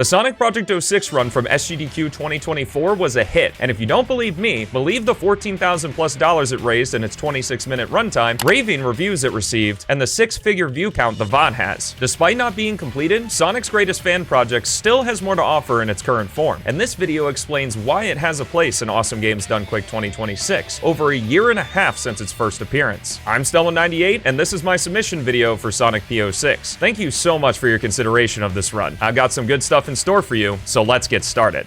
The Sonic Project 06 run from SGDQ 2024 was a hit, and if you don't believe me, believe the $14,000+ it raised in its 26-minute runtime, raving reviews it received, and the 6-figure view count the VOD has. Despite not being completed, Sonic's greatest fan project still has more to offer in its current form, and this video explains why it has a place in Awesome Games Done Quick 2026, over a year and a half since its first appearance. I'm Stelman98, and this is my submission video for Sonic P06. Thank you so much for your consideration of this run. I've got some good stuff in store for you, so let's get started.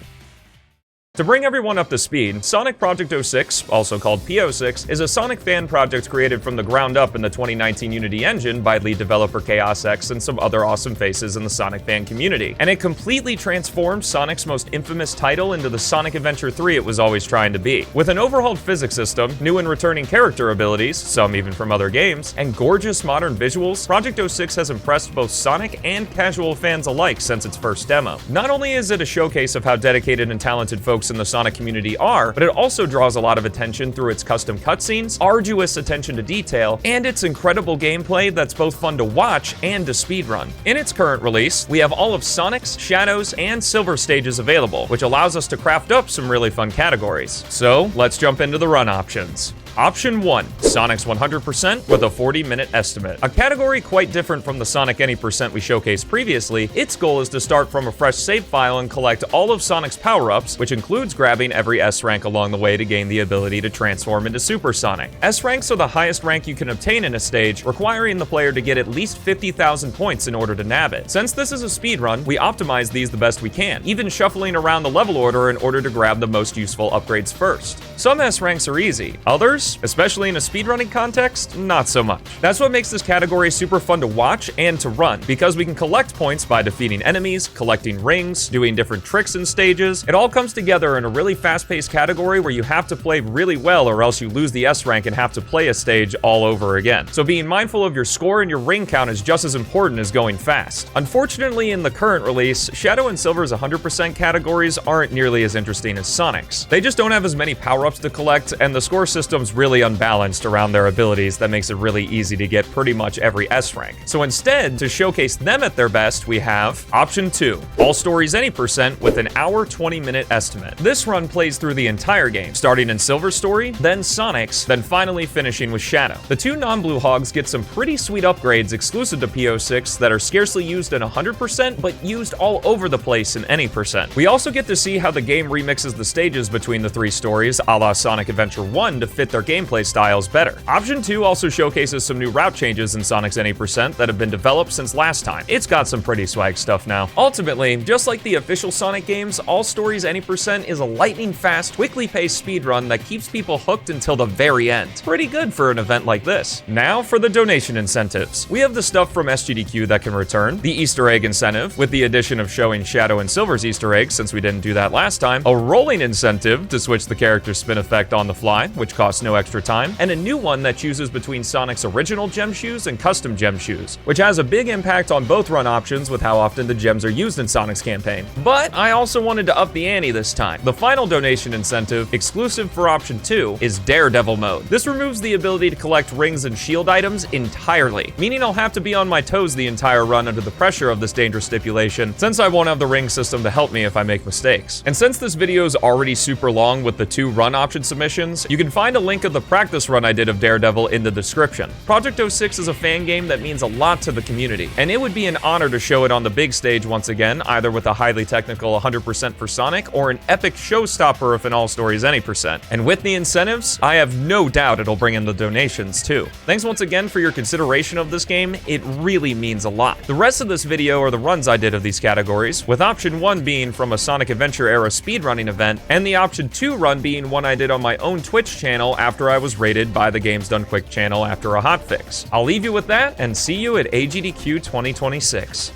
To bring everyone up to speed, Sonic Project 06, also called P06, is a Sonic fan project created from the ground up in the 2019 Unity engine by lead developer ChaosX and some other awesome faces in the Sonic fan community. And it completely transformed Sonic's most infamous title into the Sonic Adventure 3 it was always trying to be. With an overhauled physics system, new and returning character abilities, some even from other games, and gorgeous modern visuals, Project 06 has impressed both Sonic and casual fans alike since its first demo. Not only is it a showcase of how dedicated and talented folks in the Sonic community are, but it also draws a lot of attention through its custom cutscenes, arduous attention to detail, and its incredible gameplay that's both fun to watch and to speedrun. In its current release, we have all of Sonic's, Shadow's, and Silver stages available, which allows us to craft up some really fun categories. So, let's jump into the run options. Option 1, Sonic's 100% with a 40-minute estimate. A category quite different from the Sonic Any % we showcased previously, its goal is to start from a fresh save file and collect all of Sonic's power-ups, which includes grabbing every S rank along the way to gain the ability to transform into Super Sonic. S ranks are the highest rank you can obtain in a stage, requiring the player to get at least 50,000 points in order to nab it. Since this is a speedrun, we optimize these the best we can, even shuffling around the level order in order to grab the most useful upgrades first. Some S ranks are easy, others, especially in a speedrunning context, not so much. That's what makes this category super fun to watch and to run, because we can collect points by defeating enemies, collecting rings, doing different tricks and stages. It all comes together in a really fast-paced category where you have to play really well or else you lose the S rank and have to play a stage all over again. So being mindful of your score and your ring count is just as important as going fast. Unfortunately, in the current release, Shadow and Silver's 100% categories aren't nearly as interesting as Sonic's. They just don't have as many power-ups to collect, and the score system's really unbalanced around their abilities that makes it really easy to get pretty much every S rank. So instead, to showcase them at their best, we have Option 2, All Stories Any % with an hour 20-minute estimate. This run plays through the entire game, starting in Silver's story, then Sonic's, then finally finishing with Shadow. The two non-blue hogs get some pretty sweet upgrades exclusive to P06 that are scarcely used in 100%, but used all over the place in any %. We also get to see how the game remixes the stages between the three stories, a la Sonic Adventure 1, to fit their gameplay styles better. Option 2 also showcases some new route changes in Sonic's Any % that have been developed since last time. It's got some pretty swag stuff now. Ultimately, just like the official Sonic games, All Stories Any % is a lightning-fast, quickly paced speedrun that keeps people hooked until the very end. Pretty good for an event like this. Now for the donation incentives. We have the stuff from SGDQ that can return, the Easter egg incentive, with the addition of showing Shadow and Silver's Easter eggs since we didn't do that last time, a rolling incentive to switch the character's spin effect on the fly, which costs no extra time, and a new one that chooses between Sonic's original gem shoes and custom gem shoes, which has a big impact on both run options with how often the gems are used in Sonic's campaign. But I also wanted to up the ante this time. The final donation incentive, exclusive for Option 2, is Daredevil mode. This removes the ability to collect rings and shield items entirely, meaning I'll have to be on my toes the entire run under the pressure of this dangerous stipulation, since I won't have the ring system to help me if I make mistakes. And since this video is already super long with the 2 run option submissions, you can find a link of the practice run I did of Daredevil in the description. Project 06 is a fan game that means a lot to the community, and it would be an honor to show it on the big stage once again, either with a highly technical 100% for Sonic or an epic showstopper if an All Stories Any %. And with the incentives, I have no doubt it'll bring in the donations too. Thanks once again for your consideration of this game, it really means a lot. The rest of this video are the runs I did of these categories, with Option 1 being from a Sonic Adventure era speedrunning event, and the Option 2 run being one I did on my own Twitch channel after I was rated by the Games Done Quick channel after a hotfix. I'll leave you with that and see you at AGDQ 2026.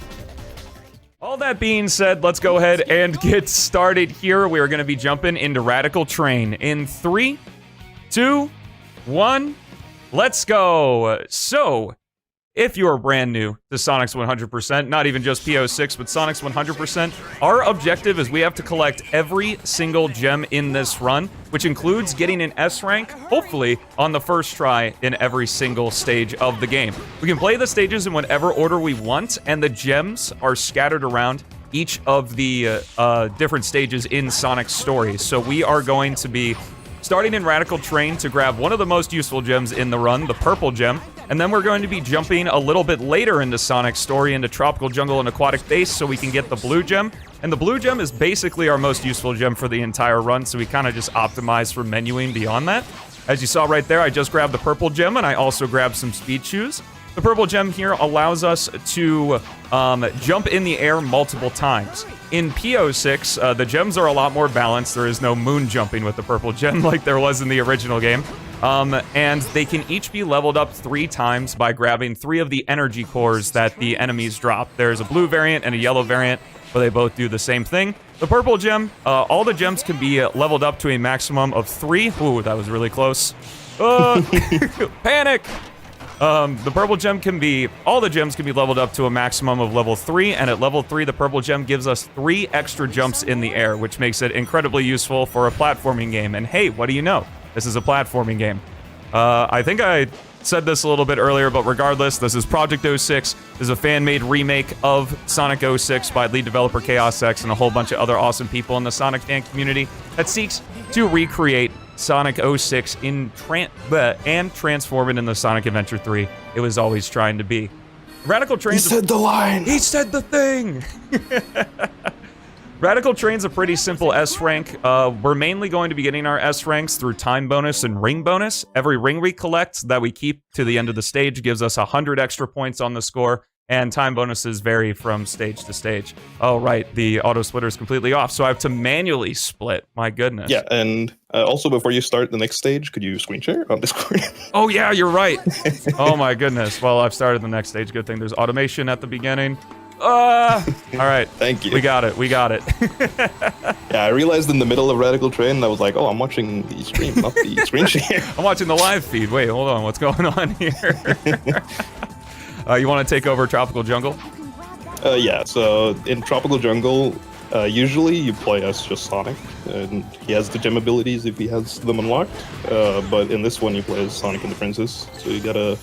All that being said, let's go ahead and get started here. We're going to be jumping into Radical Train in 3, 2, 1, let's go. So, if you're brand new to Sonic's 100%, not even just P06, but Sonic's 100%, our objective is we have to collect every single gem in this run, which includes getting an S rank, hopefully, on the first try in every single stage of the game. We can play the stages in whatever order we want, and the gems are scattered around each of the different stages in Sonic's story. So we are going to be starting in Radical Terrain to grab one of the most useful gems in the run, the purple gem, and then we're going to be jumping a little bit later into Sonic's story into Tropical Jungle and Aquatic Base so we can get the blue gem. And the blue gem is basically our most useful gem for the entire run, so we kind of just optimize for menuing beyond that. As you saw right there, I just grabbed the purple gem, and I also grabbed some speed shoes. The purple gem here allows us to jump in the air multiple times. In P06, the gems are a lot more balanced. There is no moon jumping with the purple gem like there was in the original game. And they can each be leveled up 3 times by grabbing 3 of the energy cores that the enemies drop. There's a blue variant and a yellow variant, but they both do the same thing. The purple gem, all the gems can be leveled up to a maximum of 3. Ooh, that was really close. Panic! The purple gem all the gems can be leveled up to a maximum of level 3, and at level 3, the purple gem gives us 3 extra jumps in the air, which makes it incredibly useful for a platforming game. And hey, what do you know? This is a platforming game. I think I said this a little bit earlier, but regardless, this is Project 06. This is a fan-made remake of Sonic 06 by lead developer ChaosX and a whole bunch of other awesome people in the Sonic fan community that seeks to recreate Sonic 06 and transform it into Sonic Adventure 3 it was always trying to be. Radical Terrain's He said the line! He said the thing! Radical Terrain's a pretty simple S rank. We're mainly going to be getting our S ranks through time bonus and ring bonus. Every ring we collect that we keep to the end of the stage gives us 100 extra points on the score, and time bonuses vary from stage to stage. Oh, right, the auto splitter is completely off, so I have to manually split. My goodness. Yeah, and also before you start the next stage, could you screen share on Discord? Oh yeah, you're right. Oh my goodness. Well, I've started the next stage. Good thing there's automation at the beginning. All right. Thank you. We got it. Yeah, I realized in the middle of Radical Terrain, I was like, oh, I'm watching the stream, not the screen share. I'm watching the live feed. Wait, hold on. What's going on here? You want to take over Tropical Jungle? Yeah, so in Tropical Jungle, usually you play as just Sonic, and he has the gem abilities if he has them unlocked, but in this one you play as Sonic and the Princess, so you got a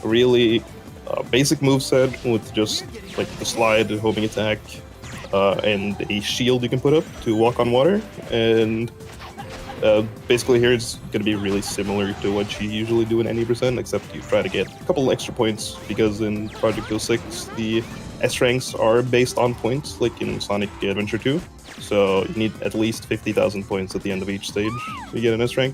really basic moveset with just like the slide, homing attack, and a shield you can put up to walk on water, and basically here it's going to be really similar to what you usually do in any percent, except you try to get a couple extra points, because in Project 06 the S ranks are based on points, like in Sonic Adventure 2, so you need at least 50,000 points at the end of each stage to get an S rank.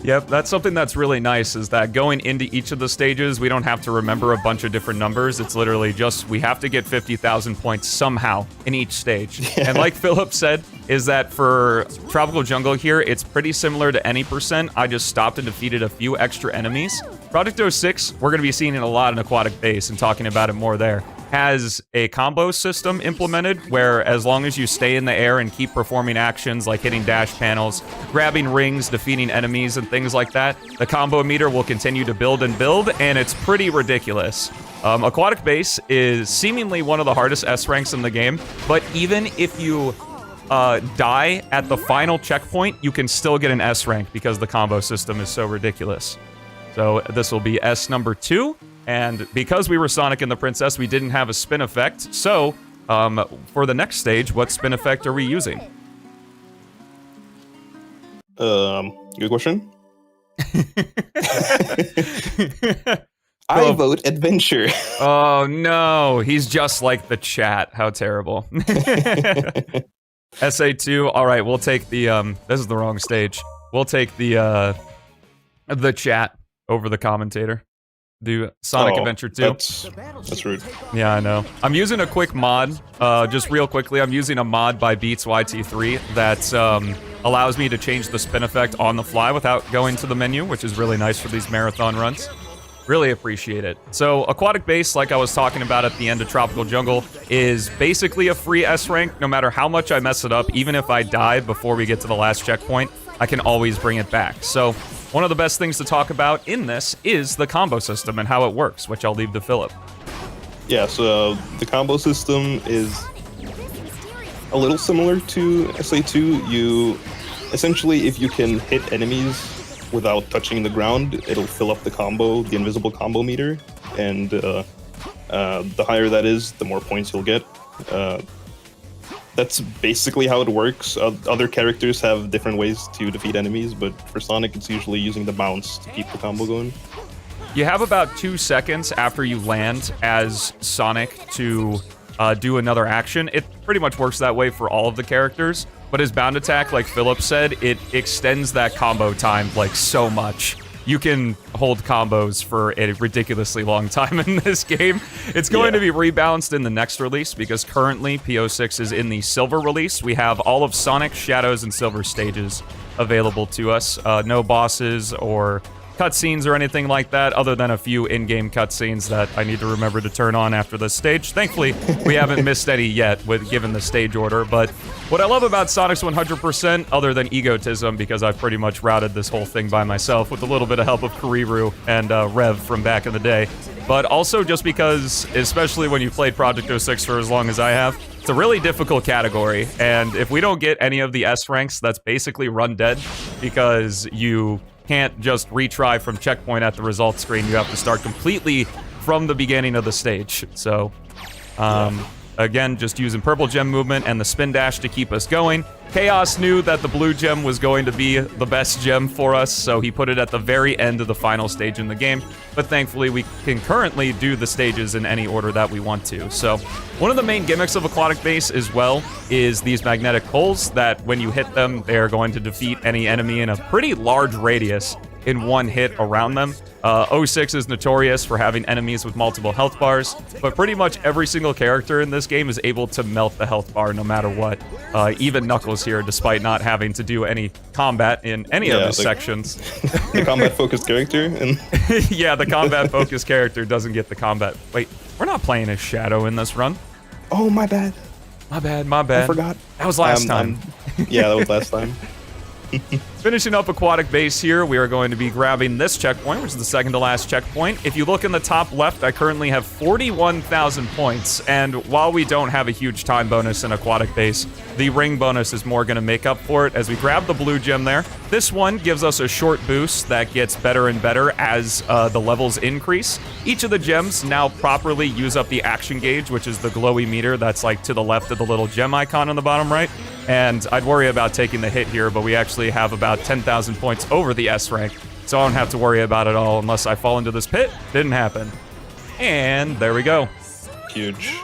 Yep, that's something that's really nice, is that going into each of the stages, we don't have to remember a bunch of different numbers. It's literally just, we have to get 50,000 points somehow in each stage. Yeah. And like Philip said, is that for Tropical Jungle here, it's pretty similar to any percent. I just stopped and defeated a few extra enemies. Project 06, we're going to be seeing it a lot in Aquatic Base and talking about it more there, has a combo system implemented where as long as you stay in the air and keep performing actions like hitting dash panels, grabbing rings, defeating enemies, and things like that, the combo meter will continue to build and build, and it's pretty ridiculous. Aquatic Base is seemingly one of the hardest S ranks in the game, but even if you die at the final checkpoint, you can still get an S rank because the combo system is so ridiculous. So this will be S number 2. And because we were Sonic and the Princess, we didn't have a spin effect. So, for the next stage, what spin effect are we using? Good question. I vote adventure. Oh no, he's just like the chat. How terrible. SA2. All right, we'll take the this is the wrong stage. We'll take the chat over the commentator. Do Sonic Adventure 2. That's rude. Yeah, I know. I'm using a quick mod, just real quickly. I'm using a mod by Beats YT3 that allows me to change the spin effect on the fly without going to the menu, which is really nice for these marathon runs. Really appreciate it. So, Aquatic Base, like I was talking about at the end of Tropical Jungle, is basically a free S rank. No matter how much I mess it up, even if I die before we get to the last checkpoint, I can always bring it back. So, one of the best things to talk about in this is the combo system and how it works, which I'll leave to Philip. Yeah, so the combo system is a little similar to SA2. You essentially, if you can hit enemies without touching the ground, it'll fill up the combo, the invisible combo meter, and the higher that is, the more points you'll get. That's basically how it works. Other characters have different ways to defeat enemies, but for Sonic, it's usually using the bounce to keep the combo going. You have about 2 seconds after you land as Sonic to do another action. It pretty much works that way for all of the characters, but his bound attack, like Philip said, it extends that combo time like so much. You can hold combos for a ridiculously long time in this game. It's going to be rebalanced in the next release because currently PO6 is in the Silver release. We have all of Sonic, Shadows, and Silver stages available to us. No bosses or cutscenes or anything like that, other than a few in-game cutscenes that I need to remember to turn on after this stage. Thankfully, we haven't missed any yet given the stage order, but what I love about Sonic's 100%, other than egotism, because I've pretty much routed this whole thing by myself with a little bit of help of Kuriru and Rev from back in the day, but also just because, especially when you played Project 06 for as long as I have, it's a really difficult category, and if we don't get any of the S ranks, that's basically run dead, because you can't just retry from checkpoint at the results screen. You have to start completely from the beginning of the stage. So, again, just using purple gem movement and the spin dash to keep us going. Chaos knew that the blue gem was going to be the best gem for us, so he put it at the very end of the final stage in the game. But thankfully, we can currently do the stages in any order that we want to. So, one of the main gimmicks of Aquatic Base as well is these magnetic poles that when you hit them, they're going to defeat any enemy in a pretty large radius in one hit around them. 06 is notorious for having enemies with multiple health bars, but pretty much every single character in this game is able to melt the health bar no matter what. Even Knuckles here, despite not having to do any combat in any of his sections. The combat-focused character? Yeah, the combat-focused character doesn't get the combat. Wait, we're not playing as Shadow in this run. Oh, my bad. My bad. I forgot. That was last time. Yeah, that was last time. Finishing up Aquatic Base here, we are going to be grabbing this checkpoint, which is the second to last checkpoint. If you look in the top left, I currently have 41,000 points, and while we don't have a huge time bonus in Aquatic Base, the ring bonus is more going to make up for it as we grab the blue gem there. This one gives us a short boost that gets better and better as the levels increase. Each of the gems now properly use up the action gauge, which is the glowy meter that's like to the left of the little gem icon on the bottom right. And I'd worry about taking the hit here, but we actually have about 10,000 points over the S rank, so I don't have to worry about it all unless I fall into this pit. Didn't happen. And there we go. Huge.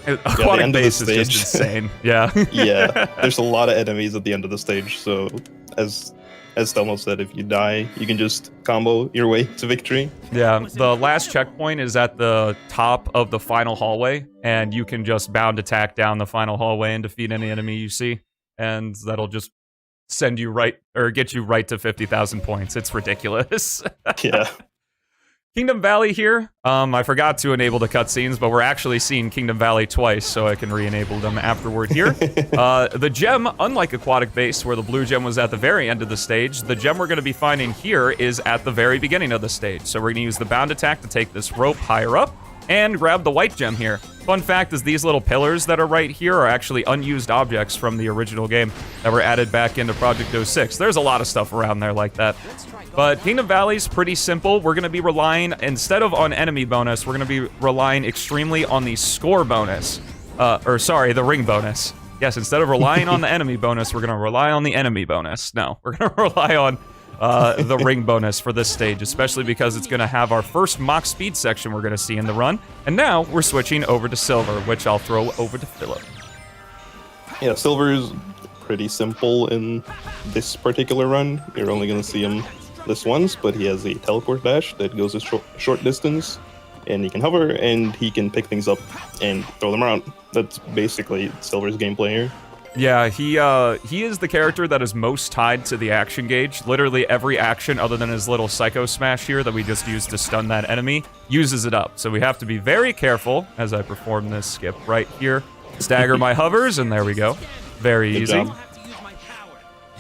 Aquatic Base is just insane. Yeah. Yeah, there's a lot of enemies at the end of the stage, so as Stelmo said, if you die, you can just combo your way to victory. Yeah, the last checkpoint is at the top of the final hallway, and you can just bound attack down the final hallway and defeat any enemy you see, and that'll just send you right, or get you right to 50,000 points. It's ridiculous. Yeah. Kingdom Valley here. I forgot to enable the cutscenes, but we're actually seeing Kingdom Valley twice, so I can re-enable them afterward here. The gem, unlike Aquatic Base, where the blue gem was at the very end of the stage, the gem we're going to be finding here is at the very beginning of the stage. So we're going to use the bound attack to take this rope higher up and grab the white gem here. Fun fact is these little pillars that are right here are actually unused objects from the original game that were added back into Project 06. There's a lot of stuff around there like that. But Kingdom Valley's pretty simple. We're going to be relying, instead of on enemy bonus, we're going to be relying extremely on the score bonus. The ring bonus. Yes, instead of relying on the enemy bonus, we're going to rely on the enemy bonus. No, we're going to rely on the ring bonus for this stage, especially because it's going to have our first mock speed section we're going to see in the run. And now we're switching over to Silver, which I'll throw over to Philip. Yeah, Silver is pretty simple in this particular run. You're only going to see him this once, but he has a teleport dash that goes a short distance, and he can hover, and he can pick things up and throw them around. That's basically Silver's gameplay here. Yeah, he is the character that is most tied to the action gauge. Literally every action other than his little Psycho Smash here that we just used to stun that enemy uses it up. So we have to be very careful as I perform this skip right here. Stagger my hovers, and there we go. Very Good easy. job.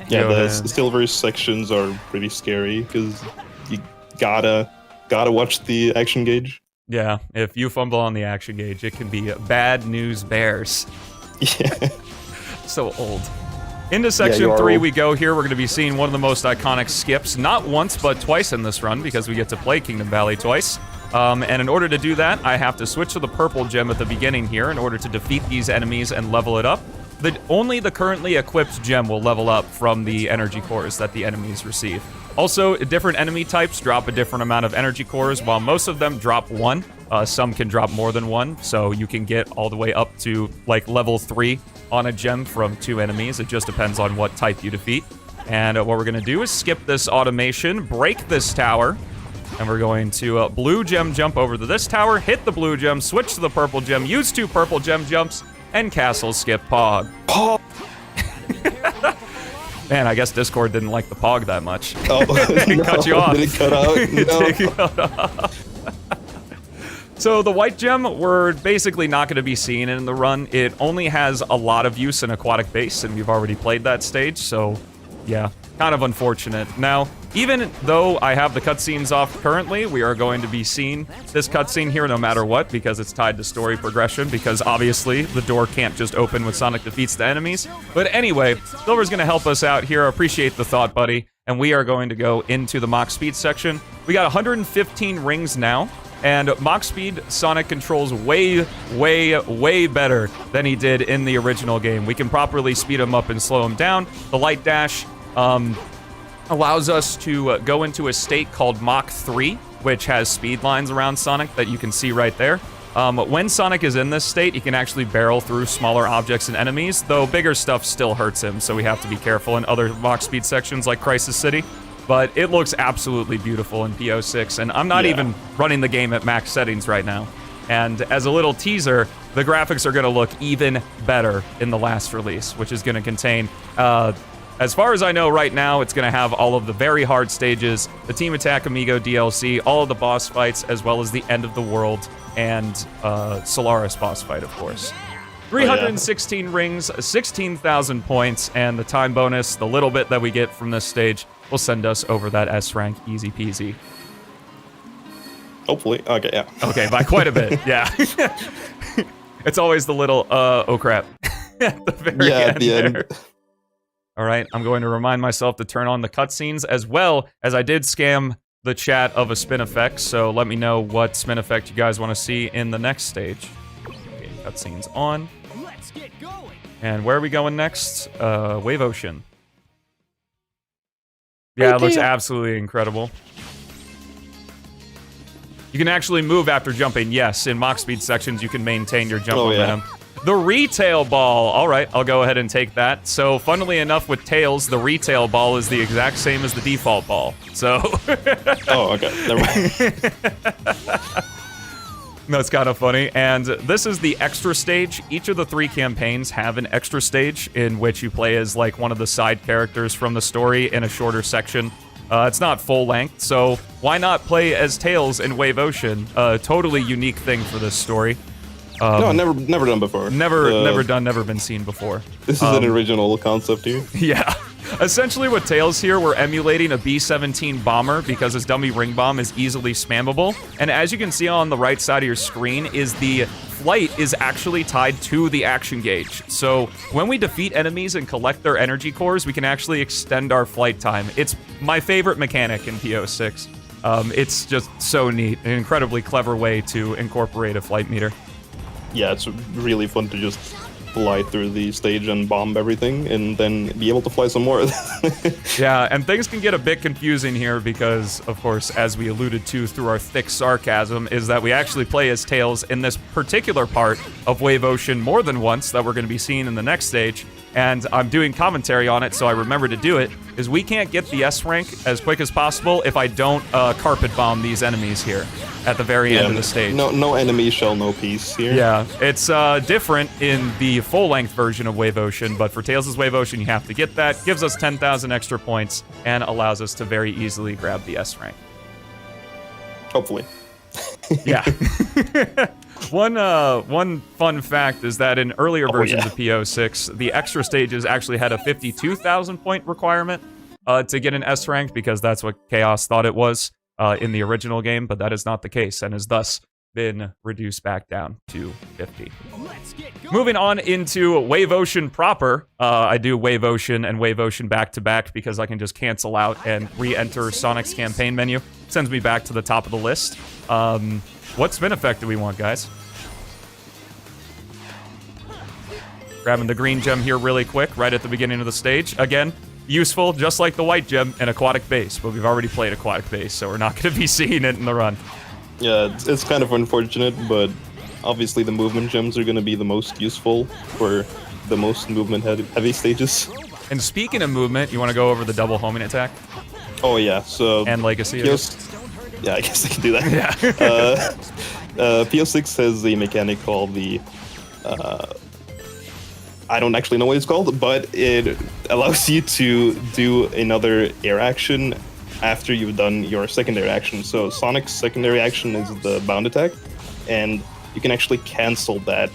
Yeah, the Silver sections are pretty scary because you gotta watch the action gauge. Yeah, if you fumble on the action gauge, it can be bad news bears. Yeah. So old. Into section 3 we go here. We're going to be seeing one of the most iconic skips, not once but twice in this run because we get to play Kingdom Valley twice. And in order to do that, I have to switch to the purple gem at the beginning here in order to defeat these enemies and level it up. Only the currently equipped gem will level up from the energy cores that the enemies receive. Also, different enemy types drop a different amount of energy cores, while most of them drop 1. Some can drop more than 1, so you can get all the way up to, like, level 3 on a gem from 2 enemies. It just depends on what type you defeat. And what we're going to do is skip this automation, break this tower, and we're going to blue gem jump over to this tower, hit the blue gem, switch to the purple gem, use 2 purple gem jumps, and castle skip Pog. Pog! Man, I guess Discord didn't like the Pog that much. Oh, It cut you off. Did it cut out? No. It cut off. So the white gem, we're basically not going to be seeing in the run. It only has a lot of use in aquatic base, and we've already played that stage, so yeah, kind of unfortunate. Now, even though I have the cutscenes off currently, we are going to be seeing this cutscene here no matter what, because it's tied to story progression, because obviously the door can't just open when Sonic defeats the enemies. But anyway, Silver's going to help us out here. Appreciate the thought, buddy. And we are going to go into the Mach Speed section. We got 115 rings now. And Mach Speed, Sonic controls way, way, way better than he did in the original game. We can properly speed him up and slow him down. The light dash allows us to go into a state called Mach 3, which has speed lines around Sonic that you can see right there. When Sonic is in this state, he can actually barrel through smaller objects and enemies, though bigger stuff still hurts him, so we have to be careful in other Mach Speed sections like Crisis City. But it looks absolutely beautiful in PO6, and I'm not even running the game at max settings right now. And as a little teaser, the graphics are going to look even better in the last release, which is going to contain, as far as I know right now, it's going to have all of the very hard stages, the Team Attack Amigo DLC, all of the boss fights, as well as the End of the World and Solaris boss fight, of course. 316 rings, 16,000 points, and the time bonus, the little bit that we get from this stage, will send us over that S rank easy peasy. Hopefully. Okay, yeah. Okay, by quite a bit, yeah. It's always the little, oh crap, at the very end there. All right, I'm going to remind myself to turn on the cutscenes, as well as I did scam the chat of a spin effect, so let me know what spin effect you guys want to see in the next stage. Okay, cutscenes on. Let's get going. And where are we going next? Wave Ocean. Yeah, it looks absolutely incredible. You can actually move after jumping. Yes, in Mach Speed sections, you can maintain your jump momentum. The retail ball. All right, I'll go ahead and take that. So, funnily enough, with Tails, the retail ball is the exact same as the default ball. So. Oh, okay. Never mind. That's kind of funny. And this is the extra stage. Each of the 3 campaigns have an extra stage in which you play as like one of the side characters from the story in a shorter section. It's not full length, so why not play as Tails in Wave Ocean? A totally unique thing for this story. No, never done before. Never done, never been seen before. This is an original concept here. Yeah. Essentially with Tails here, we're emulating a B-17 bomber because his dummy ring bomb is easily spammable. And as you can see on the right side of your screen is the flight is actually tied to the action gauge. So when we defeat enemies and collect their energy cores, we can actually extend our flight time. It's my favorite mechanic in PO6. It's just so neat, an incredibly clever way to incorporate a flight meter. Yeah, it's really fun to just fly through the stage and bomb everything, and then be able to fly some more. Yeah, and things can get a bit confusing here because, of course, as we alluded to through our thick sarcasm, is that we actually play as Tails in this particular part of Wave Ocean more than once that we're going to be seeing in the next stage, and I'm doing commentary on it, so I remember to do it, is we can't get the S rank as quick as possible if I don't carpet bomb these enemies here at the very end of the stage. No enemy shall know peace here. Yeah, it's different in the full-length version of Wave Ocean, but for Tails' Wave Ocean, you have to get that. Gives us 10,000 extra points and allows us to very easily grab the S rank. Hopefully. Yeah. One fun fact is that in earlier versions of PO6, the extra stages actually had a 52,000 point requirement to get an S rank because that's what Chaos thought it was in the original game, but that is not the case and is thus been reduced back down to 50. Moving on into Wave Ocean proper. I do Wave Ocean and Wave Ocean back to back because I can just cancel out and re-enter Sonic's campaign menu. Sends me back to the top of the list. What spin effect do we want, guys? Grabbing the green gem here really quick, right at the beginning of the stage. Again, useful, just like the white gem, in Aquatic Base, but we've already played Aquatic Base, so we're not going to be seeing it in the run. Yeah, it's kind of unfortunate, but obviously the movement gems are going to be the most useful for the most movement heavy stages. And speaking of movement, you want to go over the double homing attack? Oh yeah, so... And Legacy. Yeah, I guess I can do that. Yeah. PO6 has a mechanic called the... I don't actually know what it's called, but it allows you to do another air action after you've done your secondary action. So Sonic's secondary action is the bound attack, and you can actually cancel that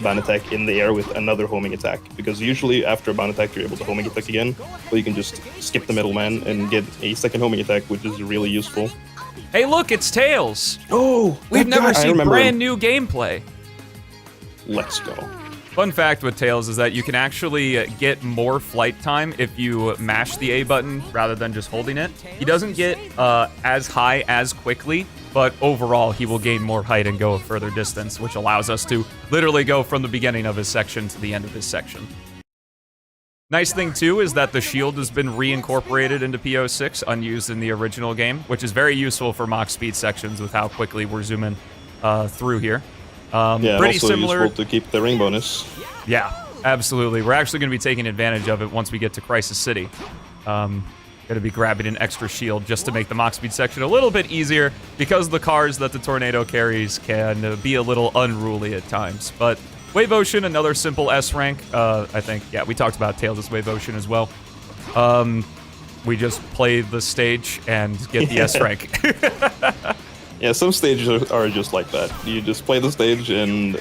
bound attack in the air with another homing attack, because usually after a bound attack you're able to homing attack again, but you can just skip the middleman and get a second homing attack, which is really useful. Hey look, it's Tails! Oh! We've never seen brand new gameplay. Let's go. Fun fact with Tails is that you can actually get more flight time if you mash the A button rather than just holding it. He doesn't get as high as quickly, but overall he will gain more height and go a further distance, which allows us to literally go from the beginning of his section to the end of his section. Nice thing too is that the shield has been reincorporated into PO6, unused in the original game, which is very useful for Mach speed sections with how quickly we're zooming through here. Yeah, pretty also similar useful to keep the ring bonus. Yeah, absolutely. We're actually going to be taking advantage of it once we get to Crisis City. Going to be grabbing an extra shield just to make the Mach speed section a little bit easier, because the cars that the Tornado carries can be a little unruly at times. But Wave Ocean, another simple S rank. I think, yeah, we talked about Tails' Wave Ocean as well. We just play the stage and get the S rank. Yeah, some stages are just like that. You just play the stage and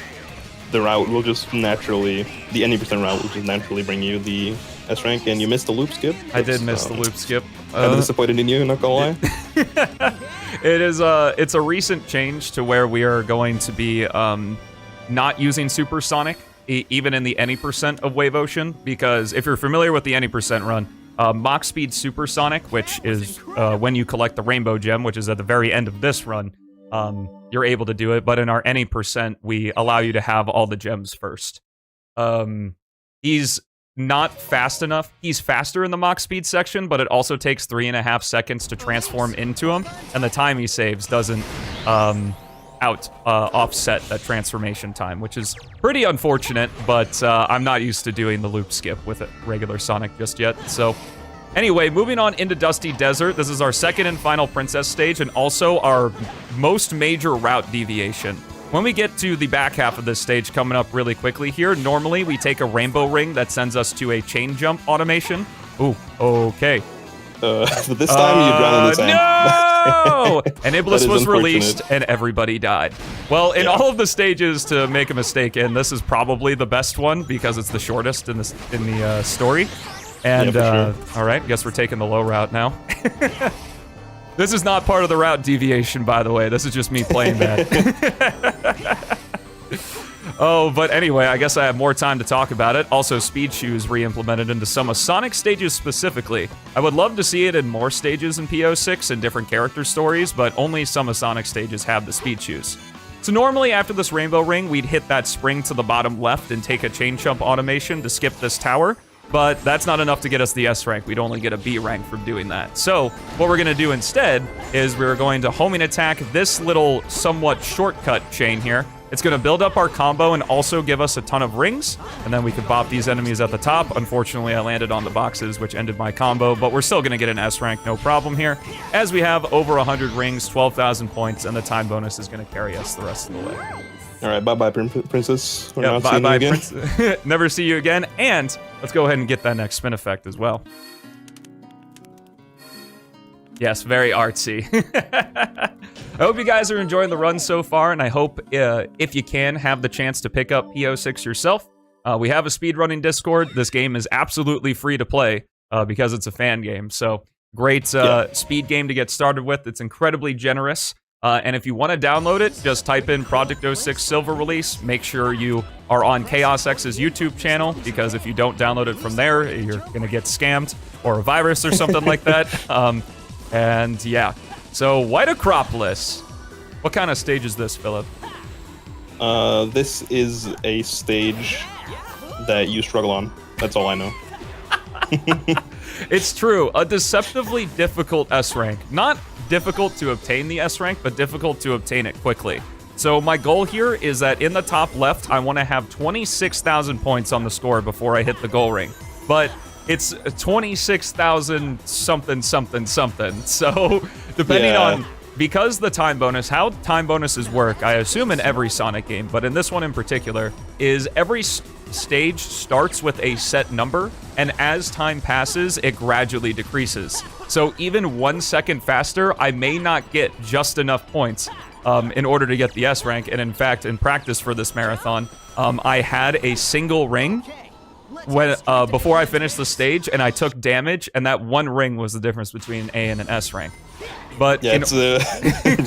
the route will just naturally, the any percent route will just naturally bring you the S rank, and you missed the loop skip. I did miss the loop skip. I'm disappointed in you, not gonna lie. It's a recent change to where we are going to be not using Supersonic, even in the any percent of Wave Ocean, because if you're familiar with the any percent run, Mach Speed Supersonic, which is when you collect the Rainbow Gem, which is at the very end of this run, you're able to do it. But in our any percent, we allow you to have all the gems first. He's not fast enough. He's faster in the Mach Speed section, but it also takes 3.5 seconds to transform into him, and the time he saves doesn't offset that transformation time, which is pretty unfortunate, but I'm not used to doing the loop skip with a regular Sonic just yet. So anyway, moving on into Dusty Desert. This is our second and final Princess stage, and also our most major route deviation. When we get to the back half of this stage coming up really quickly here, normally we take a rainbow ring that sends us to a chain jump automation. Ooh, okay. But this time you drown in the sand. No! And Iblis was released, and everybody died. Well, in all of the stages to make a mistake in, this is probably the best one because it's the shortest in the story. And yeah, for sure. All right, guess we're taking the low route now. This is not part of the route deviation, by the way. This is just me playing that. Oh, but anyway, I guess I have more time to talk about it. Also, Speed Shoes re-implemented into some of Sonic stages specifically. I would love to see it in more stages in PO6 and different character stories, but only some of Sonic stages have the Speed Shoes. So normally after this Rainbow Ring, we'd hit that spring to the bottom left and take a chain jump automation to skip this tower, but that's not enough to get us the S rank. We'd only get a B rank from doing that. So what we're gonna do instead is we're going to homing attack this little somewhat shortcut chain here. It's going to build up our combo and also give us a ton of rings, and then we can bop these enemies at the top. Unfortunately, I landed on the boxes, which ended my combo, but we're still going to get an S rank, no problem here, as we have over 100 rings, 12,000 points, and the time bonus is going to carry us the rest of the way. All right, bye-bye, Princess. Yeah, bye-bye, Princess. Never see you again, and let's go ahead and get that next spin effect as well. Yes, very artsy. I hope you guys are enjoying the run so far, and I hope, if you can, have the chance to pick up PO6 yourself. We have a speedrunning Discord. This game is absolutely free to play because it's a fan game. So, great speed game to get started with. It's incredibly generous. And if you want to download it, just type in Project 06 Silver Release. Make sure you are on ChaosX's YouTube channel, because if you don't download it from there, you're going to get scammed or a virus or something like that. And yeah, so White Acropolis. What kind of stage is this, Philip? This is a stage that you struggle on. That's all I know. It's true. A deceptively difficult S rank. Not difficult to obtain the S rank, but difficult to obtain it quickly. So my goal here is that in the top left, I want to have 26,000 points on the score before I hit the goal ring. But it's 26,000 something, something, something. So depending on... Because the time bonus, how time bonuses work, I assume in every Sonic game, but in this one in particular, is every stage starts with a set number, and as time passes, it gradually decreases. So even 1 second faster, I may not get just enough points in order to get the S rank. And in fact, in practice for this marathon, I had a single ring when before I finished the stage, and I took damage, and that one ring was the difference between A and an S rank. But yeah, it's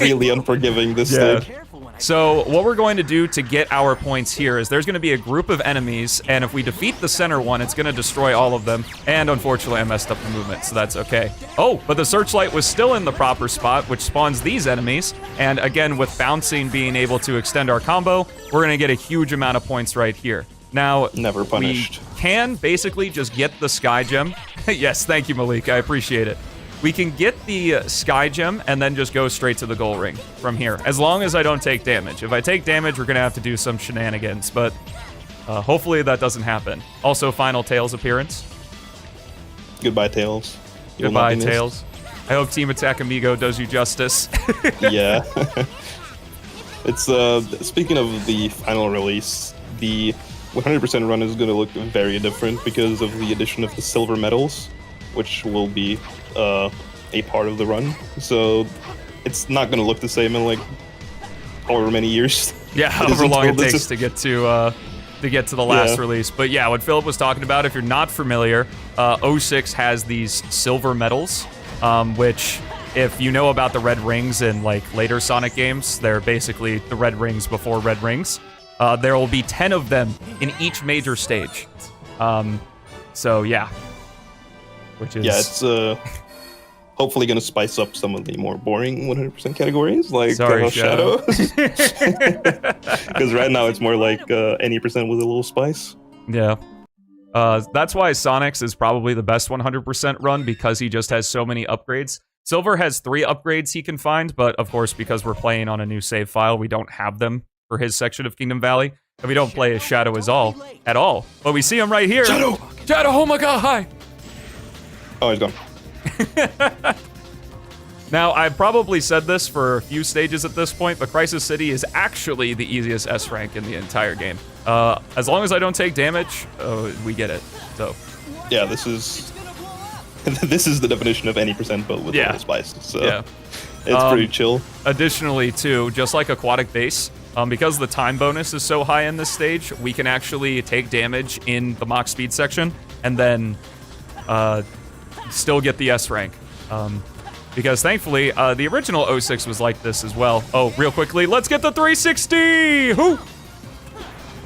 really unforgiving, this stage. So what we're going to do to get our points here is there's going to be a group of enemies, and if we defeat the center one, it's going to destroy all of them. And unfortunately, I messed up the movement, so that's okay. Oh, but the searchlight was still in the proper spot, which spawns these enemies. And again, with bouncing being able to extend our combo, we're going to get a huge amount of points right here. Now, never punished. We can basically just get the Sky Gem. Yes, thank you, Malik. I appreciate it. We can get the Sky Gem and then just go straight to the goal ring from here, as long as I don't take damage. If I take damage, we're going to have to do some shenanigans, but hopefully that doesn't happen. Also, final Tails appearance. Goodbye, Tails. Goodbye, Tails. I hope Team Attack Amigo does you justice. Yeah. It's, speaking of the final release, the 100% run is going to look very different because of the addition of the silver medals, which will be a part of the run. So it's not going to look the same in like however many years. Yeah, however long it takes to get to the last release. But yeah, what Philip was talking about, if you're not familiar, 06 has these silver medals, which, if you know about the red rings in like later Sonic games, they're basically the red rings before red rings. There will be 10 of them in each major stage. So yeah. Which is... Yeah, it's hopefully going to spice up some of the more boring 100% categories, like Shadows. Because right now it's more like any percent with a little spice. Yeah. That's why Sonic's is probably the best 100% run, because he just has so many upgrades. Silver has 3 upgrades he can find, but of course, because we're playing on a new save file, we don't have them for his section of Kingdom Valley. And we don't play as Shadow at all. But we see him right here. Shadow! Shadow, oh my god, hi! Oh, he's gone. Now, I've probably said this for a few stages at this point, but Crisis City is actually the easiest S rank in the entire game. As long as I don't take damage, we get it. So, yeah, this is the definition of any percent, but with a little spice. So yeah. It's pretty chill. Additionally, too, just like Aquatic Base, because the time bonus is so high in this stage, we can actually take damage in the Mach Speed section and then still get the S rank. Because thankfully, the original 06 was like this as well. Oh, real quickly, let's get the 360! Whoo!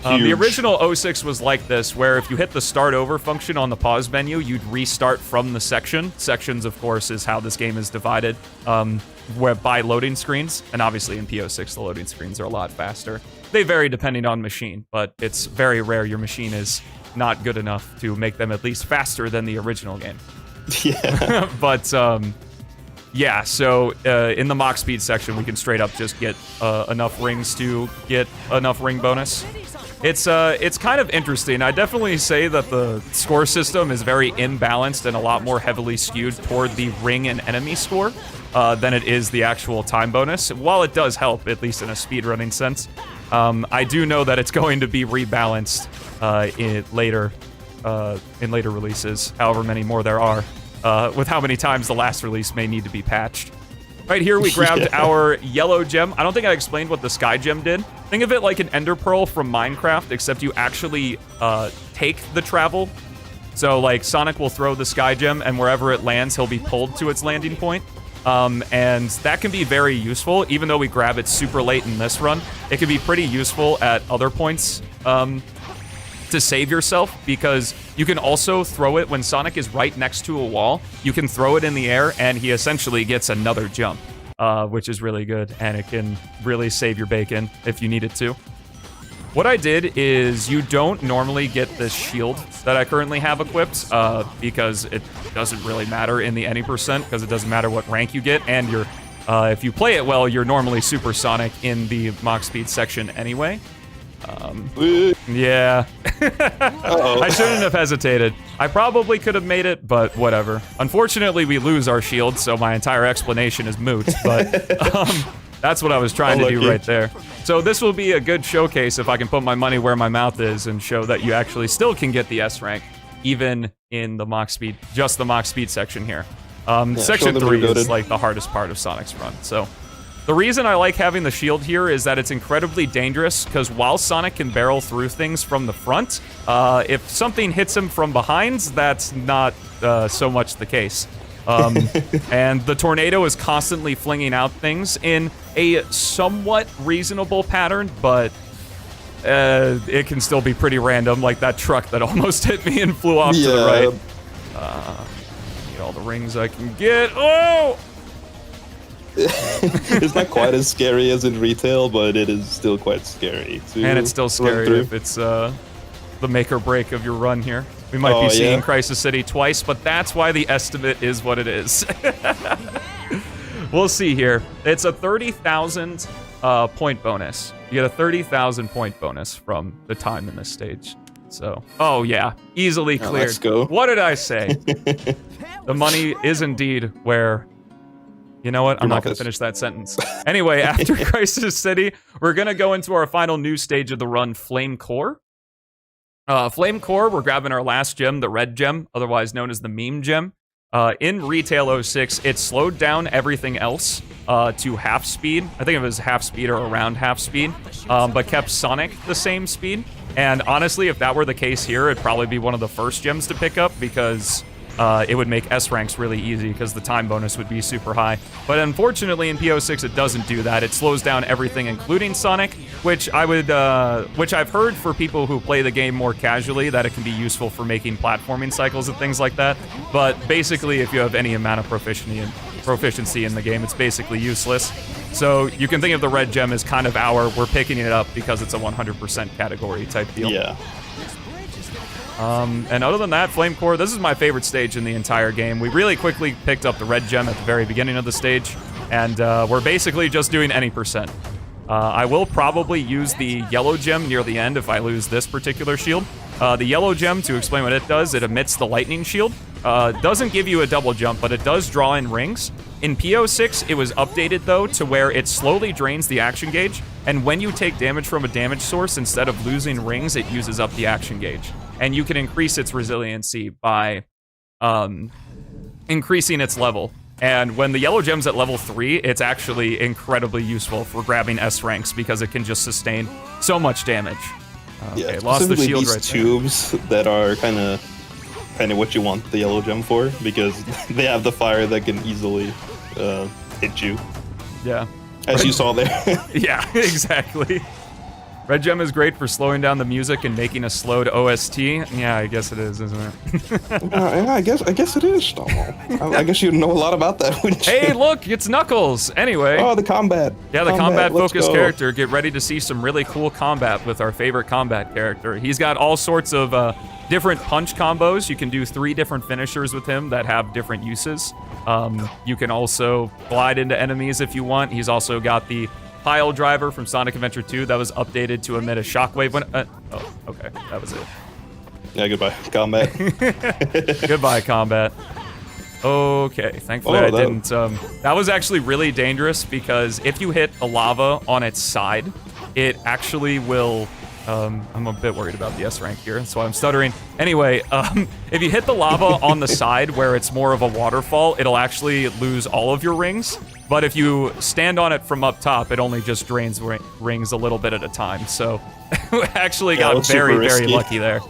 The original 06 was like this, where if you hit the start over function on the pause menu, you'd restart from the section. Sections, of course, is how this game is divided by loading screens. And obviously in PO6, the loading screens are a lot faster. They vary depending on machine, but it's very rare your machine is not good enough to make them at least faster than the original game. Yeah. But, yeah, so in the Mach Speed section, we can straight up just get enough rings to get enough ring bonus. It's kind of interesting. I definitely say that the score system is very imbalanced and a lot more heavily skewed toward the ring and enemy score than it is the actual time bonus. While it does help, at least in a speedrunning sense, I do know that it's going to be rebalanced in later releases, however many more there are. With how many times the last release may need to be patched. Right here, we grabbed our yellow gem. I don't think I explained what the sky gem did. Think of it like an ender pearl from Minecraft, except you actually take the travel. So, like, Sonic will throw the sky gem, and wherever it lands, he'll be pulled to its landing point. And that can be very useful, even though we grab it super late in this run. It can be pretty useful at other points to save yourself, because you can also throw it when Sonic is right next to a wall. You can throw it in the air, and he essentially gets another jump, which is really good, and it can really save your bacon if you need it to. What I did is, you don't normally get this shield that I currently have equipped, because it doesn't really matter in the any percent, because it doesn't matter what rank you get, and you're, if you play it well, you're normally supersonic in the Mach Speed section anyway. Yeah. I shouldn't have hesitated. I probably could have made it, but whatever. Unfortunately, we lose our shield, so my entire explanation is moot, but that's what I was trying to do right there. So this will be a good showcase if I can put my money where my mouth is and show that you actually still can get the S rank, even in the Mach Speed, just the Mach Speed section here. Section 3 is like the hardest part of Sonic's run, so... The reason I like having the shield here is that it's incredibly dangerous, because while Sonic can barrel through things from the front, if something hits him from behind, that's not so much the case. And the tornado is constantly flinging out things in a somewhat reasonable pattern, but it can still be pretty random, like that truck that almost hit me and flew off to the right. Get all the rings I can get. Oh! It's not quite as scary as in retail, but it is still quite scary. And it's still scary if it's the make or break of your run here. We might be seeing Crisis City twice, but that's why the estimate is what it is. We'll see here. It's a 30,000 point bonus. You get a 30,000 point bonus from the time in this stage. So, oh yeah, easily cleared. Let's go. What did I say? The money is indeed where... You know what? I'm not going to finish that sentence. Anyway, after Crisis City, we're going to go into our final new stage of the run, Flame Core. Flame Core, we're grabbing our last gem, the red gem, otherwise known as the meme gem. In Retail 06, it slowed down everything else to half speed. I think it was half speed or around half speed, but kept Sonic the same speed. And honestly, if that were the case here, it'd probably be one of the first gems to pick up, because... it would make S ranks really easy because the time bonus would be super high. But unfortunately in PO6 it doesn't do that. It slows down everything, including Sonic, which I've heard for people who play the game more casually that it can be useful for making platforming cycles and things like that. But basically, if you have any amount of proficiency in the game, it's basically useless. So you can think of the red gem as kind of we're picking it up because it's a 100% category type deal. Yeah. And other than that, Flame Core, this is my favorite stage in the entire game. We really quickly picked up the red gem at the very beginning of the stage, and we're basically just doing any percent. I will probably use the yellow gem near the end if I lose this particular shield. The yellow gem, to explain what it does, it emits the lightning shield. Doesn't give you a double jump, but it does draw in rings. In PO6, it was updated, though, to where it slowly drains the action gauge, and when you take damage from a damage source, instead of losing rings, it uses up the action gauge. And you can increase its resiliency by increasing its level. And when the yellow gem's at level 3, it's actually incredibly useful for grabbing S ranks because it can just sustain so much damage. Okay, lost the shield right there. Tubes that are kind of what you want the yellow gem for, because they have the fire that can easily hit you. Yeah. As you saw there. Yeah, exactly. Red Gem is great for slowing down the music and making a slowed OST. Yeah, I guess it is, isn't it? Yeah, I guess it is, though. I guess you know a lot about that, wouldn't you? Hey, look, it's Knuckles. Anyway. Oh, the combat. Yeah, the combat-focused character. Get ready to see some really cool combat with our favorite combat character. He's got all sorts of different punch combos. You can do 3 different finishers with him that have different uses. You can also glide into enemies if you want. He's also got the pile driver from Sonic Adventure 2 that was updated to emit a shockwave when... oh, okay. That was it. Yeah, goodbye, combat. Goodbye, combat. Okay, thankfully I didn't... that was actually really dangerous because if you hit the lava on its side, it actually will... I'm a bit worried about the S rank here, that's why I'm stuttering. Anyway, if you hit the lava on the side where it's more of a waterfall, it'll actually lose all of your rings. But if you stand on it from up top, it only just drains rings a little bit at a time. So we actually got very, very lucky there.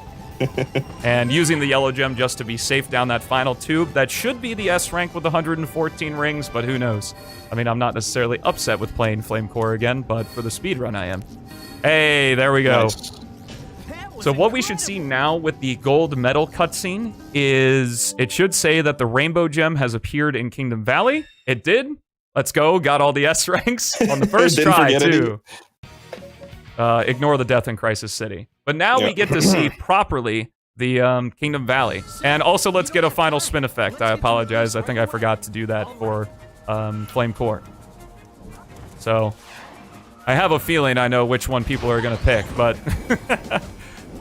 And using the yellow gem just to be safe down that final tube. That should be the S rank with 114 rings, but who knows? I mean, I'm not necessarily upset with playing Flame Core again, but for the speedrun I am. Hey, there we go. Nice. So what we should see now with the gold medal cutscene is it should say that the rainbow gem has appeared in Kingdom Valley. It did. Let's go. Got all the S ranks on the first try, too. Ignore the death in Crisis City. But now we get to see properly the Kingdom Valley. And also, let's get a final spin effect. I apologize. I think I forgot to do that for Flame Core. So, I have a feeling I know which one people are going to pick, but...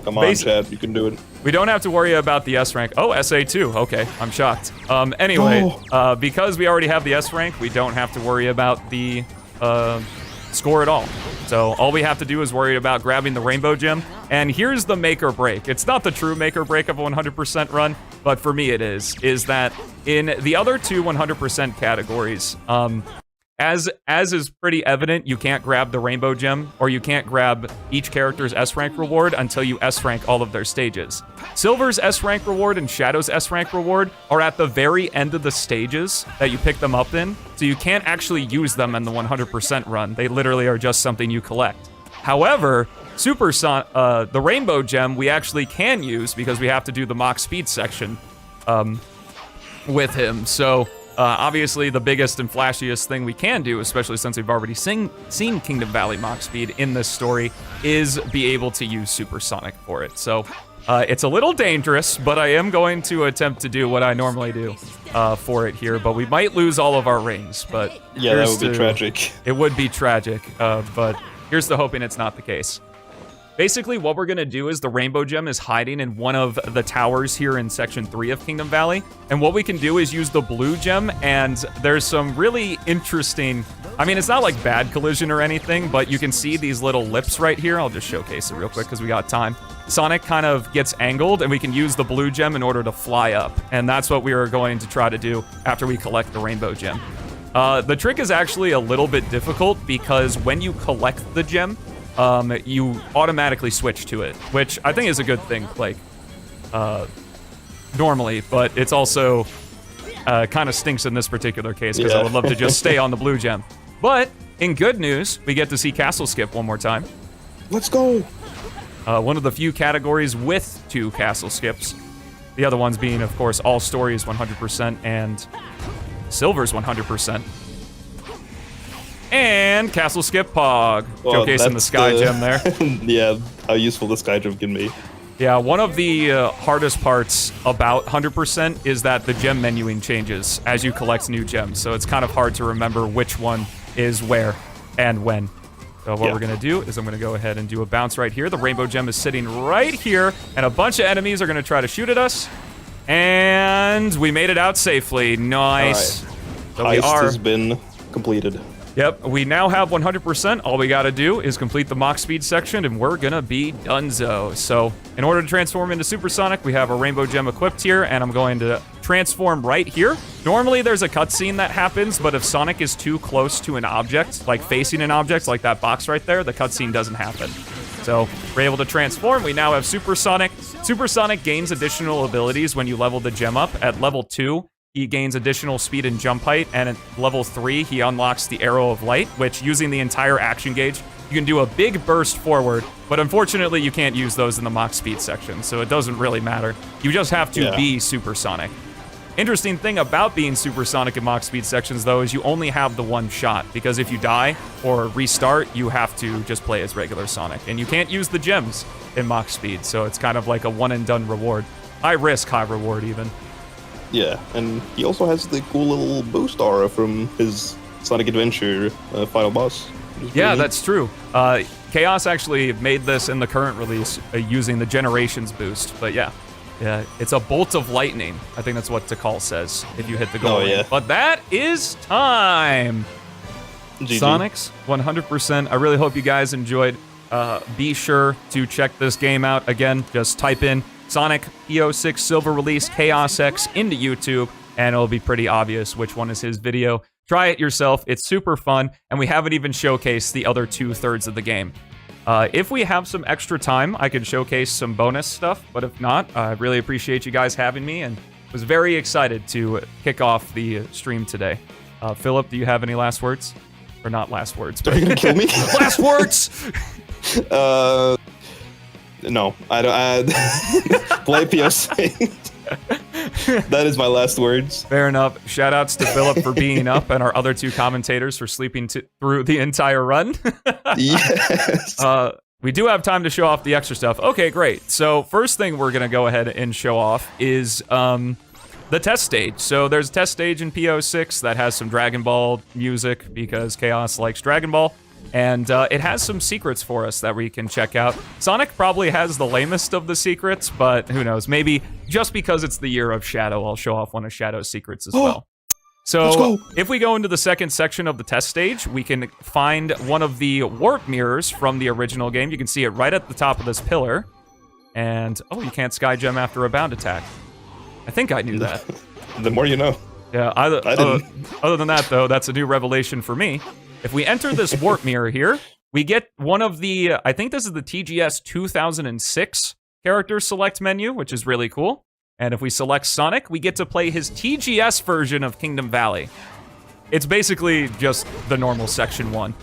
Come on, Chad. You can do it. We don't have to worry about the S rank. Oh, SA2. Okay, I'm shocked. Anyway, because we already have the S rank, we don't have to worry about the score at all. So all we have to do is worry about grabbing the rainbow gem. And here's the make or break. It's not the true make or break of a 100% run, but for me it is that in the other two 100% categories, as is pretty evident, you can't grab the rainbow gem, or you can't grab each character's S rank reward until you S rank all of their stages. Silver's S rank reward and Shadow's S rank reward are at the very end of the stages that you pick them up in, so you can't actually use them in the 100% run. They literally are just something you collect. However, the rainbow gem we actually can use because we have to do the Mach Speed section with him. So obviously, the biggest and flashiest thing we can do, especially since we've already seen Kingdom Valley Mach Speed in this story, is be able to use Supersonic for it. So it's a little dangerous, but I am going to attempt to do what I normally do for it here. But we might lose all of our rings. But yeah, that would be tragic. It would be tragic, but here's the hoping it's not the case. Basically, what we're going to do is the rainbow gem is hiding in one of the towers here in Section 3 of Kingdom Valley. And what we can do is use the blue gem, and there's some really interesting... I mean, it's not like bad collision or anything, but you can see these little lips right here. I'll just showcase it real quick because we got time. Sonic kind of gets angled, and we can use the blue gem in order to fly up. And that's what we are going to try to do after we collect the rainbow gem. The trick is actually a little bit difficult because when you collect the gem, you automatically switch to it, which I think is a good thing, like, normally, but it's also kind of stinks in this particular case because I would love to just stay on the blue gem. But in good news, we get to see Castle Skip one more time. Let's go. One of the few categories with 2 Castle Skips. The other ones being, of course, All Stories 100% and Silver's 100%. And Castle Skip Pog, showcasing the Sky Gem there. Yeah, how useful the Sky Gem can be. Yeah, one of the hardest parts about 100% is that the gem menuing changes as you collect new gems, so it's kind of hard to remember which one is where and when. So what we're going to do is I'm going to go ahead and do a bounce right here. The rainbow gem is sitting right here, and a bunch of enemies are going to try to shoot at us. And we made it out safely. Nice. All right. So Heist has been completed. Yep, we now have 100%. All we gotta do is complete the Mach Speed section, and we're gonna be donezo. So, in order to transform into Supersonic, we have a Rainbow Gem equipped here, and I'm going to transform right here. Normally, there's a cutscene that happens, but if Sonic is too close to an object, like facing an object, like that box right there, the cutscene doesn't happen. So, we're able to transform. We now have Supersonic. Supersonic gains additional abilities when you level the gem up. At level 2, he gains additional speed and jump height, and at level 3, he unlocks the Arrow of Light, which, using the entire action gauge, you can do a big burst forward, but unfortunately, you can't use those in the Mach Speed section, so it doesn't really matter. You just have to be Supersonic. Interesting thing about being Supersonic in Mach Speed sections, though, is you only have the one shot, because if you die or restart, you have to just play as regular Sonic, and you can't use the gems in Mach Speed, so it's kind of like a one-and-done reward. High risk, high reward, even. Yeah, and he also has the cool little boost aura from his Sonic Adventure final boss. Yeah, that's true. Chaos actually made this in the current release using the Generations boost, but yeah, it's a bolt of lightning. I think that's what Tikal says if you hit the goal. But that is time. GG. Sonic's 100%. I really hope you guys enjoyed. Be sure to check this game out. Again, just type in Sonic EO6 Silver Release ChaosX into YouTube, and it'll be pretty obvious which one is his video. Try it yourself. It's super fun, and we haven't even showcased the other 2/3 of the game. If we have some extra time, I could showcase some bonus stuff, but if not, I really appreciate you guys having me and was very excited to kick off the stream today. Philip, do you have any last words? Or not last words, but... Are you gonna kill me? Last words! No, I don't. Play POC. That is my last words. Fair enough. Shoutouts to Philip for being up and our other two commentators for sleeping through the entire run. Yes. We do have time to show off the extra stuff. Okay, great. So first thing we're going to go ahead and show off is the test stage. So there's a test stage in PO6 that has some Dragon Ball music because Chaos likes Dragon Ball. And it has some secrets for us that we can check out. Sonic probably has the lamest of the secrets, but who knows? Maybe just because it's the year of Shadow, I'll show off one of Shadow's secrets as well. So if we go into the second section of the test stage, we can find one of the warp mirrors from the original game. You can see it right at the top of this pillar. And, oh, you can't sky gem after a bound attack. I think I knew that. The more you know. Yeah, I didn't. Other than that, though, that's a new revelation for me. If we enter this warp mirror here, we get one of the, I think this is the TGS 2006 character select menu, which is really cool. And if we select Sonic, we get to play his TGS version of Kingdom Valley. It's basically just the normal Section 1.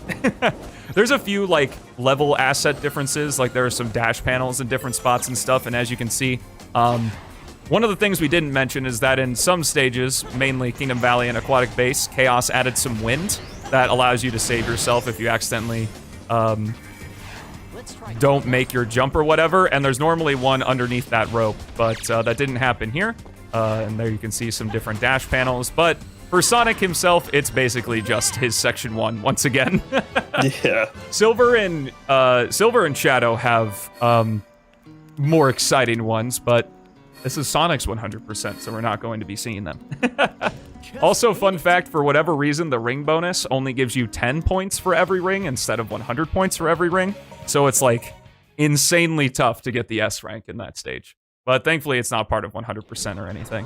There's a few, like, level asset differences, like there are some dash panels in different spots and stuff, and as you can see, one of the things we didn't mention is that in some stages, mainly Kingdom Valley and Aquatic Base, Chaos added some wind that allows you to save yourself if you accidentally don't make your jump or whatever, and there's normally one underneath that rope, but that didn't happen here. And there you can see some different dash panels, but for Sonic himself, it's basically just his Section 1 once again. Yeah. Silver and Shadow have more exciting ones, but this is Sonic's 100%, so we're not going to be seeing them. Also, fun fact, for whatever reason, the ring bonus only gives you 10 points for every ring instead of 100 points for every ring. So it's like insanely tough to get the S rank in that stage. But thankfully, it's not part of 100% or anything.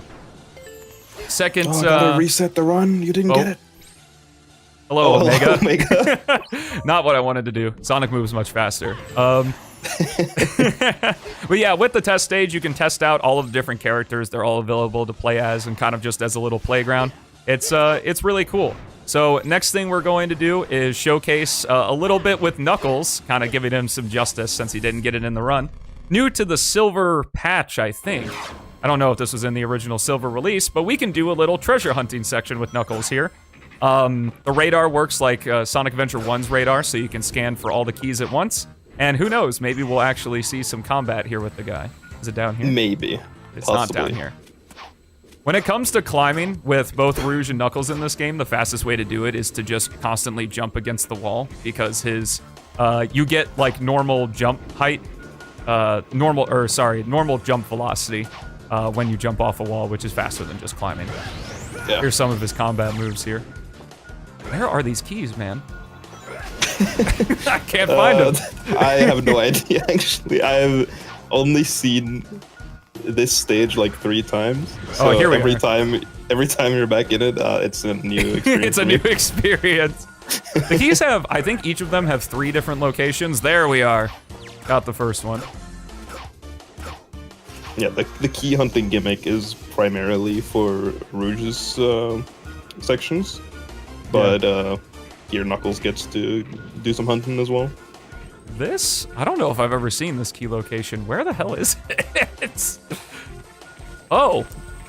Second, I gotta reset the run. You didn't get it. Hello, Omega. Omega. Not what I wanted to do. Sonic moves much faster. But yeah, with the test stage, you can test out all of the different characters. They're all available to play as and kind of just as a little playground. It's really cool. So next thing we're going to do is showcase a little bit with Knuckles, kind of giving him some justice since he didn't get it in the run. New to the Silver patch, I think. I don't know if this was in the original Silver release, but we can do a little treasure hunting section with Knuckles here. The radar works like Sonic Adventure 1's radar, so you can scan for all the keys at once. And who knows, maybe we'll actually see some combat here with the guy. Is it down here? Maybe. It's possibly. not down here. When it comes to climbing with both Rouge and Knuckles in this game, the fastest way to do it is to just constantly jump against the wall, because his, you get like normal jump height, normal jump velocity when you jump off a wall, which is faster than just climbing. Yeah. Here's some of his combat moves here. Where are these keys, man? I can't find them. I have no idea, actually. I've only seen this stage like 3 times. So here we every are. time you're back in it, it's a new experience. It's a new experience. The keys have, I think each of them have 3 different locations. There we are. Got the first one. Yeah, the key hunting gimmick is primarily for Rouge's sections, but here Knuckles gets to do some hunting as well. This? I don't know if I've ever seen this key location. Where the hell is it? Oh,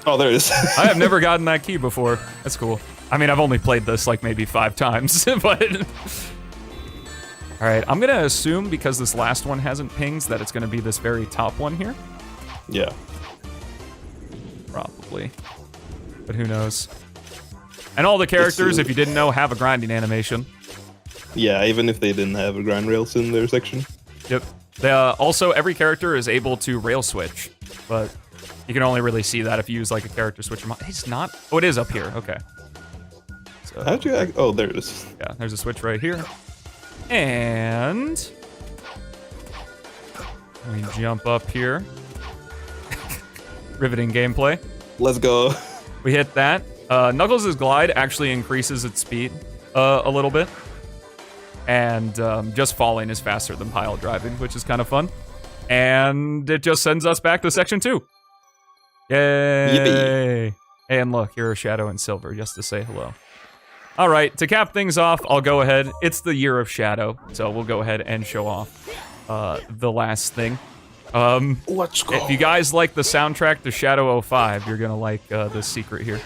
there it is. I have never gotten that key before. That's cool. I mean, I've only played this like maybe 5 times, but... All right, I'm gonna assume because this last one hasn't pings that it's gonna be this very top one here. Yeah. Probably. But who knows? And all the characters, if you didn't know, have a grinding animation. Yeah, even if they didn't have a grind rails in their section. Yep. Also, every character is able to rail switch, but you can only really see that if you use like a character switcher. It's not. Oh, it is up here. Okay. So, How'd you act? Oh, there it is. yeah, there's a switch right here. And we jump up here. Riveting gameplay. Let's go. We hit that. Knuckles' glide actually increases its speed a little bit. and just falling is faster than pile driving, which is kind of fun. And it just sends us back to section 2. Yay! Yippee. And look, here are Shadow and Silver, just to say hello. All right, to cap things off, I'll go ahead. It's the year of Shadow, so we'll go ahead and show off the last thing. Let's go. If you guys like the soundtrack to Shadow 05, you're gonna like this secret here.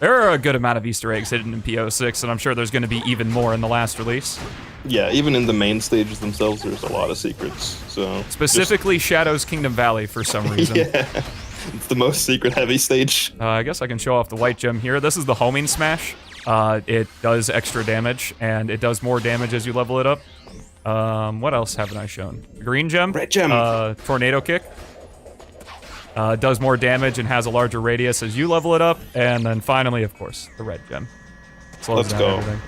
There are a good amount of Easter eggs hidden in PO6, and I'm sure there's gonna be even more in the last release. Yeah, even in the main stages themselves, there's a lot of secrets. So specifically Shadow's Kingdom Valley for some reason. Yeah, it's the most secret-heavy stage. I guess I can show off the white gem here. This is the homing smash. It does extra damage, and it does more damage as you level it up. What else haven't I shown? Green gem. Red gem. Tornado kick. Does more damage and has a larger radius as you level it up. And then finally, of course, the red gem. Slows down everything.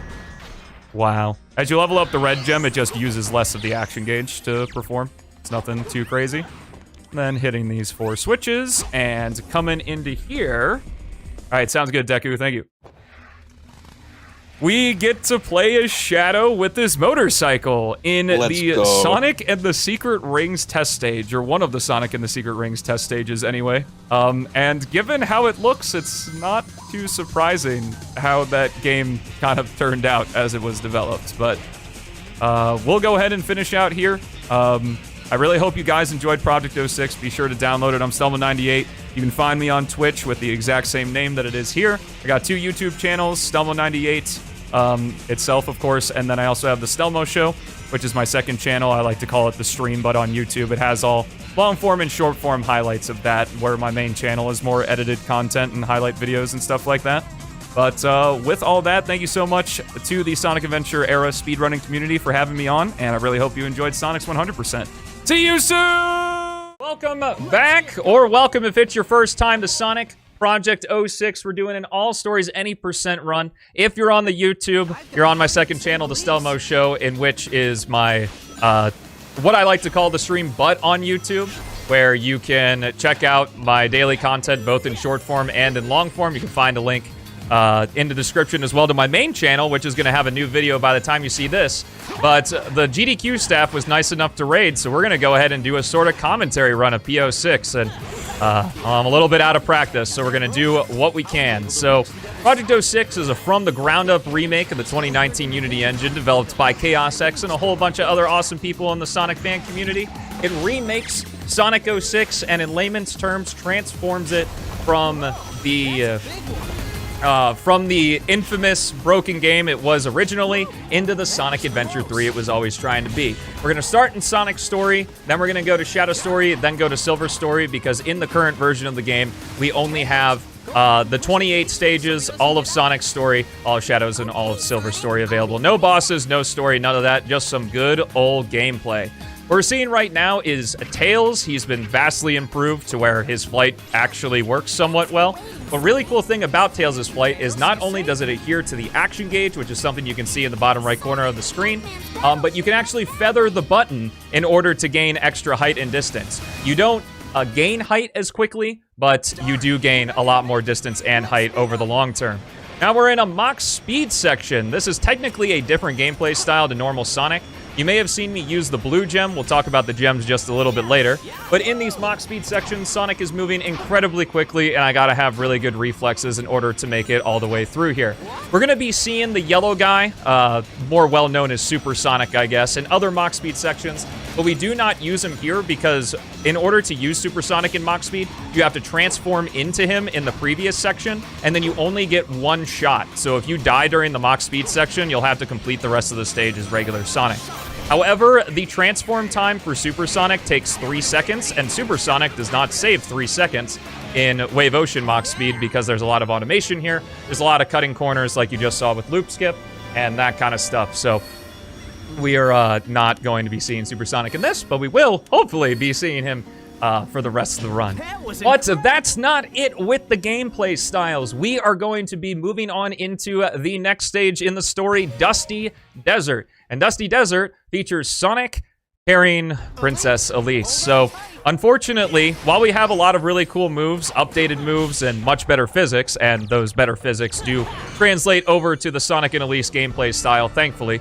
Wow. As you level up the red gem, it just uses less of the action gauge to perform. It's nothing too crazy. And then hitting these 4 switches and coming into here. All right, sounds good, Deku. Thank you. We get to play as Shadow with this motorcycle in the Sonic and the Secret Rings test stage, or one of the Sonic and the Secret Rings test stages anyway. And given how it looks, it's not too surprising how that game kind of turned out as it was developed. But we'll go ahead and finish out here. I really hope you guys enjoyed Project 06. Be sure to download it. I'm Stelmo98. You can find me on Twitch with the exact same name that it is here. I got 2 YouTube channels, Stelmo98 itself, of course, and then I also have the Stelmo Show, which is my second channel. I like to call it the stream, but on YouTube it has all long-form and short-form highlights of that, where my main channel is more edited content and highlight videos and stuff like that. But with all that, thank you so much to the Sonic Adventure era speedrunning community for having me on, and I really hope you enjoyed Sonic's 100%. See you soon! Welcome back, or welcome if it's your first time to Sonic Project 06. We're doing an all stories any % run. If you're on the YouTube, you're on my second channel, the Stelmo Show, in which is my, what I like to call the stream, but on YouTube, where you can check out my daily content, both in short form and in long form. You can find a link in the description as well to my main channel, which is going to have a new video by the time you see this. But the GDQ staff was nice enough to raid, so we're going to go ahead and do a sort of commentary run of PO6. And I'm a little bit out of practice, so we're going to do what we can. So Project 06 is a from-the-ground-up remake of the 2019 Unity engine developed by ChaosX and a whole bunch of other awesome people in the Sonic fan community. It remakes Sonic 06 and, in layman's terms, transforms it from the infamous broken game it was originally into the Sonic Adventure 3 it was always trying to be. We're going to start in Sonic Story, then we're going to go to Shadow Story, then go to Silver Story, because in the current version of the game, we only have the 28 stages, all of Sonic's story, all of Shadow's, and all of Silver Story available. No bosses, no story, none of that, just some good old gameplay. What we're seeing right now is Tails. He's been vastly improved to where his flight actually works somewhat well. The really cool thing about Tails' flight is not only does it adhere to the action gauge, which is something you can see in the bottom right corner of the screen, but you can actually feather the button in order to gain extra height and distance. You don't gain height as quickly, but you do gain a lot more distance and height over the long term. Now we're in a Mach Speed section. This is technically a different gameplay style to normal Sonic. You may have seen me use the blue gem. We'll talk about the gems just a little bit later. But in these Mach Speed sections, Sonic is moving incredibly quickly, and I gotta have really good reflexes in order to make it all the way through here. We're gonna be seeing the yellow guy, more well known as Super Sonic, I guess, in other Mach Speed sections, but we do not use him here because in order to use Super Sonic in Mach Speed, you have to transform into him in the previous section, and then you only get one shot. So if you die during the Mach Speed section, you'll have to complete the rest of the stage as regular Sonic. However, the transform time for Super Sonic takes 3 seconds, and Super Sonic does not save 3 seconds in Wave Ocean Mach Speed because there's a lot of automation here. There's a lot of cutting corners like you just saw with Loop Skip and that kind of stuff. So we are not going to be seeing Super Sonic in this, but we will hopefully be seeing him for the rest of the run. But that's not it with the gameplay styles. We are going to be moving on into the next stage in the story, Dusty Desert. And Dusty Desert features Sonic carrying Princess Elise. So, unfortunately, while we have a lot of really cool moves, updated moves, and much better physics, and those better physics do translate over to the Sonic and Elise gameplay style, thankfully,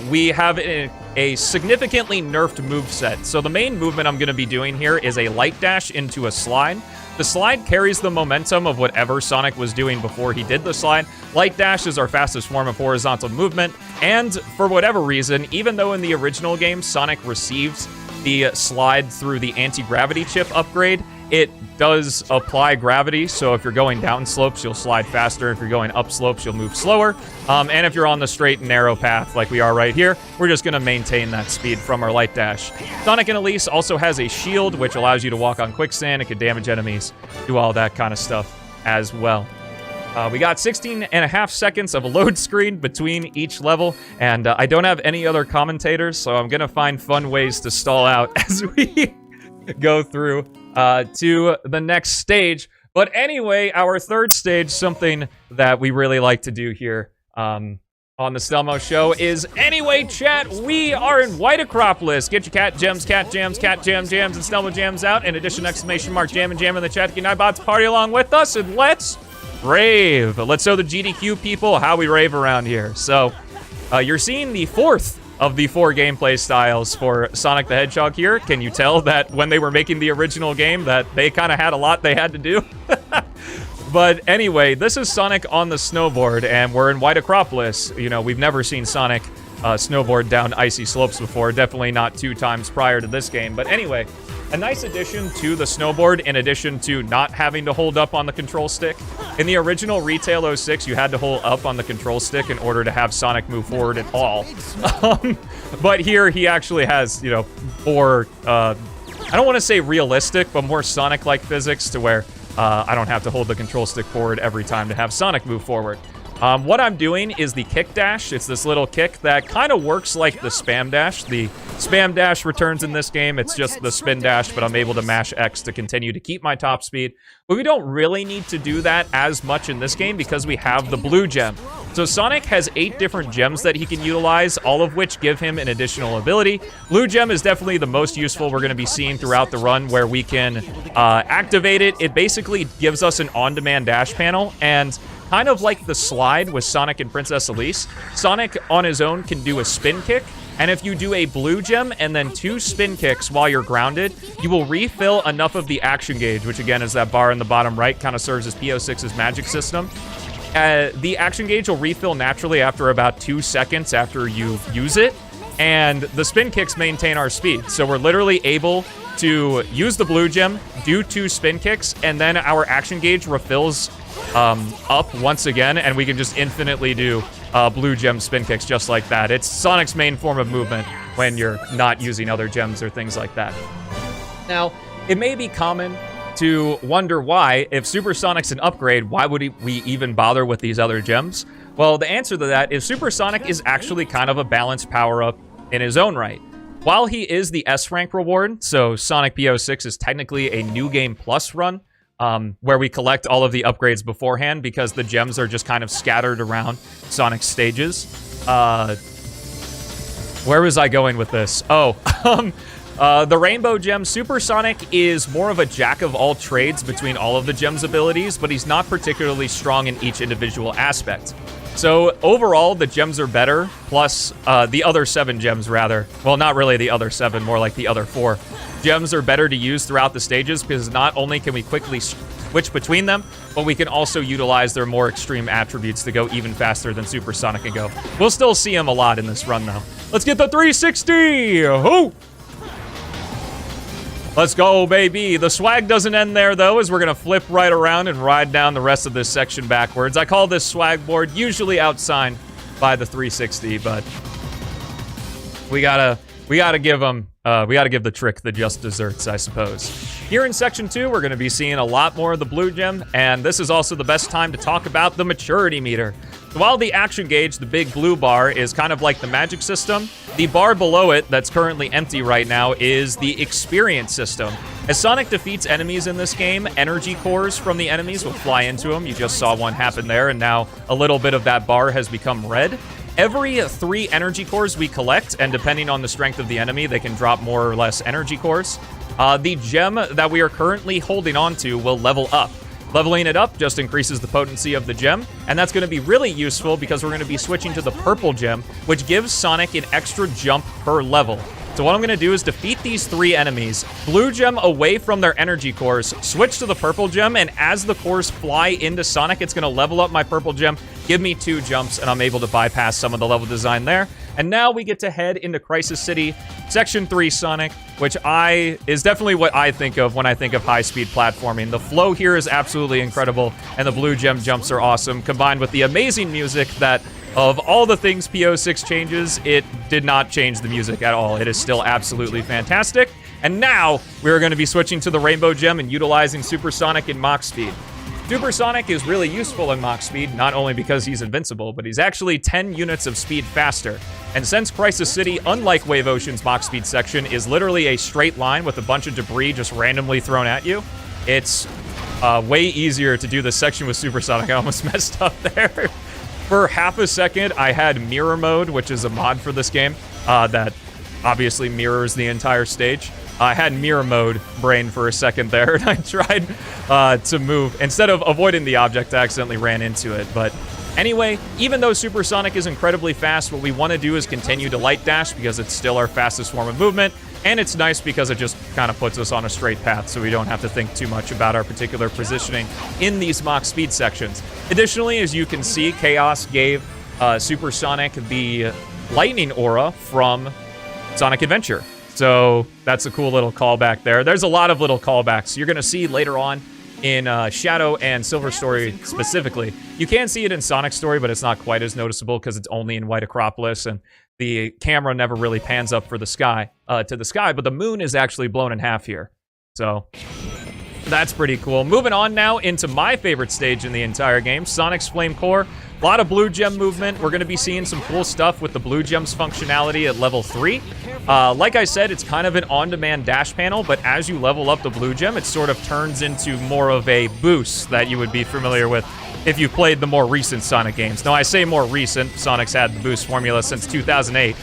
we have a significantly nerfed moveset. So the main movement I'm going to be doing here is a light dash into a slide. The slide carries the momentum of whatever Sonic was doing before he did the slide. Light dash is our fastest form of horizontal movement, and for whatever reason, even though in the original game Sonic received the slide through the anti-gravity chip upgrade, it does apply gravity, so if you're going down slopes, you'll slide faster. If you're going up slopes, you'll move slower. And if you're on the straight and narrow path like we are right here, we're just going to maintain that speed from our light dash. Sonic and Elise also has a shield, which allows you to walk on quicksand. It can damage enemies, do all that kind of stuff as well. We got 16 and a half seconds of a load screen between each level, and I don't have any other commentators, so I'm going to find fun ways to stall out as we go through to the next stage. But anyway, our third stage, something that we really like to do here on the Stelmo Show is, anyway, chat, we are in White Acropolis. Get your cat gems, cat jams, cat jams, and Stelmo jams out. In addition, exclamation mark, jam and jam in the chat. Good night, bots, party along with us, and let's rave. Let's show the GDQ people how we rave around here. So, you're seeing the fourth of the 4 gameplay styles for Sonic the Hedgehog here. Can you tell that when they were making the original game that they kind of had a lot they had to do? But anyway, this is Sonic on the snowboard, and we're in White Acropolis. You know, we've never seen Sonic snowboard down icy slopes before. Definitely not 2 times prior to this game. But anyway, a nice addition to the snowboard, in addition to not having to hold up on the control stick. In the original Retail 06, you had to hold up on the control stick in order to have Sonic move forward at all. But here, he actually has, you know, more, I don't want to say realistic, but more Sonic-like physics to where I don't have to hold the control stick forward every time to have Sonic move forward. What I'm doing is the kick dash. It's this little kick that kind of works like the spam dash. The spam dash returns in this game. It's just the spin dash, but I'm able to mash X to continue to keep my top speed. But we don't really need to do that as much in this game because we have the blue gem. So Sonic has 8 different gems that he can utilize, all of which give him an additional ability. Blue gem is definitely the most useful we're going to be seeing throughout the run, where we can activate it. It basically gives us an on-demand dash panel, and kind of like the slide with Sonic and Princess Elise, Sonic on his own can do a spin kick, and if you do a blue gem and then 2 spin kicks while you're grounded, you will refill enough of the action gauge, which again is that bar in the bottom right, kind of serves as P06's magic system. The action gauge will refill naturally after about 2 seconds after you use it, and the spin kicks maintain our speed. So we're literally able to use the blue gem, do 2 spin kicks, and then our action gauge refills up once again, and we can just infinitely do blue gem spin kicks just like that. It's Sonic's main form of movement when you're not using other gems or things like that. Now, it may be common to wonder why, if Supersonic's an upgrade, why would we even bother with these other gems? Well, the answer to that is Supersonic is actually kind of a balanced power-up in his own right. While he is the S rank reward, so Sonic P06 is technically a New Game Plus run, where we collect all of the upgrades beforehand because the gems are just kind of scattered around Sonic's stages. Where was I going with this? Oh, the Rainbow Gem. Supersonic is more of a jack of all trades between all of the gems' abilities, but he's not particularly strong in each individual aspect. So overall, the gems are better, plus the other 7 gems, rather. Well, not really the other 7, more like the other 4. Gems are better to use throughout the stages because not only can we quickly switch between them, but we can also utilize their more extreme attributes to go even faster than Supersonic can go. We'll still see him a lot in this run, though. Let's get the 360! Ho! Let's go, baby. The swag doesn't end there, though, as we're going to flip right around and ride down the rest of this section backwards. I call this swag board, usually outsigned by the 360, but we gotta give them, we gotta give the trick the just desserts, I suppose. Here in Section 2, we're going to be seeing a lot more of the blue gem, and this is also the best time to talk about the maturity meter. While the action gauge, the big blue bar, is kind of like the magic system, the bar below it, that's currently empty right now, is the experience system. As Sonic defeats enemies in this game, energy cores from the enemies will fly into him. You just saw one happen there, and now a little bit of that bar has become red. Every 3 energy cores we collect, and depending on the strength of the enemy, they can drop more or less energy cores. The gem that we are currently holding on to will level up. Leveling it up just increases the potency of the gem, and that's going to be really useful because we're going to be switching to the purple gem, which gives Sonic an extra jump per level. So what I'm going to do is defeat these 3 enemies, blue gem away from their energy cores, switch to the purple gem, and as the cores fly into Sonic, it's going to level up my purple gem, give me 2 jumps, and I'm able to bypass some of the level design there. And now we get to head into Crisis City, Section 3 Sonic, which is definitely what I think of when I think of high-speed platforming. The flow here is absolutely incredible, and the blue gem jumps are awesome, combined with the amazing music that, of all the things PO6 changes, it did not change the music at all. It is still absolutely fantastic. And now, we're going to be switching to the Rainbow Gem and utilizing Supersonic in Mach Speed. Supersonic is really useful in Mach Speed, not only because he's invincible, but he's actually 10 units of speed faster. And since Crisis City, unlike Wave Ocean's Mach Speed section, is literally a straight line with a bunch of debris just randomly thrown at you, it's way easier to do this section with Supersonic. I almost messed up there. For half a second, I had Mirror Mode, which is a mod for this game that obviously mirrors the entire stage. I had Mirror Mode brain for a second there, and I tried to move. Instead of avoiding the object, I accidentally ran into it. But anyway, even though Supersonic is incredibly fast, what we want to do is continue to Light Dash because it's still our fastest form of movement. And it's nice because it just kind of puts us on a straight path, so we don't have to think too much about our particular positioning in these Mach Speed sections. Additionally, as you can see, Chaos gave Supersonic the lightning aura from Sonic Adventure. So that's a cool little callback there. There's a lot of little callbacks you're going to see later on in Shadow and Silver Story specifically. You can see it in Sonic Story, but it's not quite as noticeable because it's only in White Acropolis, and the camera never really pans up for the sky, to the sky, but the moon is actually blown in half here. So that's pretty cool. Moving on now into my favorite stage in the entire game, Sonic's Flame Core. A lot of blue gem movement. We're going to be seeing some cool stuff with the blue gems functionality at level 3. Like I said, it's kind of an on-demand dash panel, but as you level up the blue gem, it sort of turns into more of a boost that you would be familiar with if you played the more recent Sonic games. Now, I say more recent. Sonic's had the boost formula since 2008.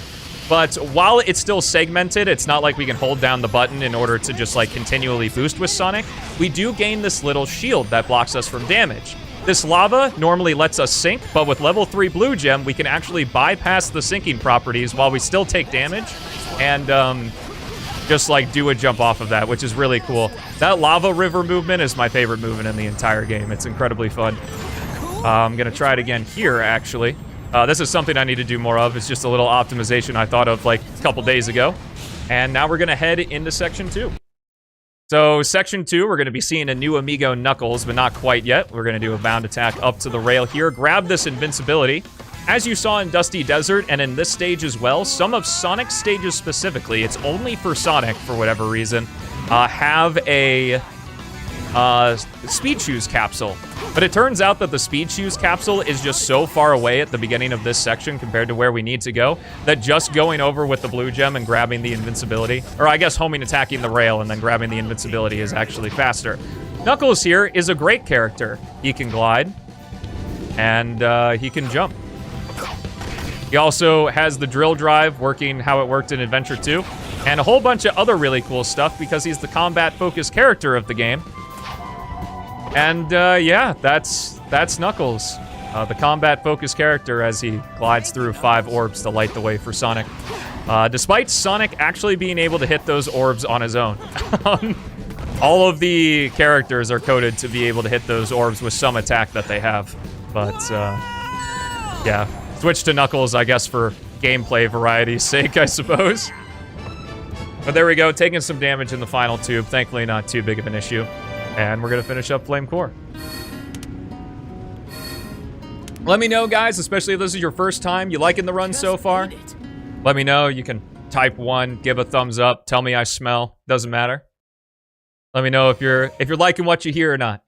But while it's still segmented, it's not like we can hold down the button in order to just, like, continually boost with Sonic. We do gain this little shield that blocks us from damage. This lava normally lets us sink, but with level 3 blue gem, we can actually bypass the sinking properties while we still take damage and just, like, do a jump off of that, which is really cool. That lava river movement is my favorite movement in the entire game. It's incredibly fun. I'm going to try it again here, actually. This is something I need to do more of. It's just a little optimization I thought of like a couple days ago. And now we're going to head into Section 2. So Section 2, we're going to be seeing a new Amigo Knuckles, but not quite yet. We're going to do a bound attack up to the rail here. Grab this invincibility. As you saw in Dusty Desert and in this stage as well, some of Sonic's stages specifically, it's only for Sonic for whatever reason, have a Speed Shoes capsule. But it turns out that the Speed Shoes capsule is just so far away at the beginning of this section compared to where we need to go that just going over with the blue gem and grabbing the invincibility, or I guess homing attacking the rail and then grabbing the invincibility is actually faster. Knuckles here is a great character. He can glide, and he can jump. He also has the drill drive working how it worked in Adventure 2, and a whole bunch of other really cool stuff because he's the combat-focused character of the game. And yeah, that's Knuckles, the combat-focused character as he glides through 5 orbs to light the way for Sonic. Despite Sonic actually being able to hit those orbs on his own. All of the characters are coded to be able to hit those orbs with some attack that they have. But yeah, switch to Knuckles, I guess, for gameplay variety's sake, I suppose. But there we go, taking some damage in the final tube. Thankfully not too big of an issue. And we're going to finish up Flame Core. Let me know, guys, especially if this is your first time. You liking the run so far? Let me know. You can type 1, give a thumbs up, tell me I smell. Doesn't matter. Let me know if you're liking what you hear or not.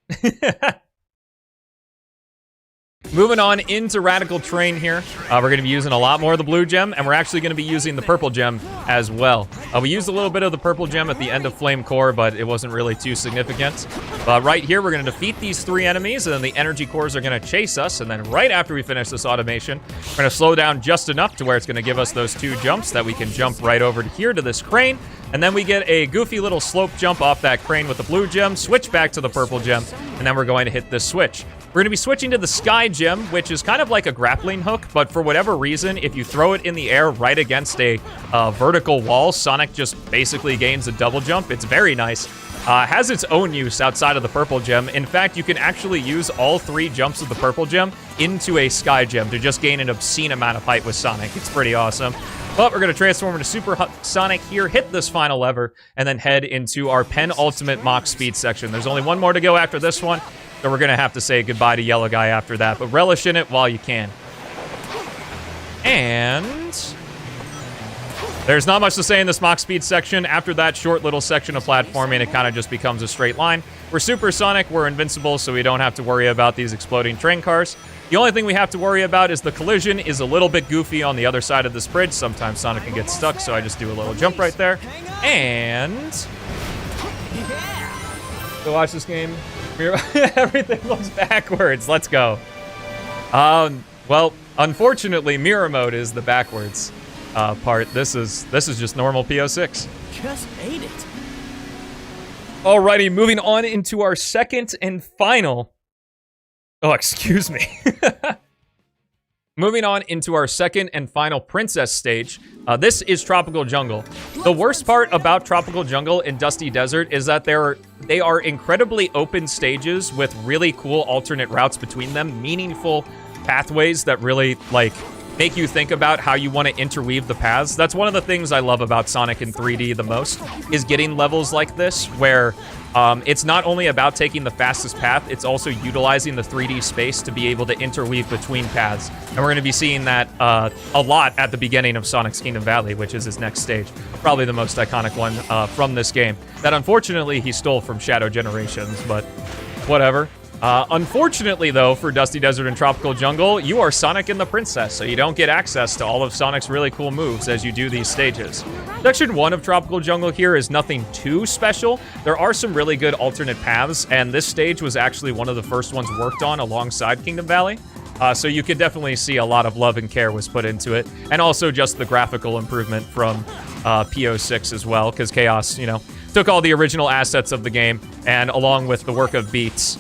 Moving on into Radical Terrain here. We're going to be using a lot more of the blue gem, and we're actually going to be using the purple gem as well. We used a little bit of the purple gem at the end of Flame Core, but it wasn't really too significant. Right here, we're going to defeat these 3 enemies, and then the energy cores are going to chase us, and then right after we finish this automation, we're going to slow down just enough to where it's going to give us those 2 jumps that we can jump right over to here to this crane, and then we get a goofy little slope jump off that crane with the blue gem, switch back to the purple gem, and then we're going to hit this switch. We're going to be switching to the Sky Gem, which is kind of like a grappling hook, but for whatever reason, if you throw it in the air right against a vertical wall, Sonic just basically gains a double jump. It's very nice. Has its own use outside of the purple gem. In fact, you can actually use all 3 jumps of the purple gem into a Sky Gem to just gain an obscene amount of height with Sonic. It's pretty awesome. But we're going to transform into Super Sonic here, hit this final lever, and then head into our penultimate Mach Speed section. There's only one more to go after this one. So we're going to have to say goodbye to Yellow Guy after that, but relish in it while you can. And there's not much to say in this Mach Speed section. After that short little section of platforming, it kind of just becomes a straight line. We're Super Sonic, we're invincible, so we don't have to worry about these exploding train cars. The only thing we have to worry about is the collision is a little bit goofy on the other side of this bridge. Sometimes Sonic can get stuck, so I just do a little jump right there. And to watch this game, everything looks backwards. Let's go. Well, unfortunately, mirror mode is the backwards part. This is just normal PO6. Just ate it. Alrighty, moving on into our second and final. Oh, excuse me. Moving on into our second and final princess stage. This is Tropical Jungle. The worst part about Tropical Jungle and Dusty Desert is that they are incredibly open stages with really cool alternate routes between them, meaningful pathways that really, like, make you think about how you want to interweave the paths. That's one of the things I love about Sonic in 3D the most, is getting levels like this, where it's not only about taking the fastest path, it's also utilizing the 3D space to be able to interweave between paths. And we're going to be seeing that a lot at the beginning of Sonic's Kingdom Valley, which is his next stage. Probably the most iconic one from this game. That unfortunately he stole from Shadow Generations, but whatever. Unfortunately, though, for Dusty Desert and Tropical Jungle, you are Sonic and the Princess, so you don't get access to all of Sonic's really cool moves as you do these stages. Section 1 of Tropical Jungle here is nothing too special. There are some really good alternate paths, and this stage was actually one of the first ones worked on alongside Kingdom Valley. So you could definitely see a lot of love and care was put into it, and also just the graphical improvement from PO6 as well, because Chaos, you know, took all the original assets of the game, and along with the work of Beats,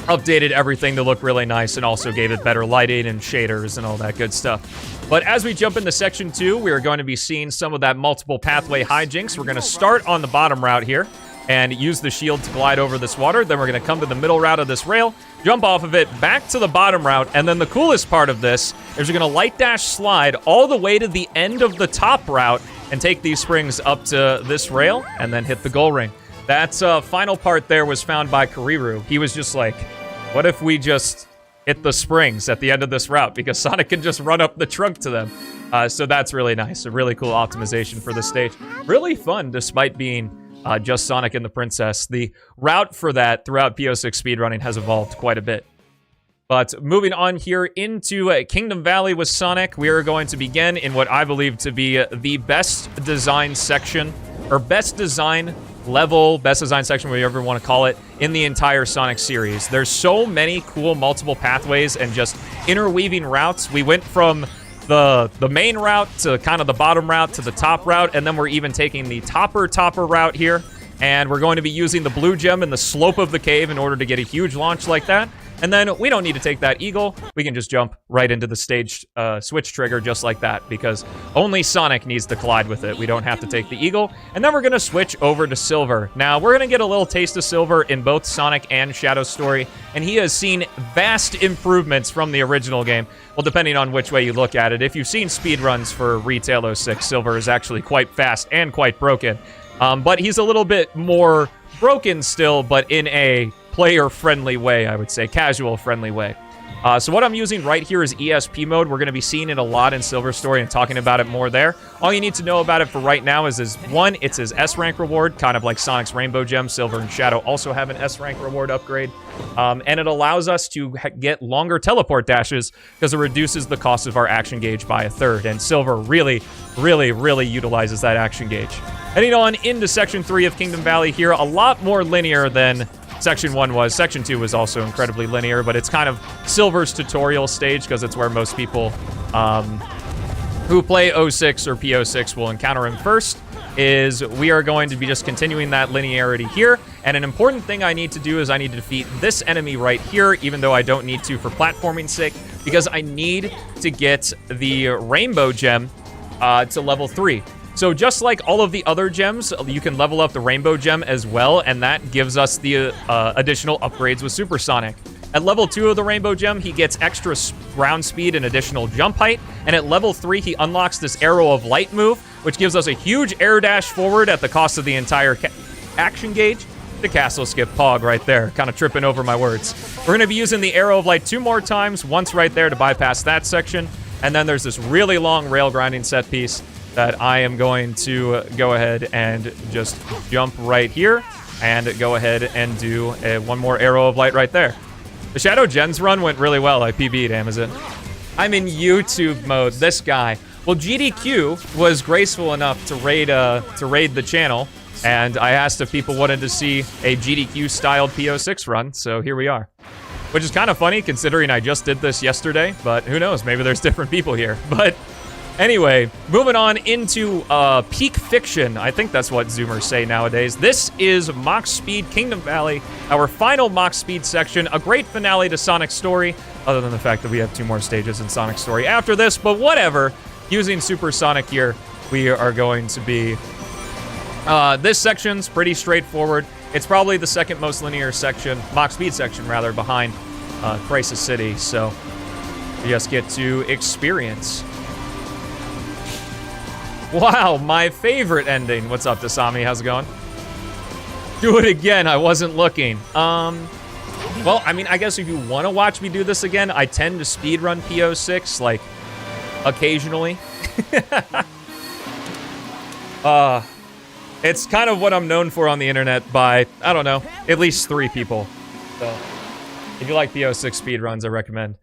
updated everything to look really nice and also gave it better lighting and shaders and all that good stuff. But as we jump into Section 2, we are going to be seeing some of that multiple pathway hijinks. We're going to start on the bottom route here and use the shield to glide over this water. Then we're going to come to the middle route of this rail, jump off of it, back to the bottom route, and then the coolest part of this is we're going to light dash slide all the way to the end of the top route and take these springs up to this rail and then hit the goal ring. That final part there was found by Kuriru. He was just like, what if we just hit the springs at the end of this route? Because Sonic can just run up the trunk to them. So that's really nice. A really cool optimization for this stage. Really fun, despite being just Sonic and the Princess. The route for that throughout PO6 speedrunning has evolved quite a bit. But moving on here into Kingdom Valley with Sonic, we are going to begin in what I believe to be the best design section, or best design level, best design section, whatever you ever want to call it, in the entire Sonic series. There's so many cool multiple pathways and just interweaving routes. We went from the main route to kind of the bottom route to the top route, and then we're even taking the topper route here, and we're going to be using the blue gem in the slope of the cave in order to get a huge launch like that. And then we don't need to take that eagle. We can just jump right into the stage switch trigger just like that, because only Sonic needs to collide with it. We don't have to take the eagle. And then we're going to switch over to Silver. Now, we're going to get a little taste of Silver in both Sonic and Shadow's story, and he has seen vast improvements from the original game. Well, depending on which way you look at it. If you've seen speedruns for Retail 06, Silver is actually quite fast and quite broken. But he's a little bit more broken still, but in a player-friendly way, I would say, casual-friendly way. So what I'm using right here is ESP mode. We're going to be seeing it a lot in Silver Story and talking about it more there. All you need to know about it for right now is one, it's his S rank reward, kind of like Sonic's Rainbow Gem. Silver and Shadow also have an S rank reward upgrade. And it allows us to get longer teleport dashes because it reduces the cost of our action gauge by a third. And Silver really, really, really utilizes that action gauge. Heading on into Section 3 of Kingdom Valley here, a lot more linear than Section 1 was. Section 2 was also incredibly linear, but it's kind of Silver's tutorial stage because it's where most people who play 06 or P06 will encounter him first. We are going to be just continuing that linearity here. And an important thing I need to do is I need to defeat this enemy right here, even though I don't need to for platforming's sake, because I need to get the Rainbow Gem to level 3. So just like all of the other gems, you can level up the Rainbow Gem as well, and that gives us the additional upgrades with Supersonic. At level 2 of the Rainbow Gem, he gets extra ground speed and additional jump height, and at level 3, he unlocks this Arrow of Light move, which gives us a huge air dash forward at the cost of the entire action gauge. The castle skip Pog right there, kind of tripping over my words. We're going to be using the Arrow of Light 2 more times, once right there to bypass that section, and then there's this really long rail grinding set piece that I am going to go ahead and just jump right here and go ahead and do one more Arrow of Light right there. The Shadow Gens run went really well. I PB'd Amazon. I'm in YouTube mode. This guy. Well, GDQ was graceful enough to raid the channel, and I asked if people wanted to see a GDQ-styled P06 run, so here we are. Which is kind of funny, considering I just did this yesterday, but who knows? Maybe there's different people here. But anyway, moving on into Peak Fiction. I think that's what Zoomers say nowadays. This is Mach Speed Kingdom Valley, our final Mach Speed section. A great finale to Sonic's story, other than the fact that we have 2 more stages in Sonic's story after this, but whatever. Using Supersonic here, we are going to be... this section's pretty straightforward. It's probably the second most linear section, Mach Speed section rather, behind Crisis City, so we just get to experience. Wow, my favorite ending. What's up, Dasami? How's it going? Do it again. I wasn't looking. Well, I mean, I guess if you want to watch me do this again, I tend to speedrun P06, like, occasionally. It's kind of what I'm known for on the internet by, I don't know, at least 3 people. So, if you like P06 speedruns, I recommend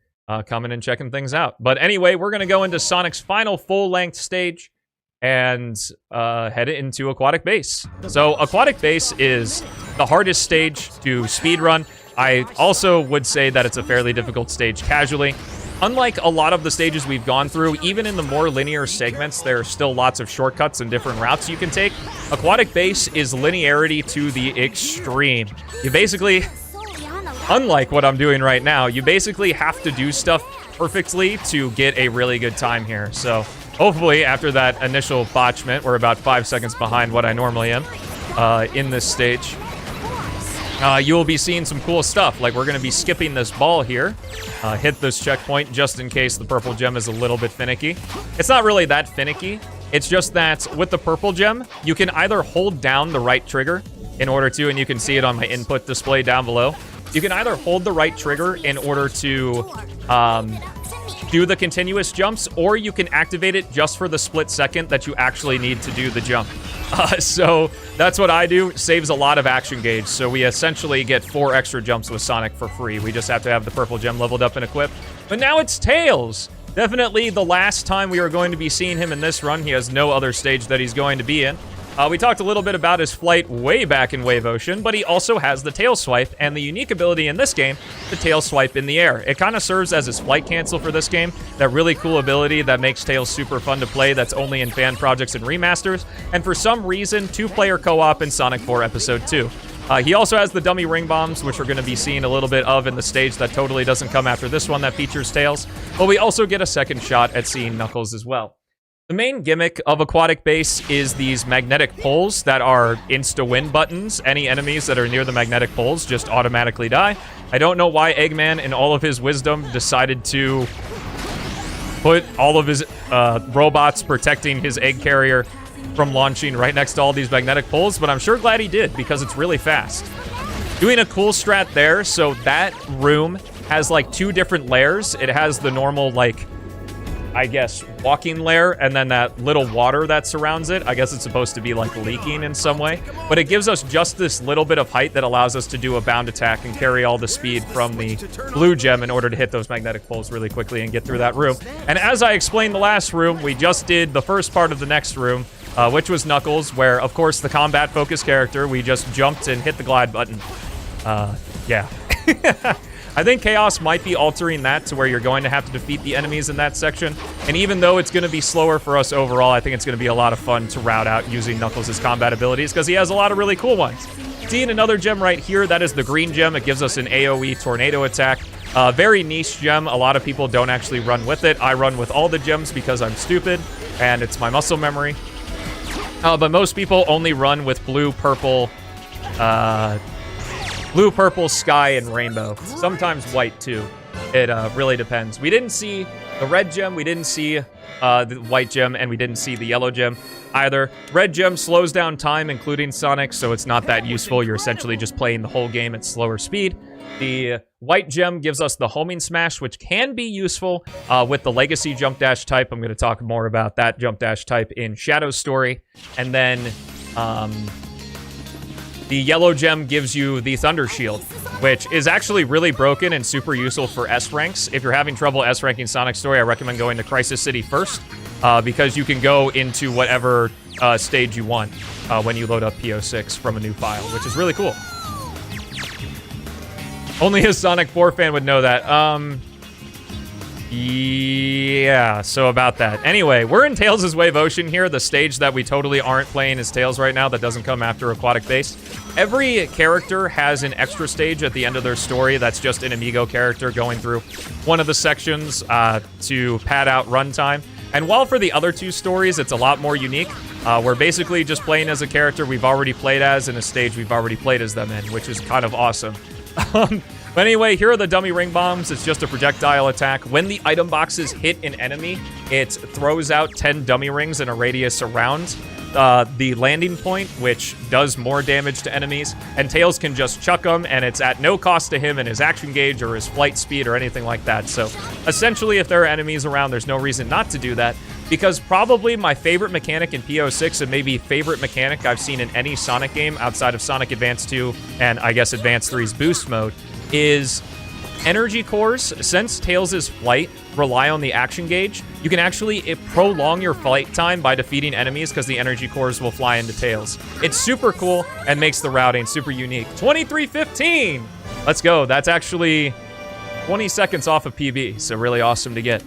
coming and checking things out. But anyway, we're going to go into Sonic's final full-length stage and head into Aquatic Base. So Aquatic Base is the hardest stage to speedrun. I also would say that it's a fairly difficult stage casually. Unlike a lot of the stages we've gone through, even in the more linear segments, there are still lots of shortcuts and different routes you can take. Aquatic Base is linearity to the extreme. You basically, unlike what I'm doing right now, you basically have to do stuff perfectly to get a really good time here. So hopefully, after that initial botchment, we're about 5 seconds behind what I normally am in this stage. You will be seeing some cool stuff, like we're going to be skipping this ball here, hit this checkpoint just in case the purple gem is a little bit finicky. It's not really that finicky, it's just that with the purple gem, you can either hold down the right trigger in order to, and you can see it on my input display down below, you can either hold the right trigger in order to do the continuous jumps, or you can activate it just for the split second that you actually need to do the jump. So that's what I do. Saves a lot of action gauge. So we essentially get 4 extra jumps with Sonic for free. We just have to have the purple gem leveled up and equipped. But now it's Tails. Definitely the last time we are going to be seeing him in this run. He has no other stage that he's going to be in. We talked a little bit about his flight way back in Wave Ocean, but he also has the tail swipe, and the unique ability in this game, the tail swipe in the air. It kind of serves as his flight cancel for this game, that really cool ability that makes Tails super fun to play that's only in fan projects and remasters, and for some reason, 2-player co-op in Sonic 4 Episode 2. He also has the dummy ring bombs, which we're going to be seeing a little bit of in the stage that totally doesn't come after this one that features Tails, but we also get a second shot at seeing Knuckles as well. The main gimmick of Aquatic Base is these magnetic poles that are insta-win buttons. Any enemies that are near the magnetic poles just automatically die. I don't know why Eggman, in all of his wisdom, decided to put all of his robots protecting his egg carrier from launching right next to all these magnetic poles, but I'm sure glad he did, because it's really fast. Doing a cool strat there, so that room has like 2 different layers. It has the normal, like, I guess, walking layer, and then that little water that surrounds it. I guess it's supposed to be like leaking in some way, but it gives us just this little bit of height that allows us to do a bound attack and carry all the speed from the blue gem in order to hit those magnetic poles really quickly and get through that room. And as I explained the last room, we just did the first part of the next room, which was Knuckles, where, of course, the combat-focused character, we just jumped and hit the glide button. Yeah. I think Chaos might be altering that to where you're going to have to defeat the enemies in that section. And even though it's going to be slower for us overall, I think it's going to be a lot of fun to route out using Knuckles' combat abilities because he has a lot of really cool ones. Seeing another gem right here, that is the green gem. It gives us an AoE tornado attack. Very niche gem. A lot of people don't actually run with it. I run with all the gems because I'm stupid, and it's my muscle memory. But most people only run with blue, purple, sky, and rainbow. Sometimes white, too. It really depends. We didn't see the red gem, we didn't see the white gem, and we didn't see the yellow gem either. Red gem slows down time, including Sonic, so it's not that useful. You're essentially just playing the whole game at slower speed. The white gem gives us the homing smash, which can be useful with the legacy jump dash type. I'm going to talk more about that jump dash type in Shadow's story. And then the yellow gem gives you the Thunder Shield, which is actually really broken and super useful for S ranks. If you're having trouble S ranking Sonic Story, I recommend going to Crisis City first, because you can go into whatever stage you want when you load up PO6 from a new file, which is really cool. Only a Sonic 4 fan would know that. Yeah, so about that. Anyway, we're in Tails' Wave Ocean here. The stage that we totally aren't playing is Tails right now. That doesn't come after Aquatic Base. Every character has an extra stage at the end of their story that's just an Amigo character going through one of the sections to pad out runtime. And while for the other 2 stories, it's a lot more unique, we're basically just playing as a character we've already played as in a stage we've already played as them in, which is kind of awesome. But anyway, here are the dummy ring bombs. It's just a projectile attack. When the item boxes hit an enemy, it throws out 10 dummy rings in a radius around the landing point, which does more damage to enemies. And Tails can just chuck them, and it's at no cost to him in his action gauge or his flight speed or anything like that. So essentially, if there are enemies around, there's no reason not to do that. Because probably my favorite mechanic in PO6 and maybe favorite mechanic I've seen in any Sonic game outside of Sonic Advance 2 and I guess Advance 3's boost mode is energy cores. Since Tails' flight rely on the action gauge, you can actually prolong your flight time by defeating enemies because the energy cores will fly into Tails. It's super cool and makes the routing super unique. 23:15! Let's go. That's actually 20 seconds off of PB, so really awesome to get.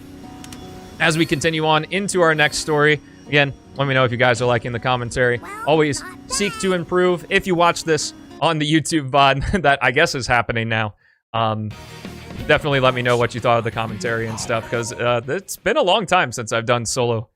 As we continue on into our next story, again, let me know if you guys are liking the commentary. Always seek to improve. If you watch this on the YouTube VOD that I guess is happening now, definitely let me know what you thought of the commentary and stuff, because it's been a long time since I've done solo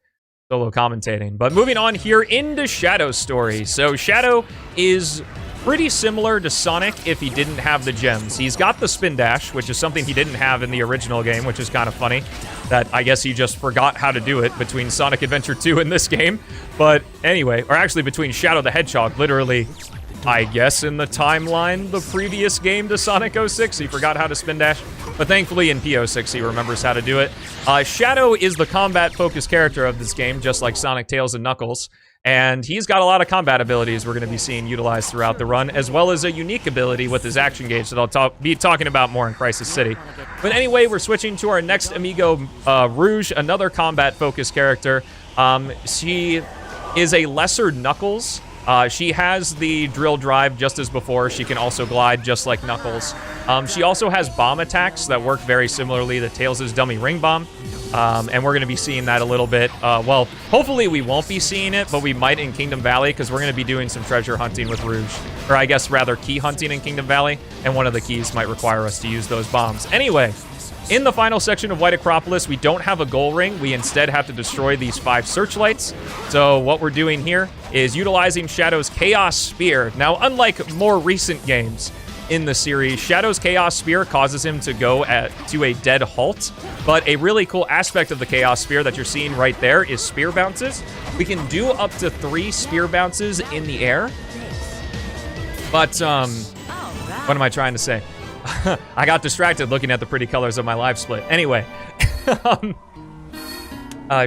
commentating. But moving on here into Shadow's story. So Shadow is pretty similar to Sonic if he didn't have the gems. He's got the spin dash, which is something he didn't have in the original game, which is kind of funny that I guess he just forgot how to do it between Sonic Adventure 2 and this game. But anyway, or actually between Shadow the Hedgehog, literally, I guess in the timeline, the previous game to Sonic 06, he forgot how to spin dash. But thankfully in PO6, he remembers how to do it. Shadow is the combat-focused character of this game, just like Sonic, Tails, and Knuckles. And he's got a lot of combat abilities we're going to be seeing utilized throughout the run, as well as a unique ability with his action gauge that I'll be talking about more in Crisis City. But anyway, we're switching to our next amigo, Rouge, another combat-focused character. She is a lesser Knuckles. She has the drill drive just as before. She can also glide just like Knuckles. She also has bomb attacks that work very similarly to Tails' dummy ring bomb. And we're going to be seeing that a little bit. Well, hopefully we won't be seeing it, but we might in Kingdom Valley, because we're going to be doing some treasure hunting with Rouge. Or I guess rather key hunting in Kingdom Valley, and one of the keys might require us to use those bombs. Anyway, in the final section of White Acropolis, we don't have a goal ring. We instead have to destroy these 5 searchlights. So what we're doing here is utilizing Shadow's Chaos Spear. Now, unlike more recent games in the series, Shadow's Chaos Spear causes him to go to a dead halt, but a really cool aspect of the Chaos Spear that you're seeing right there is spear bounces. We can do up to 3 spear bounces in the air, but what am I trying to say? I got distracted looking at the pretty colors of my live split. Anyway,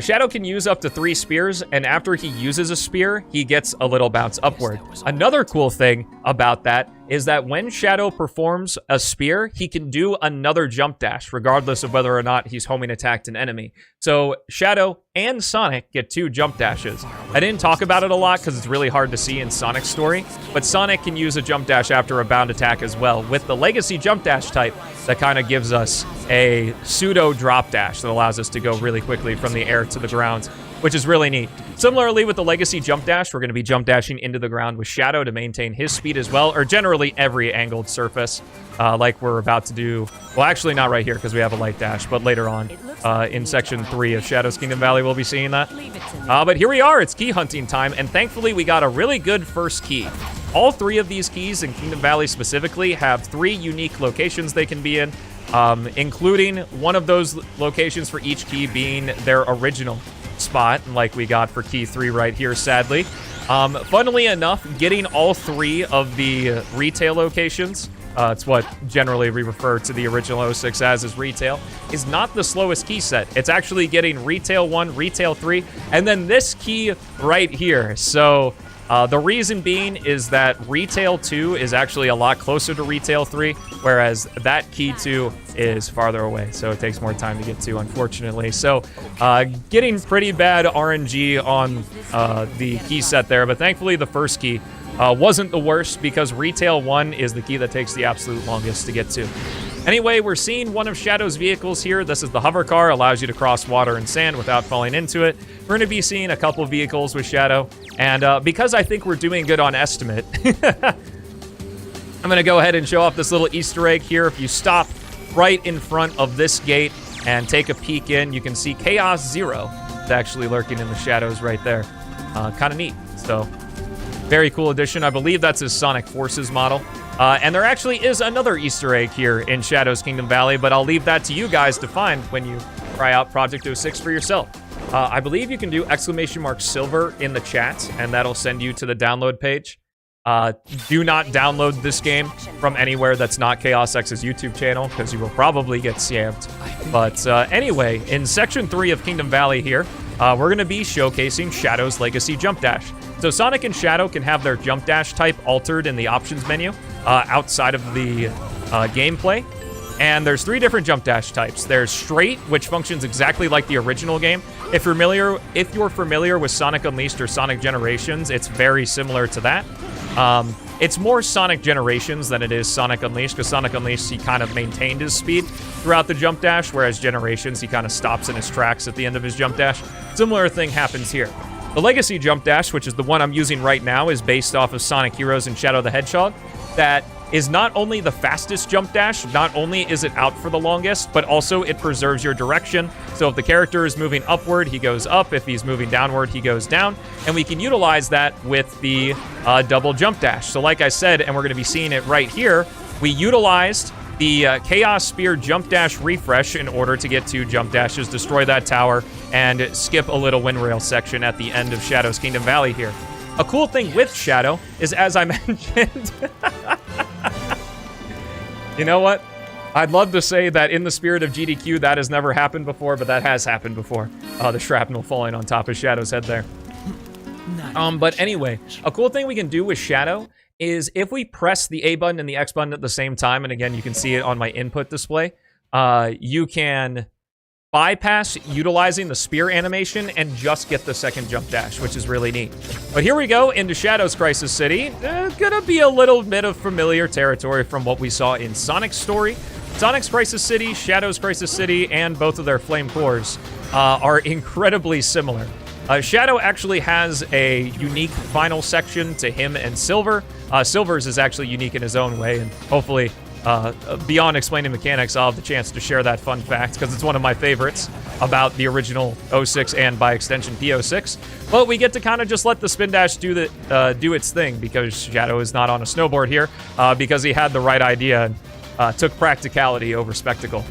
Shadow can use up to 3 spears, and after he uses a spear, he gets a little bounce upward. Another cool thing about that is that when Shadow performs a spear, he can do another jump dash, regardless of whether or not he's homing attacked an enemy. So Shadow and Sonic get 2 jump dashes. I didn't talk about it a lot because it's really hard to see in Sonic's story, but Sonic can use a jump dash after a bound attack as well, with the Legacy jump dash type that kind of gives us a pseudo drop dash that allows us to go really quickly from the air to the ground, which is really neat. Similarly, with the Legacy jump dash, we're going to be jump dashing into the ground with Shadow to maintain his speed as well, or generally every angled surface, like we're about to do. Well, actually not right here because we have a light dash, but later on in Section 3 of Shadow's Kingdom Valley, we'll be seeing that. But here we are, it's key hunting time, and thankfully we got a really good first key. All 3 of these keys in Kingdom Valley specifically have 3 unique locations they can be in, including one of those locations for each key being their original spot, like we got for key 3 right here, sadly. Funnily enough, getting all 3 of the retail locations, it's what generally we refer to the original 06 as retail, is not the slowest key set. It's actually getting retail 1, retail 3, and then this key right here. So the reason being is that retail 2 is actually a lot closer to retail 3, whereas that key 2 is farther away, so it takes more time to get to, unfortunately. So getting pretty bad RNG on the key set there, but thankfully the first key wasn't the worst because retail 1 is the key that takes the absolute longest to get to. Anyway, we're seeing one of Shadow's vehicles here. This is the hover car, allows you to cross water and sand without falling into it. We're going to be seeing a couple vehicles with Shadow, and because I think we're doing good on estimate, I'm going to go ahead and show off this little Easter egg here. If you stop right in front of this gate and take a peek in, you can see Chaos Zero is actually lurking in the shadows right there. Kind of neat. So, very cool addition. I believe that's his Sonic Forces model. And there actually is another Easter egg here in Shadow's Kingdom Valley, but I'll leave that to you guys to find when you try out Project 06 for yourself. I believe you can do !silver in the chat, and that'll send you to the download page. Do not download this game from anywhere that's not ChaosX's YouTube channel, because you will probably get scammed. But anyway, in Section 3 of Kingdom Valley here, we're going to be showcasing Shadow's Legacy Jump Dash. So Sonic and Shadow can have their Jump Dash type altered in the options menu outside of the gameplay. And there's 3 different Jump Dash types. There's Straight, which functions exactly like the original game. If you're familiar with Sonic Unleashed or Sonic Generations, it's very similar to that. It's more Sonic Generations than it is Sonic Unleashed, because Sonic Unleashed, he kind of maintained his speed throughout the jump dash, whereas Generations, he kind of stops in his tracks at the end of his jump dash. Similar thing happens here. The Legacy Jump Dash, which is the one I'm using right now, is based off of Sonic Heroes and Shadow the Hedgehog. That is not only the fastest jump dash, not only is it out for the longest, but also it preserves your direction. So if the character is moving upward, he goes up. If he's moving downward, he goes down. And we can utilize that with the double jump dash. So like I said, and we're going to be seeing it right here, we utilized the Chaos Spear jump dash refresh in order to get 2 jump dashes, destroy that tower, and skip a little wind rail section at the end of Shadow's Kingdom Valley here. A cool thing with Shadow is, as I mentioned... You know what? I'd love to say that in the spirit of GDQ, that has never happened before, but that has happened before. The shrapnel falling on top of Shadow's head there. But anyway, a cool thing we can do with Shadow is if we press the A button and the X button at the same time, and again, you can see it on my input display, you can bypass utilizing the spear animation and just get the second jump dash, which is really neat. But here we go into Shadow's Crisis City. Gonna be a little bit of familiar territory from what we saw in Sonic's story. Sonic's Crisis City, Shadow's Crisis City, and both of their flame cores are incredibly similar. Shadow actually has a unique final section to him and Silver. Silver's is actually unique in his own way, and hopefully beyond explaining mechanics, I'll have the chance to share that fun fact, because it's one of my favorites about the original 06 and, by extension, P06. But we get to kind of just let the spin dash do its thing, because Shadow is not on a snowboard here, because he had the right idea and took practicality over spectacle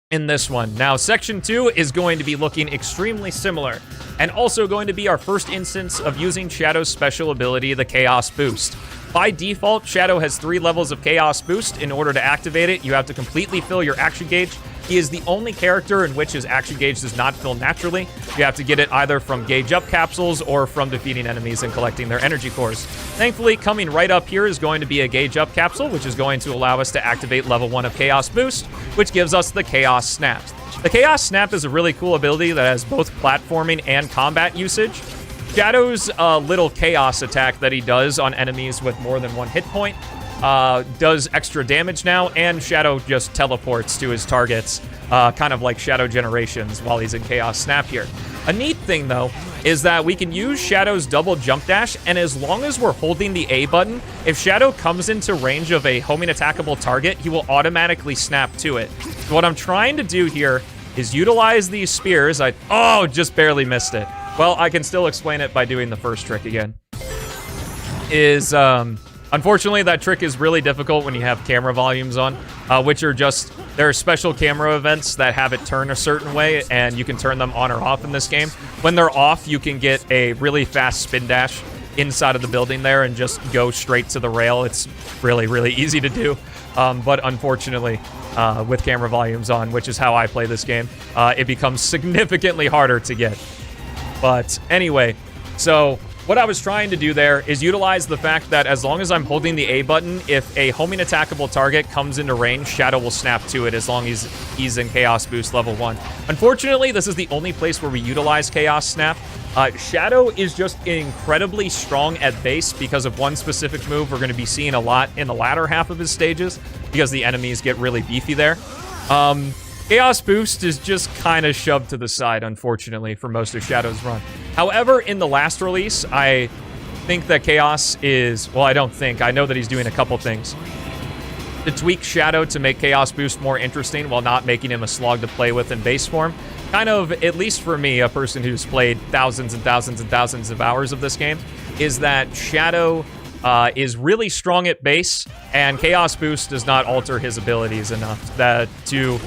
in this one. Now, Section 2 is going to be looking extremely similar, and also going to be our first instance of using Shadow's special ability, the Chaos Boost. By default, Shadow has 3 levels of Chaos Boost. In order to activate it, you have to completely fill your action gauge. He is the only character in which his action gauge does not fill naturally. You have to get it either from gauge up capsules or from defeating enemies and collecting their energy cores. Thankfully, coming right up here is going to be a gauge up capsule, which is going to allow us to activate level 1 of Chaos Boost, which gives us the Chaos Snap. The Chaos Snap is a really cool ability that has both platforming and combat usage. Shadow's little chaos attack that he does on enemies with more than 1 hit point does extra damage now, and Shadow just teleports to his targets, kind of like Shadow Generations while he's in Chaos Snap here. A neat thing, though, is that we can use Shadow's double jump dash, and as long as we're holding the A button, if Shadow comes into range of a homing attackable target, he will automatically snap to it. So what I'm trying to do here is utilize these spears. Just barely missed it. Well, I can still explain it by doing the first trick again. Unfortunately, that trick is really difficult when you have camera volumes on, which are just, there are special camera events that have it turn a certain way, and you can turn them on or off in this game. When they're off, you can get a really fast spin dash inside of the building there and just go straight to the rail. It's really, really easy to do. But unfortunately, with camera volumes on, which is how I play this game, it becomes significantly harder to get. But anyway, so what I was trying to do there is utilize the fact that as long as I'm holding the A button, if a homing attackable target comes into range, Shadow will snap to it as long as he's in Chaos Boost level 1. Unfortunately, this is the only place where we utilize Chaos Snap. Shadow is just incredibly strong at base because of one specific move we're going to be seeing a lot in the latter half of his stages, because the enemies get really beefy there. Chaos Boost is just kind of shoved to the side, unfortunately, for most of Shadow's run. However, in the last release, I think that Chaos is... Well, I don't think. I know that he's doing a couple things to tweak Shadow to make Chaos Boost more interesting while not making him a slog to play with in base form. Kind of, at least for me, a person who's played thousands and thousands and thousands of hours of this game, is that Shadow is really strong at base, and Chaos Boost does not alter his abilities enough to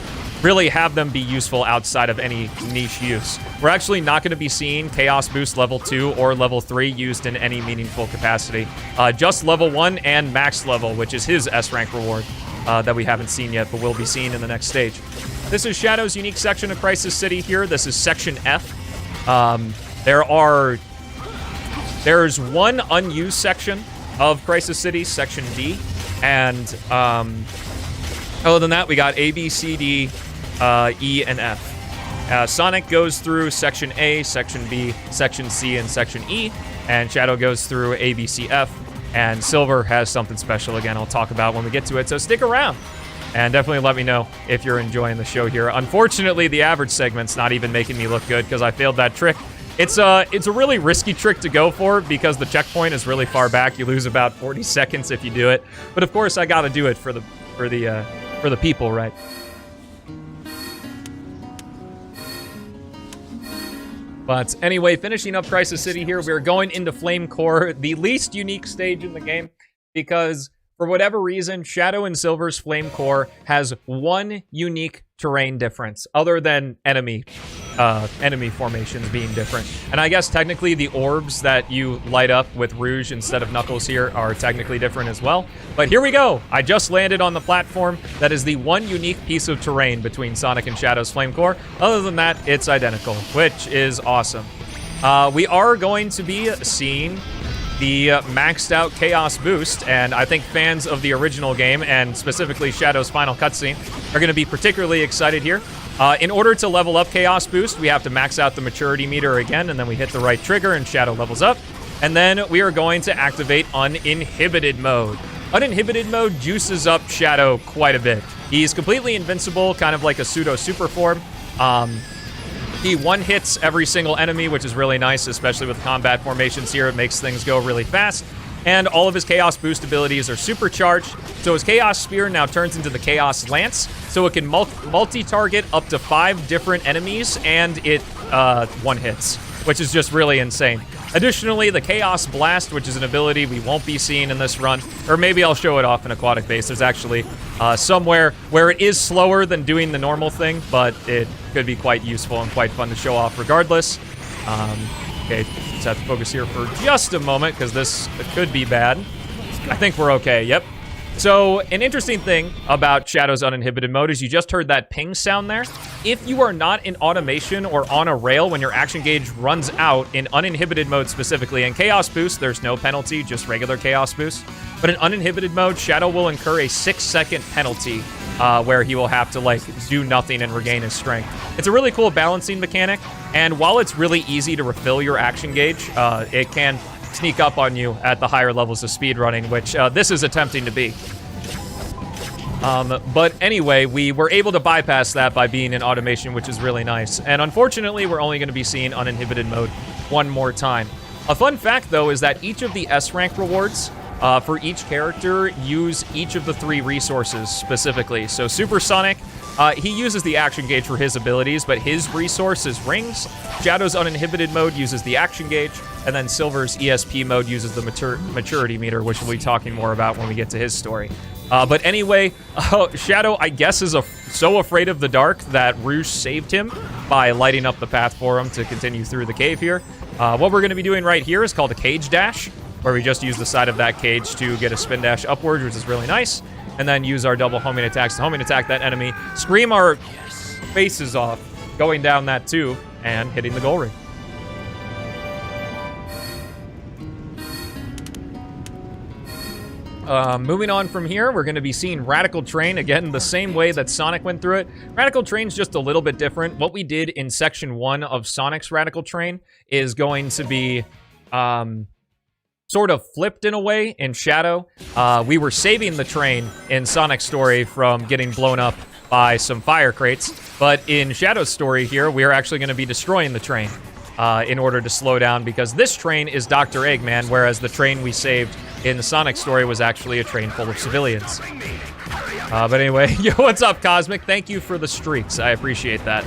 really have them be useful outside of any niche use. We're actually not going to be seeing Chaos Boost level 2 or level 3 used in any meaningful capacity. Just level 1 and max level, which is his S-rank reward that we haven't seen yet, but we'll be seeing in the next stage. This is Shadow's unique section of Crisis City here. This is Section F. There's one unused section of Crisis City, Section D, and other than that, we got A, B, C, D, E, and F. Sonic goes through Section A, Section B, Section C, and Section E, and Shadow goes through A, B, C, F, and Silver has something special again I'll talk about when we get to it, so stick around. And definitely let me know if you're enjoying the show here. Unfortunately, the average segment's not even making me look good because I failed that trick. It's a really risky trick to go for because the checkpoint is really far back. You lose about 40 seconds if you do it. But of course, I gotta do it for the people, right? But anyway, finishing up Crisis City here, we're going into Flame Core, the least unique stage in the game, because for whatever reason, Shadow and Silver's Flame Core has one unique terrain difference, other than enemy formations being different. And I guess technically the orbs that you light up with Rouge instead of Knuckles here are technically different as well. But here we go. I just landed on the platform that is the one unique piece of terrain between Sonic and Shadow's Flame Core. Other than that, it's identical, which is awesome. We are going to be seeing the maxed out Chaos Boost, and I think fans of the original game, and specifically Shadow's final cutscene, are going to be particularly excited here. In order to level up Chaos Boost, we have to max out the maturity meter again, and then we hit the right trigger and Shadow levels up. And then we are going to activate Uninhibited Mode. Uninhibited Mode juices up Shadow quite a bit. He's completely invincible, kind of like a pseudo super form. He one-hits every single enemy, which is really nice, especially with combat formations here. It makes things go really fast. And all of his Chaos Boost abilities are supercharged. So his Chaos Spear now turns into the Chaos Lance, so it can multi-target up to 5 different enemies, and it one-hits, which is just really insane. Additionally, the Chaos Blast, which is an ability we won't be seeing in this run, or maybe I'll show it off in Aquatic Base. There's actually somewhere where it is slower than doing the normal thing, but it could be quite useful and quite fun to show off regardless. Okay, just have to focus here for just a moment, because this could be bad. I think we're okay, yep. So, an interesting thing about Shadow's uninhibited mode is you just heard that ping sound there. If you are not in automation or on a rail when your action gauge runs out in uninhibited mode specifically, and Chaos Boost, there's no penalty, just regular Chaos Boost. But in uninhibited mode, Shadow will incur a 6-second penalty where he will have to, like, do nothing and regain his strength. It's a really cool balancing mechanic, and while it's really easy to refill your action gauge, it can sneak up on you at the higher levels of speedrunning, which this is attempting to be. But anyway, we were able to bypass that by being in automation, which is really nice. And unfortunately, we're only going to be seeing uninhibited mode one more time. A fun fact, though, is that each of the S-rank rewards for each character use each of the 3 resources specifically. So Supersonic, he uses the action gauge for his abilities, but his resource is rings. Shadow's uninhibited mode uses the action gauge, and then Silver's ESP mode uses the maturity meter, which we'll be talking more about when we get to his story. But anyway, Shadow, I guess, is so afraid of the dark that Rouge saved him by lighting up the path for him to continue through the cave here. What we're going to be doing right here is called a cage dash, where we just use the side of that cage to get a spin dash upwards, which is really nice, and then use our double homing attacks to homing attack that enemy, scream our faces off, going down that tube, and hitting the goal ring. Moving on from here, we're going to be seeing Radical Train, again, the same way that Sonic went through it. Radical Train's just a little bit different. What we did in Section 1 of Sonic's Radical Train is going to be sort of flipped in a way in Shadow. We were saving the train in Sonic's story from getting blown up by some fire crates, but in Shadow's story here, we are actually going to be destroying the train in order to slow down, because this train is Dr. Eggman, whereas the train we saved in the Sonic story was actually a train full of civilians. But anyway, yo, what's up, Cosmic? Thank you for the streaks. I appreciate that.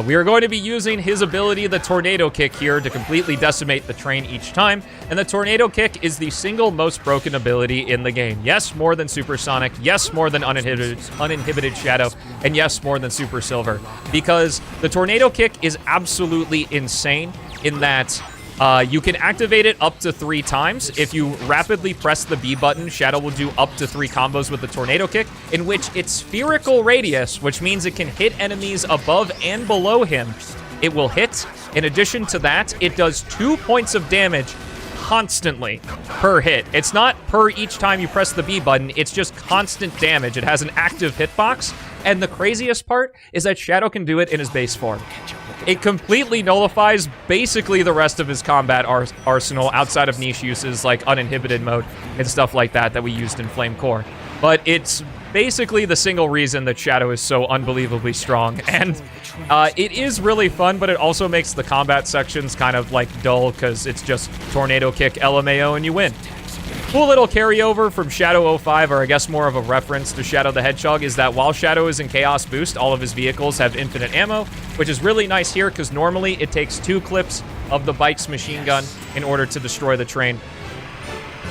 We are going to be using his ability, the Tornado Kick, here to completely decimate the train each time. And the Tornado Kick is the single most broken ability in the game. Yes, more than Supersonic. Yes, more than uninhibited Shadow. And yes, more than Super Silver. Because the Tornado Kick is absolutely insane in that you can activate it up to 3 times. If you rapidly press the B button, Shadow will do up to 3 combos with the Tornado Kick, in which its spherical radius, which means it can hit enemies above and below him, it will hit. In addition to that, it does 2 points of damage constantly per hit. It's not per each time you press the B button, it's just constant damage. It has an active hitbox, and the craziest part is that Shadow can do it in his base form. It completely nullifies basically the rest of his combat arsenal outside of niche uses like uninhibited mode and stuff like that that we used in Flame Core. But it's basically the single reason that Shadow is so unbelievably strong. And it is really fun, but it also makes the combat sections kind of like dull because it's just Tornado Kick, LMAO, and you win. Cool little carryover from Shadow 05, or I guess more of a reference to Shadow the Hedgehog, is that while Shadow is in Chaos Boost, all of his vehicles have infinite ammo, which is really nice here because normally it takes 2 clips of the bike's machine gun in order to destroy the train.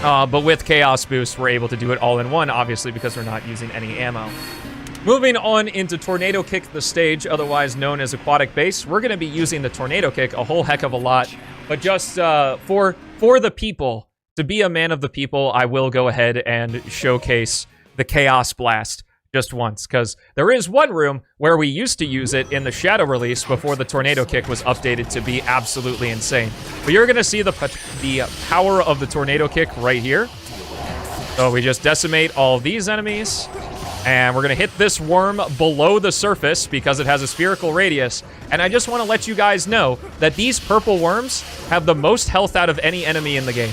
But with Chaos Boost, we're able to do it all in one, obviously, because we're not using any ammo. Moving on into Tornado Kick the stage, otherwise known as Aquatic Base, we're going to be using the Tornado Kick a whole heck of a lot, but just for the people. To be a man of the people, I will go ahead and showcase the Chaos Blast just once, because there is one room where we used to use it in the Shadow release before the Tornado Kick was updated to be absolutely insane. But you're going to see the power of the Tornado Kick right here. So we just decimate all these enemies, and we're going to hit this worm below the surface because it has a spherical radius. And I just want to let you guys know that these purple worms have the most health out of any enemy in the game.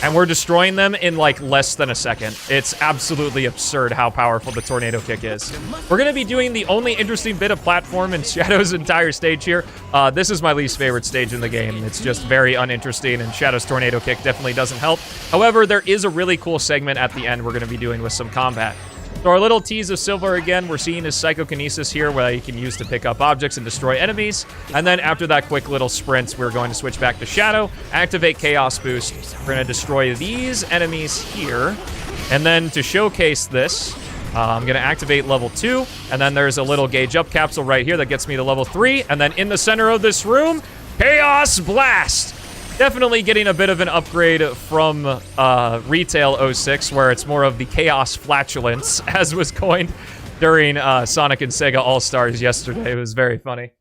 And we're destroying them in like less than a second. It's absolutely absurd how powerful the Tornado Kick is. We're going to be doing the only interesting bit of platform in Shadow's entire stage here. This is my least favorite stage in the game. It's just very uninteresting, and Shadow's Tornado Kick definitely doesn't help. However, there is a really cool segment at the end we're going to be doing with some combat. So our little tease of Silver again, we're seeing his Psychokinesis here, where he can use to pick up objects and destroy enemies. And then after that quick little sprint, we're going to switch back to Shadow, activate Chaos Boost. We're going to destroy these enemies here. And then to showcase this, I'm going to activate level 2. And then there's a little gauge up capsule right here that gets me to level 3. And then in the center of this room, Chaos Blast! Definitely getting a bit of an upgrade from Retail 06, where it's more of the Chaos Flatulence, as was coined during Sonic and Sega All-Stars yesterday. It was very funny.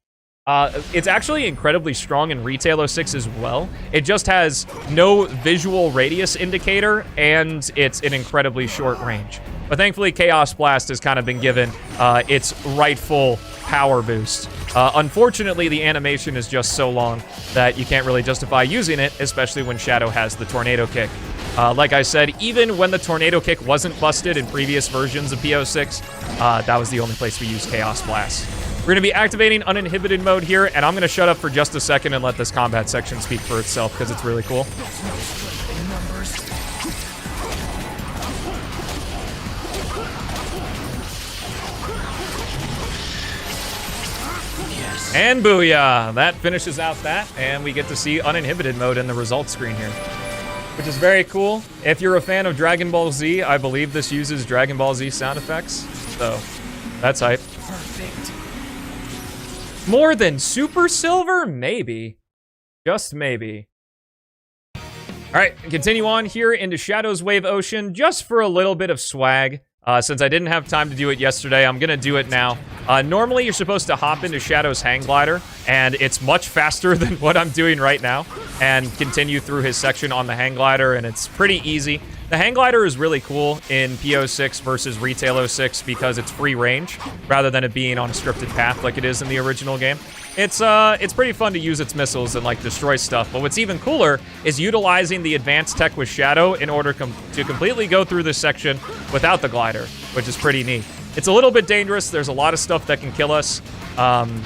It's actually incredibly strong in Retail 06 as well. It just has no visual radius indicator, and it's an incredibly short range. But thankfully, Chaos Blast has kind of been given its rightful power boost. Unfortunately, the animation is just so long that you can't really justify using it, especially when Shadow has the Tornado Kick. Like I said, even when the Tornado Kick wasn't busted in previous versions of PO6, that was the only place we used Chaos Blast. We're going to be activating uninhibited mode here, and I'm going to shut up for just a second and let this combat section speak for itself, because it's really cool. And booyah! That finishes out that, and we get to see uninhibited mode in the results screen here, which is very cool. If you're a fan of Dragon Ball Z, I believe this uses Dragon Ball Z sound effects, so that's hype. Perfect. More than Super Silver? Maybe. Just maybe. Alright, continue on here into Shadow's Wave Ocean, just for a little bit of swag. Since I didn't have time to do it yesterday, I'm gonna do it now. Normally, you're supposed to hop into Shadow's Hang Glider, and it's much faster than what I'm doing right now, and continue through his section on the Hang Glider, and it's pretty easy. The Hang Glider is really cool in PO6 versus Retail 06 because it's free range, rather than it being on a scripted path like it is in the original game. It's pretty fun to use its missiles and, like, destroy stuff, but what's even cooler is utilizing the advanced tech with Shadow in order to completely go through this section without the glider, which is pretty neat. It's a little bit dangerous. There's a lot of stuff that can kill us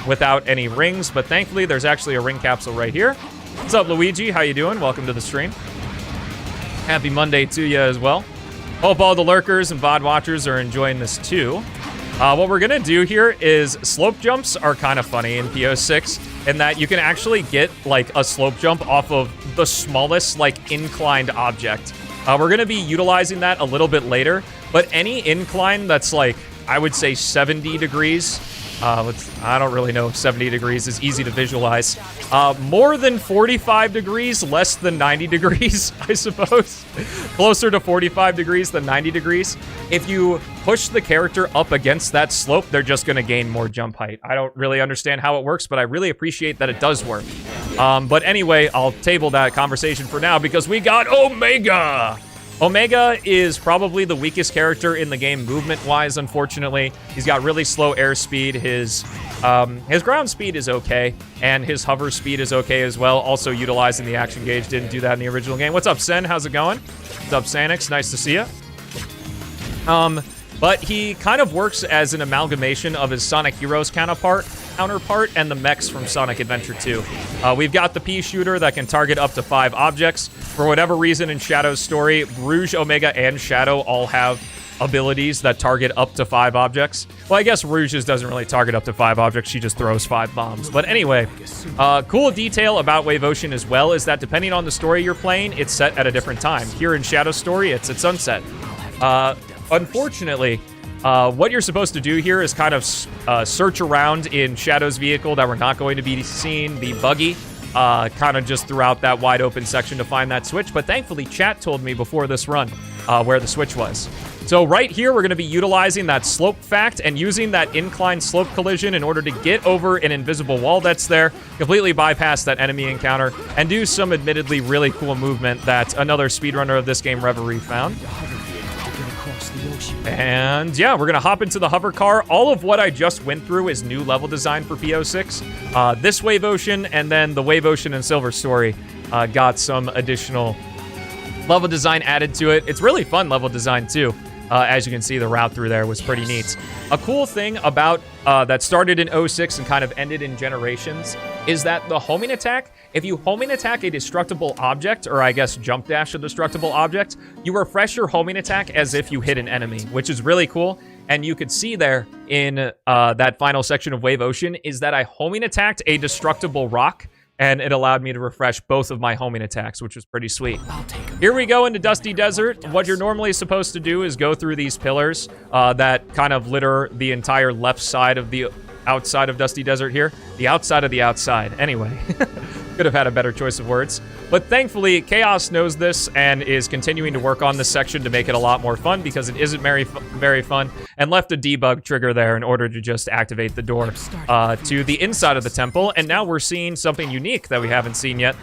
without any rings, but thankfully there's actually a ring capsule right here. What's up, Luigi? How you doing? Welcome to the stream. Happy Monday to you as well. Hope all the lurkers and VOD watchers are enjoying this too. What we're gonna do here is slope jumps are kind of funny in PO6 in that you can actually get like a slope jump off of the smallest like inclined object. We're gonna be utilizing that a little bit later, but any incline that's like, I would say 70 degrees, I don't really know if 70 degrees is easy to visualize. More than 45 degrees, less than 90 degrees, I suppose. Closer to 45 degrees than 90 degrees. If you push the character up against that slope, they're just going to gain more jump height. I don't really understand how it works, but I really appreciate that it does work. But anyway, I'll table that conversation for now because we got Omega! Omega is probably the weakest character in the game movement-wise, unfortunately. He's got really slow airspeed. His ground speed is okay, and his hover speed is okay as well. Also utilizing the action gauge. Didn't do that in the original game. What's up, Sen? How's it going? What's up, Sanix? Nice to see you. But he kind of works as an amalgamation of his Sonic Heroes counterpart and the mechs from Sonic Adventure 2. We've got the pea shooter that can target up to 5 objects. For whatever reason in Shadow's story, Rouge, Omega, and Shadow all have abilities that target up to 5 objects. Well, I guess Rouge's doesn't really target up to 5 objects, she just throws 5 bombs. But anyway, cool detail about Wave Ocean as well is that depending on the story you're playing, it's set at a different time. Here in Shadow's story, it's at sunset. Unfortunately, what you're supposed to do here is kind of search around in Shadow's vehicle that we're not going to be seeing, the buggy, kind of just throughout that wide open section to find that switch. But thankfully, chat told me before this run where the switch was. So right here, we're going to be utilizing that slope fact and using that incline slope collision in order to get over an invisible wall that's there, completely bypass that enemy encounter, and do some admittedly really cool movement that another speedrunner of this game, Reverie, found. And yeah, we're gonna hop into the hover car. All of what I just went through is new level design for PO6. This Wave Ocean and then the Wave Ocean and Silver story got some additional level design added to it. It's really fun level design too. As you can see, the route through there was pretty neat. A cool thing about that started in 06 and kind of ended in Generations is that the homing attack, if you homing attack a destructible object, or I guess jump dash a destructible object, you refresh your homing attack as if you hit an enemy, which is really cool. And you could see there in that final section of Wave Ocean is that I homing attacked a destructible rock, and it allowed me to refresh both of my homing attacks, which was pretty sweet. Here we go into Dusty Desert. What you're normally supposed to do is go through these pillars that kind of litter the entire left side of the outside of Dusty Desert here. The outside of the outside. Anyway. Could have had a better choice of words. But thankfully, Chaos knows this and is continuing to work on this section to make it a lot more fun because it isn't very fun, and left a debug trigger there in order to just activate the door to the inside of the temple. And now we're seeing something unique that we haven't seen yet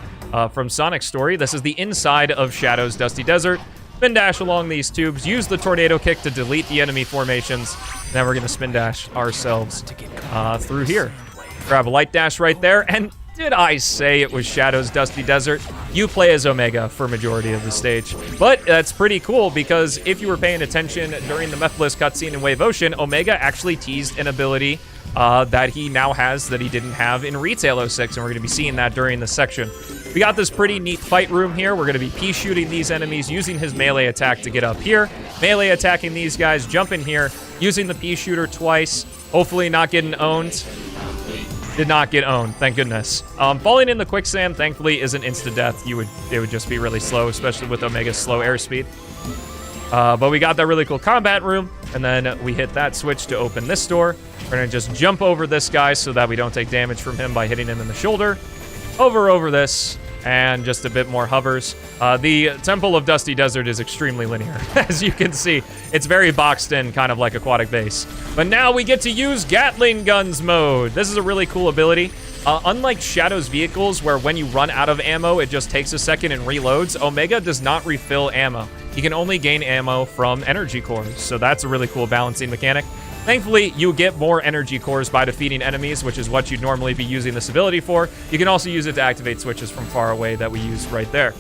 from Sonic's story. This is the inside of Shadow's Dusty Desert. Spin dash along these tubes, use the tornado kick to delete the enemy formations. Now we're going to spin dash ourselves through here. Grab a light dash right there, and did I say it was Shadow's Dusty Desert? You play as Omega for majority of the stage. But that's pretty cool because if you were paying attention during the Mephiles cutscene in Wave Ocean, Omega actually teased an ability that he now has that he didn't have in Retail 06, and we're going to be seeing that during this section. We got this pretty neat fight room here. We're going to be P-shooting these enemies, using his melee attack to get up here. Melee attacking these guys, jump in here, using the P-shooter twice, hopefully not getting owned. Did not get owned, thank goodness. Falling in the quicksand, thankfully, isn't insta-death. It would just be really slow, especially with Omega's slow airspeed. But we got that really cool combat room, and then we hit that switch to open this door. We're gonna just jump over this guy so that we don't take damage from him by hitting him in the shoulder. Over this, and just a bit more hovers. The Temple of Dusty Desert is extremely linear. As you can see, it's very boxed in, kind of like Aquatic Base. But now we get to use Gatling Guns mode. This is a really cool ability. Unlike Shadow's vehicles, where when you run out of ammo, it just takes a second and reloads, Omega does not refill ammo. He can only gain ammo from energy cores, so that's a really cool balancing mechanic. Thankfully, you get more energy cores by defeating enemies, which is what you'd normally be using this ability for. You can also use it to activate switches from far away that we use right there.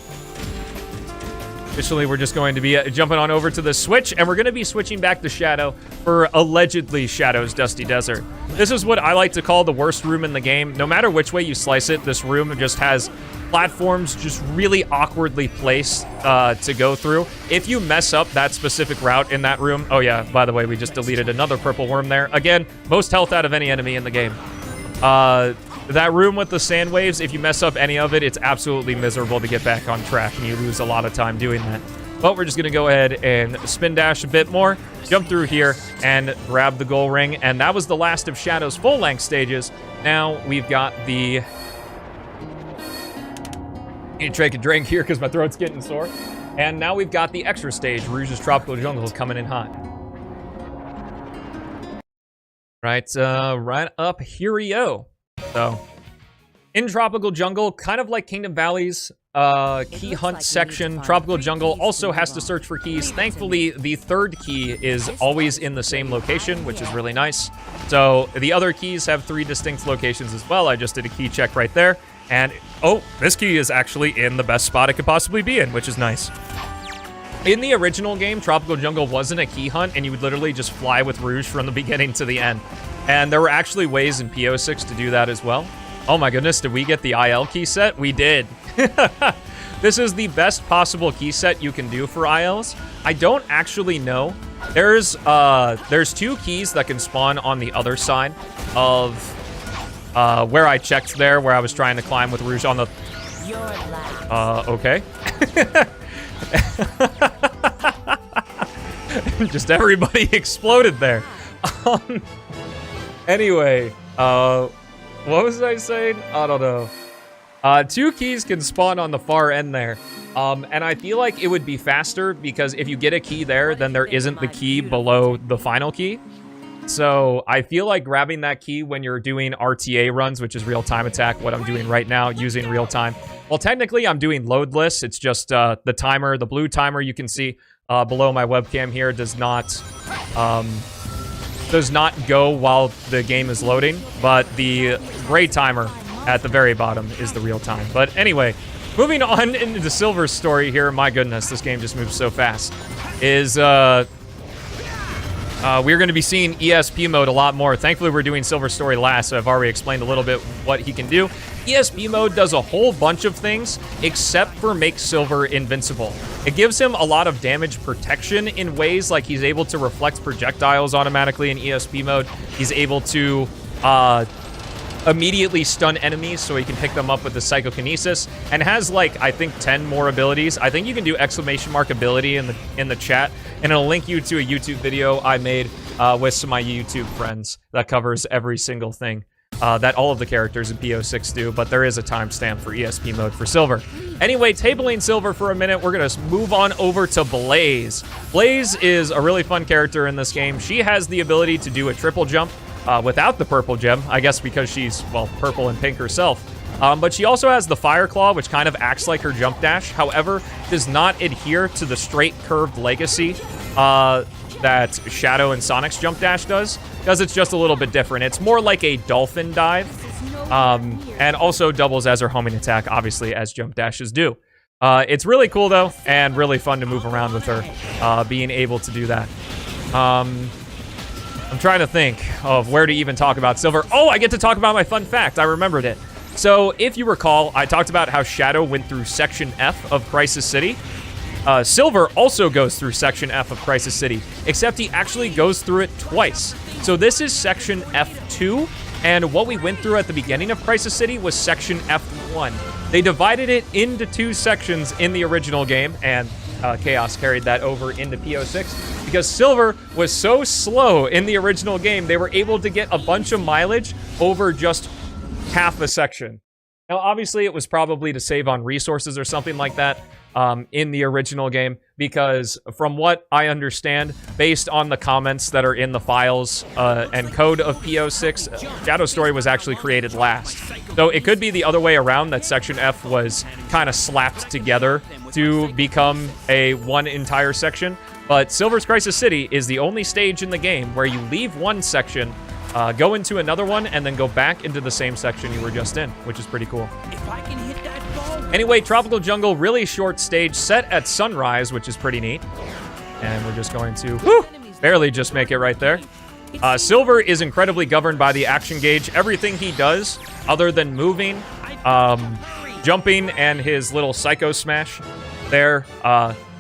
Additionally, we're just going to be jumping on over to the switch, and we're going to be switching back to Shadow for allegedly Shadow's Dusty Desert. This is what I like to call the worst room in the game. No matter which way you slice it, this room just has platforms just really awkwardly placed to go through. If you mess up that specific route in that room, oh yeah, by the way, we just deleted another purple worm there. Again, most health out of any enemy in the game. That room with the sand waves, if you mess up any of it, it's absolutely miserable to get back on track, and you lose a lot of time doing that. But we're just going to go ahead and spin dash a bit more, jump through here, and grab the goal ring. And that was the last of Shadow's full-length stages. Now we've got the... I need to take a drink here because my throat's getting sore. And now we've got the extra stage, Rouge's Tropical Jungle, coming in hot. Right up here-o. So, in Tropical Jungle, kind of like Kingdom Valley's key hunt section, Tropical Jungle also has to search for keys. Thankfully, the third key is always in the same location, which is really nice. So, the other keys have 3 distinct locations as well. I just did a key check right there. And, oh, this key is actually in the best spot it could possibly be in, which is nice. In the original game, Tropical Jungle wasn't a key hunt, and you would literally just fly with Rouge from the beginning to the end. And there were actually ways in PO6 to do that as well. Oh my goodness, did we get the IL key set? We did. This is the best possible key set you can do for ILs. I don't actually know. There's 2 keys that can spawn on the other side of where I checked there, where I was trying to climb with Rouge on the... okay. Just everybody exploded there. Anyway, what was I saying? I don't know. 2 keys can spawn on the far end there. And I feel like it would be faster because if you get a key there, then there isn't the key below the final key. So I feel like grabbing that key when you're doing RTA runs, which is real-time attack, what I'm doing right now, using real-time. Well, technically, I'm doing loadless. It's just the timer, the blue timer you can see below my webcam here does not go while the game is loading, but the gray timer at the very bottom is the real time. But anyway, moving on into the Silver story here. My goodness, this game just moves so fast. We're going to be seeing ESP mode a lot more. Thankfully, we're doing Silver story last, so I've already explained a little bit what he can do. ESP mode does a whole bunch of things, except for make Silver invincible. It gives him a lot of damage protection in ways like he's able to reflect projectiles automatically in ESP mode. He's able to immediately stun enemies so he can pick them up with the psychokinesis, and has like I think 10 more abilities. I think you can do exclamation mark ability in the chat, and it'll link you to a YouTube video I made with some of my YouTube friends that covers every single thing. that all of the characters in PO6 do, but there is a timestamp for ESP mode for Silver. Anyway, tabling Silver for a minute, we're going to move on over to Blaze. Blaze is a really fun character in this game. She has the ability to do a triple jump without the purple gem, I guess because she's, well, purple and pink herself. But she also has the Fire Claw, which kind of acts like her jump dash. However, does not adhere to the straight curved legacy that Shadow and Sonic's jump dash does, because it's just a little bit different. It's more like a dolphin dive, and also doubles as her homing attack, obviously, as jump dashes do. It's really cool, though, and really fun to move around with her, being able to do that. I'm trying to think of where to even talk about Silver. Oh, I get to talk about my fun fact. I remembered it. So, if you recall, I talked about how Shadow went through Section F of Crisis City. Silver also goes through Section F of Crisis City, except he actually goes through it twice. So this is Section F2, and what we went through at the beginning of Crisis City was Section F1. They divided it into 2 sections in the original game, and Chaos carried that over into PO6. Because Silver was so slow in the original game, they were able to get a bunch of mileage over just half a section. Now, obviously, it was probably to save on resources or something like that in the original game, because from what I understand, based on the comments that are in the files and code of PO6, Shadow Story was actually created last. So it could be the other way around, that Section F was kind of slapped together to become one entire section. But Silver's Crisis City is the only stage in the game where you leave one section, go into another one, and then go back into the same section you were just in, which is pretty cool. If I can hit that ball. Anyway, Tropical Jungle, really short stage, set at sunrise, which is pretty neat. And we're just going to, barely just make it right there. Silver is incredibly governed by the action gauge. Everything he does, other than moving, jumping, and his little Psycho Smash there,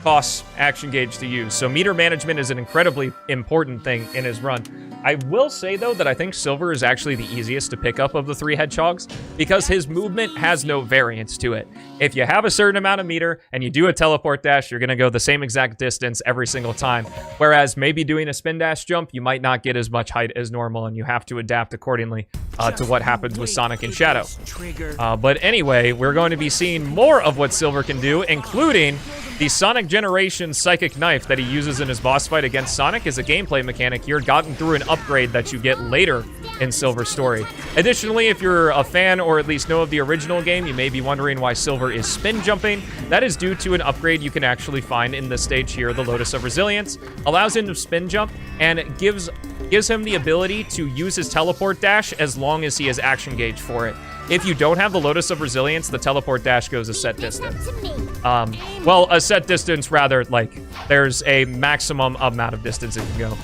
costs action gauge to use. So meter management is an incredibly important thing in his run. I will say, though, that I think Silver is actually the easiest to pick up of the 3 hedgehogs, because his movement has no variance to it. If you have a certain amount of meter and you do a teleport dash, you're going to go the same exact distance every single time. Whereas maybe doing a spin dash jump, you might not get as much height as normal, and you have to adapt accordingly to what happens with Sonic and Shadow. But anyway, we're going to be seeing more of what Silver can do, including the Sonic Generation Psychic Knife that he uses in his boss fight against Sonic is a gameplay mechanic here, gotten through an upgrade that you get later in Silver's story. Additionally, if you're a fan or at least know of the original game, you may be wondering why Silver is spin jumping. That is due to an upgrade you can actually find in this stage here, the Lotus of Resilience. Allows him to spin jump and gives him the ability to use his teleport dash as long as he has action gauge for it. If you don't have the Lotus of Resilience, the teleport dash goes a set distance. Well, a set distance, rather, like, there's a maximum amount of distance it can go.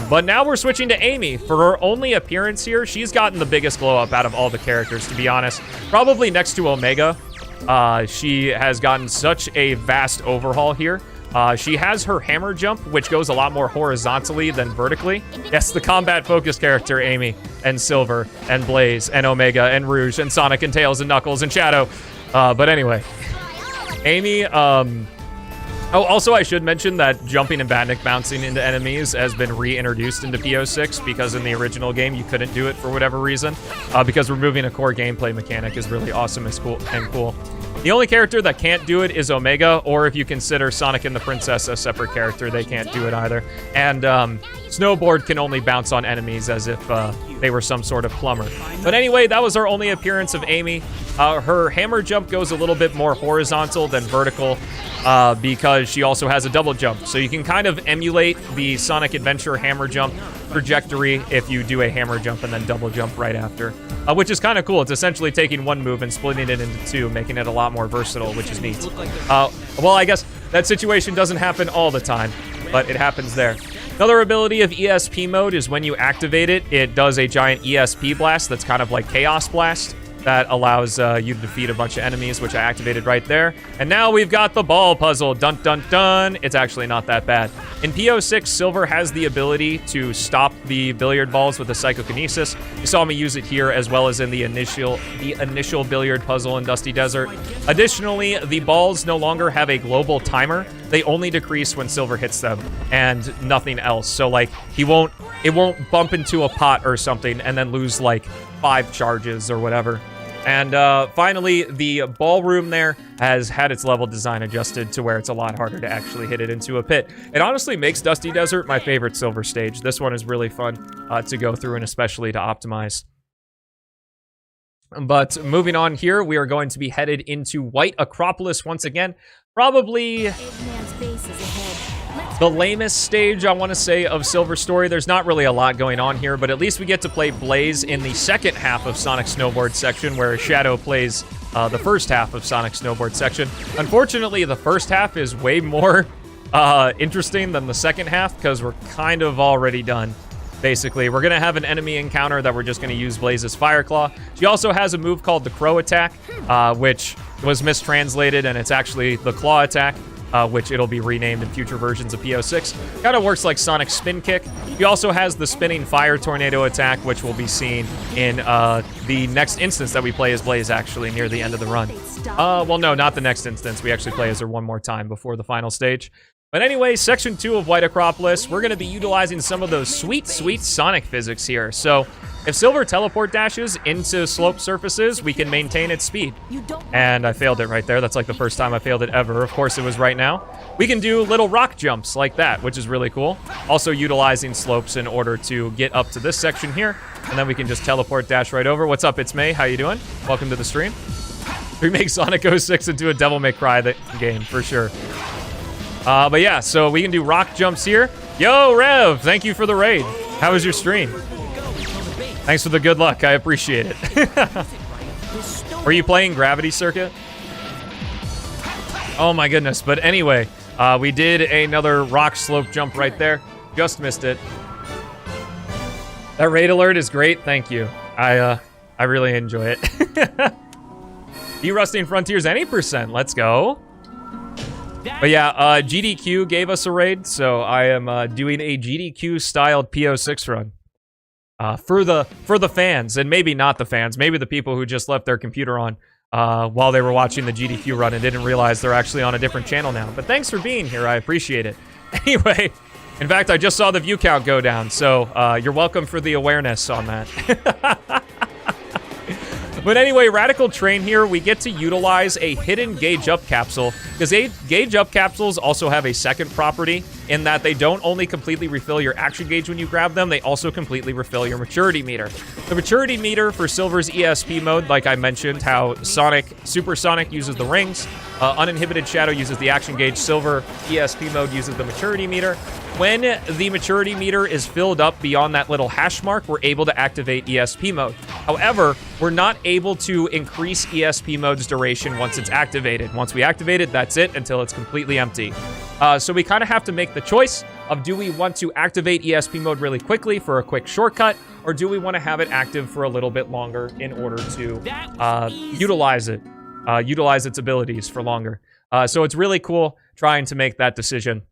But now we're switching to Amy. For her only appearance here, she's gotten the biggest glow up out of all the characters, to be honest. Probably next to Omega. She has gotten such a vast overhaul here. She has her hammer jump, which goes a lot more horizontally than vertically. Yes, the combat-focused character, Amy, and Silver, and Blaze, and Omega, and Rouge, and Sonic, and Tails, and Knuckles, and Shadow. But anyway, Amy, oh, also I should mention that jumping and Batnik bouncing into enemies has been reintroduced into PO6, because in the original game you couldn't do it for whatever reason. Because removing a core gameplay mechanic is really awesome and cool. The only character that can't do it is Omega, or if you consider Sonic and the Princess a separate character, they can't do it either. And Snowboard can only bounce on enemies as if they were some sort of plumber. But anyway, that was our only appearance of Amy. Her hammer jump goes a little bit more horizontal than vertical, because she also has a double jump. So you can kind of emulate the Sonic Adventure hammer jump trajectory if you do a hammer jump and then double jump right after. Which is kind of cool. It's essentially taking one move and splitting it into 2, making it a lot more versatile, which is neat. Well, I guess that situation doesn't happen all the time, but it happens there. Another ability of ESP mode is when you activate it, it does a giant ESP blast that's kind of like Chaos Blast. That allows you to defeat a bunch of enemies, which I activated right there. And now we've got the ball puzzle. Dun, dun, dun. It's actually not that bad. In PO6, Silver has the ability to stop the billiard balls with a psychokinesis. You saw me use it here, as well as in the initial billiard puzzle in Dusty Desert. Additionally, the balls no longer have a global timer. They only decrease when Silver hits them, and nothing else. So, like, it won't bump into a pot or something and then lose, like, 5 charges or whatever. And finally, the ballroom there has had its level design adjusted to where it's a lot harder to actually hit it into a pit. It honestly makes Dusty Desert my favorite silver stage. This one is really fun to go through and especially to optimize. But moving on here, we are going to be headed into White Acropolis once again. Probably Eggman's base is ahead. the lamest stage, I want to say, of Silver Story. There's not really a lot going on here, but at least we get to play Blaze in the second half of Sonic Snowboard section, where Shadow plays the first half of Sonic Snowboard section. Unfortunately, the first half is way more interesting than the second half, because we're kind of already done. Basically, we're going to have an enemy encounter that we're just going to use Blaze's Fire Claw. She also has a move called the Crow Attack, which was mistranslated, and it's actually the Claw Attack, which it'll be renamed in future versions of PO6. Kind of works like Sonic's Spin Kick. He also has the Spinning Fire Tornado Attack, which will be seen in the next instance that we play as Blaze, actually, near the end of the run. Well, no, not the next instance. We actually play as her one more time before the final stage. But anyway, Section 2 of White Acropolis, we're going to be utilizing some of those sweet, sweet Sonic physics here. So, if Silver teleport dashes into slope surfaces, we can maintain its speed. And I failed it right there. That's like the first time I failed it ever. Of course, it was right now. We can do little rock jumps like that, which is really cool. Also utilizing slopes in order to get up to this section here. And then we can just teleport dash right over. What's up, it's May. How you doing? Welcome to the stream. Remake Sonic 06 into a Devil May Cry game, for sure. But yeah, so we can do rock jumps here. Yo, Rev, thank you for the raid. How was your stream? Thanks for the good luck. I appreciate it. Were you playing Gravity Circuit? Oh my goodness. But anyway, we did another rock slope jump right there. Just missed it. That raid alert is great. Thank you. I really enjoy it. De-rusting Frontiers any %. Let's go. But yeah, GDQ gave us a raid, so I am doing a GDQ-styled PO6 run for the fans, and maybe not the fans, maybe the people who just left their computer on while they were watching the GDQ run and didn't realize they're actually on a different channel now. But thanks for being here, I appreciate it. Anyway, in fact, I just saw the view count go down, so you're welcome for the awareness on that. But anyway, Radical Train here, we get to utilize a hidden Gauge Up capsule, because Gauge Up capsules also have a second property in that they don't only completely refill your action gauge when you grab them, they also completely refill your maturity meter. The maturity meter for Silver's ESP mode, like I mentioned, how Super Sonic uses the rings, Uninhibited Shadow uses the action gauge, Silver ESP mode uses the maturity meter. When the maturity meter is filled up beyond that little hash mark, we're able to activate ESP mode. However, we're not able to increase ESP mode's duration once it's activated. Once we activate it, that's it until it's completely empty. So we kind of have to make the choice of, do we want to activate ESP mode really quickly for a quick shortcut, or do we want to have it active for a little bit longer in order to utilize its abilities for longer. So it's really cool trying to make that decision.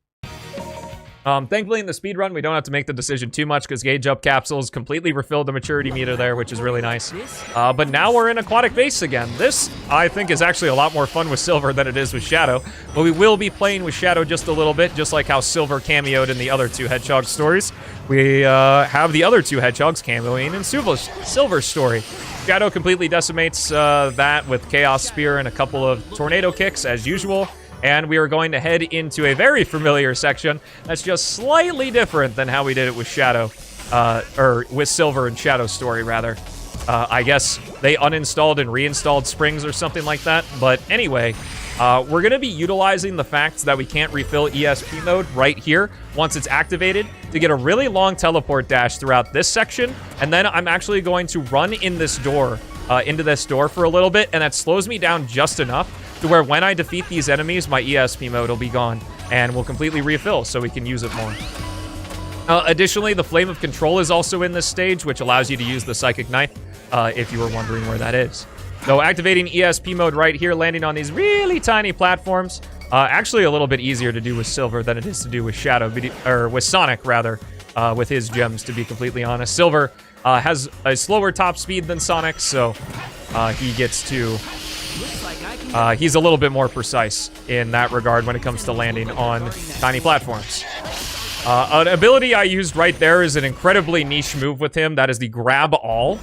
Thankfully, in the speedrun, we don't have to make the decision too much because Gauge Up capsules completely refilled the maturity meter there, which is really nice. But now we're in Aquatic Base again. This, I think, is actually a lot more fun with Silver than it is with Shadow. But we will be playing with Shadow just a little bit, just like how Silver cameoed in the other 2 Hedgehog stories. We have the other 2 Hedgehogs cameoing in Silver's story. Shadow completely decimates that with Chaos Spear and a couple of Tornado Kicks, as usual. And we are going to head into a very familiar section that's just slightly different than how we did it with Shadow, or with Silver and Shadow story, rather. I guess they uninstalled and reinstalled springs or something like that. But anyway, we're going to be utilizing the fact that we can't refill ESP mode right here once it's activated to get a really long teleport dash throughout this section. And then I'm actually going to run in this door, into this door for a little bit, and that slows me down just enough to where when I defeat these enemies, my ESP mode will be gone and will completely refill so we can use it more. Additionally, the Flame of Control is also in this stage, which allows you to use the Psychic Knife, if you were wondering where that is. So activating ESP mode right here, landing on these really tiny platforms, actually a little bit easier to do with Silver than it is to do with Shadow, or with Sonic, rather, with his gems, to be completely honest. Silver has a slower top speed than Sonic, so he gets to... he's a little bit more precise in that regard when it comes to landing on tiny platforms. An ability I used right there is an incredibly niche move with him. That is the Grab All.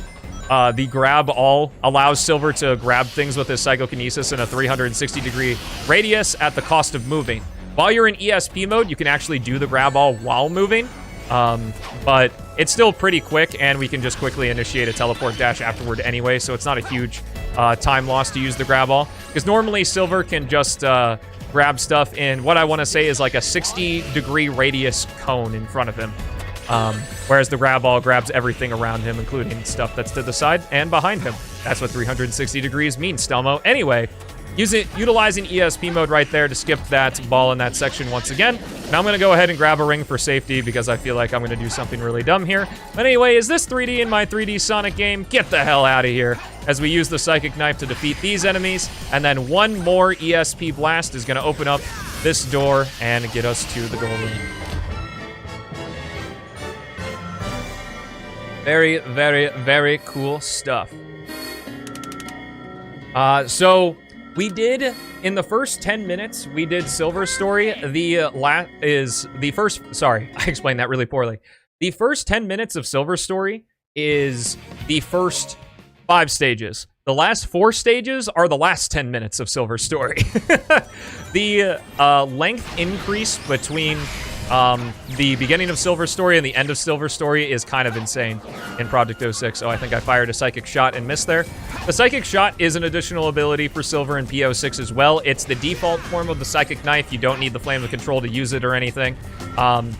The grab all allows Silver to grab things with his psychokinesis in a 360-degree radius at the cost of moving. While you're in ESP mode, you can actually do the grab all while moving, but it's still pretty quick, and we can just quickly initiate a teleport dash afterward anyway, so it's not a huge time loss to use the grab all. Because normally Silver can just grab stuff in what I want to say is like a 60-degree radius cone in front of him. Whereas the grab all grabs everything around him, including stuff that's to the side and behind him. That's what 360 degrees means, Stelmo. Anyway, utilizing ESP mode right there to skip that ball in that section once again. Now I'm going to go ahead and grab a ring for safety because I feel like I'm going to do something really dumb here. But anyway, is this 3D in my 3D Sonic game? Get the hell out of here. As we use the Psychic Knife to defeat these enemies. And then one more ESP blast is going to open up this door and get us to the goal room. Very, very, very cool stuff. So we did, in the first 10 minutes, we did Silver Story. I explained that really poorly. The first 10 minutes of Silver Story is the first 5 stages. The last 4 stages are the last 10 minutes of Silver Story. The length increase between the beginning of Silver Story and the end of Silver Story is kind of insane in Project 06. Oh, I think I fired a Psychic Shot and missed there. The Psychic Shot is an additional ability for Silver in PO6 as well. It's the default form of the Psychic Knife. You don't need the Flame of Control to use it or anything. And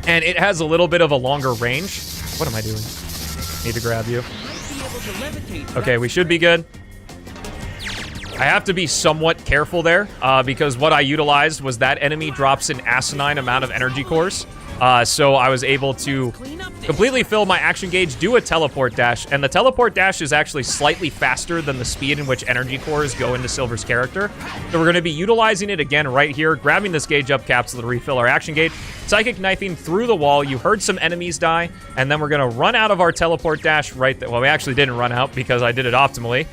it has a little bit of a longer range. What am I doing? Need to grab you. Okay, we should be good. I have to be somewhat careful there, because what I utilized was that enemy drops an asinine amount of energy cores. So I was able to completely fill my action gauge, do a teleport dash, and the teleport dash is actually slightly faster than the speed in which energy cores go into Silver's character. So we're going to be utilizing it again right here, grabbing this gauge up capsule to refill our action gauge, Psychic Knifing through the wall. You heard some enemies die, and then we're going to run out of our teleport dash right there. Well, we actually didn't run out because I did it optimally.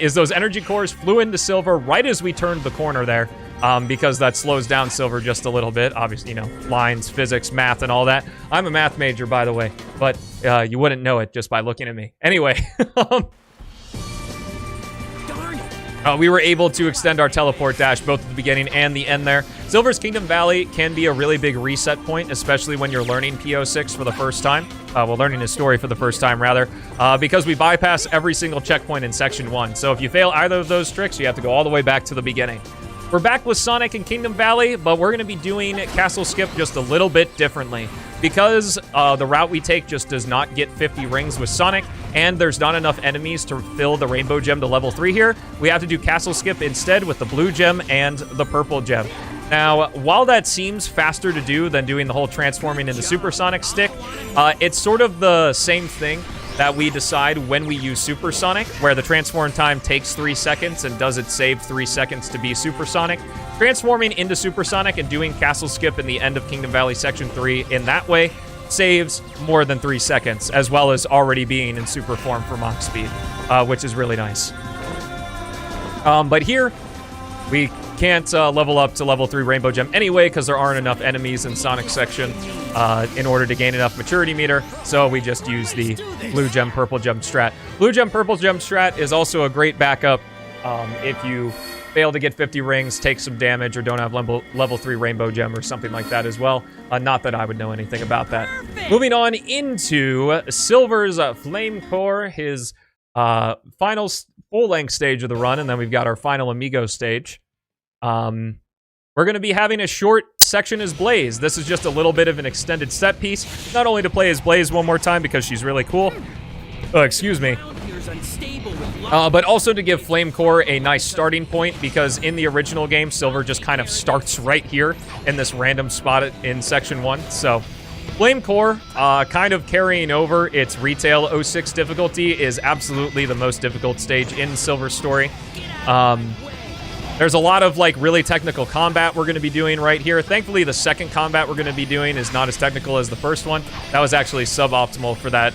Is those energy cores flew into Silver right as we turned the corner there, because that slows down Silver just a little bit. Obviously, you know, lines, physics, math, and all that. I'm a math major, by the way, but you wouldn't know it just by looking at me. Anyway, we were able to extend our teleport dash both at the beginning and the end there. Silver's Kingdom Valley can be a really big reset point, especially when you're learning PO6 for the first time. Well, learning his story for the first time, rather, because we bypass every single checkpoint in Section 1. So if you fail either of those tricks, you have to go all the way back to the beginning. We're back with Sonic and Kingdom Valley, but we're going to be doing Castle Skip just a little bit differently. Because the route we take just does not get 50 rings with Sonic, and there's not enough enemies to fill the Rainbow Gem to level 3 here, we have to do Castle Skip instead with the Blue Gem and the Purple Gem. Now, while that seems faster to do than doing the whole transforming into Supersonic stick, it's sort of the same thing that we decide when we use Supersonic, where the transform time takes 3 seconds and does it save 3 seconds to be Supersonic. Transforming into Supersonic and doing Castle Skip in the end of Kingdom Valley Section 3 in that way saves more than 3 seconds, as well as already being in super form for Mach speed, which is really nice. But here, we can't level up to level 3 Rainbow Gem anyway, because there aren't enough enemies in Sonic section in order to gain enough maturity meter, so we just use the Blue Gem, Purple Gem strat. Blue Gem, Purple Gem strat is also a great backup if you fail to get 50 rings, take some damage, or don't have level 3 Rainbow Gem or something like that as well. Not that I would know anything about that. Moving on into Silver's Flame Core, his final full-length stage of the run, and then we've got our final Amigo stage. We're going to be having a short section as Blaze. This is just a little bit of an extended set piece, not only to play as Blaze one more time because she's really cool, excuse me, but also to give Flame Core a nice starting point, because in the original game, Silver just kind of starts right here in this random spot in Section 1. So Flame Core, kind of carrying over its retail 06 difficulty, is absolutely the most difficult stage in Silver Story. There's a lot of, like, really technical combat we're going to be doing right here. Thankfully, the second combat we're going to be doing is not as technical as the first one. That was actually suboptimal for that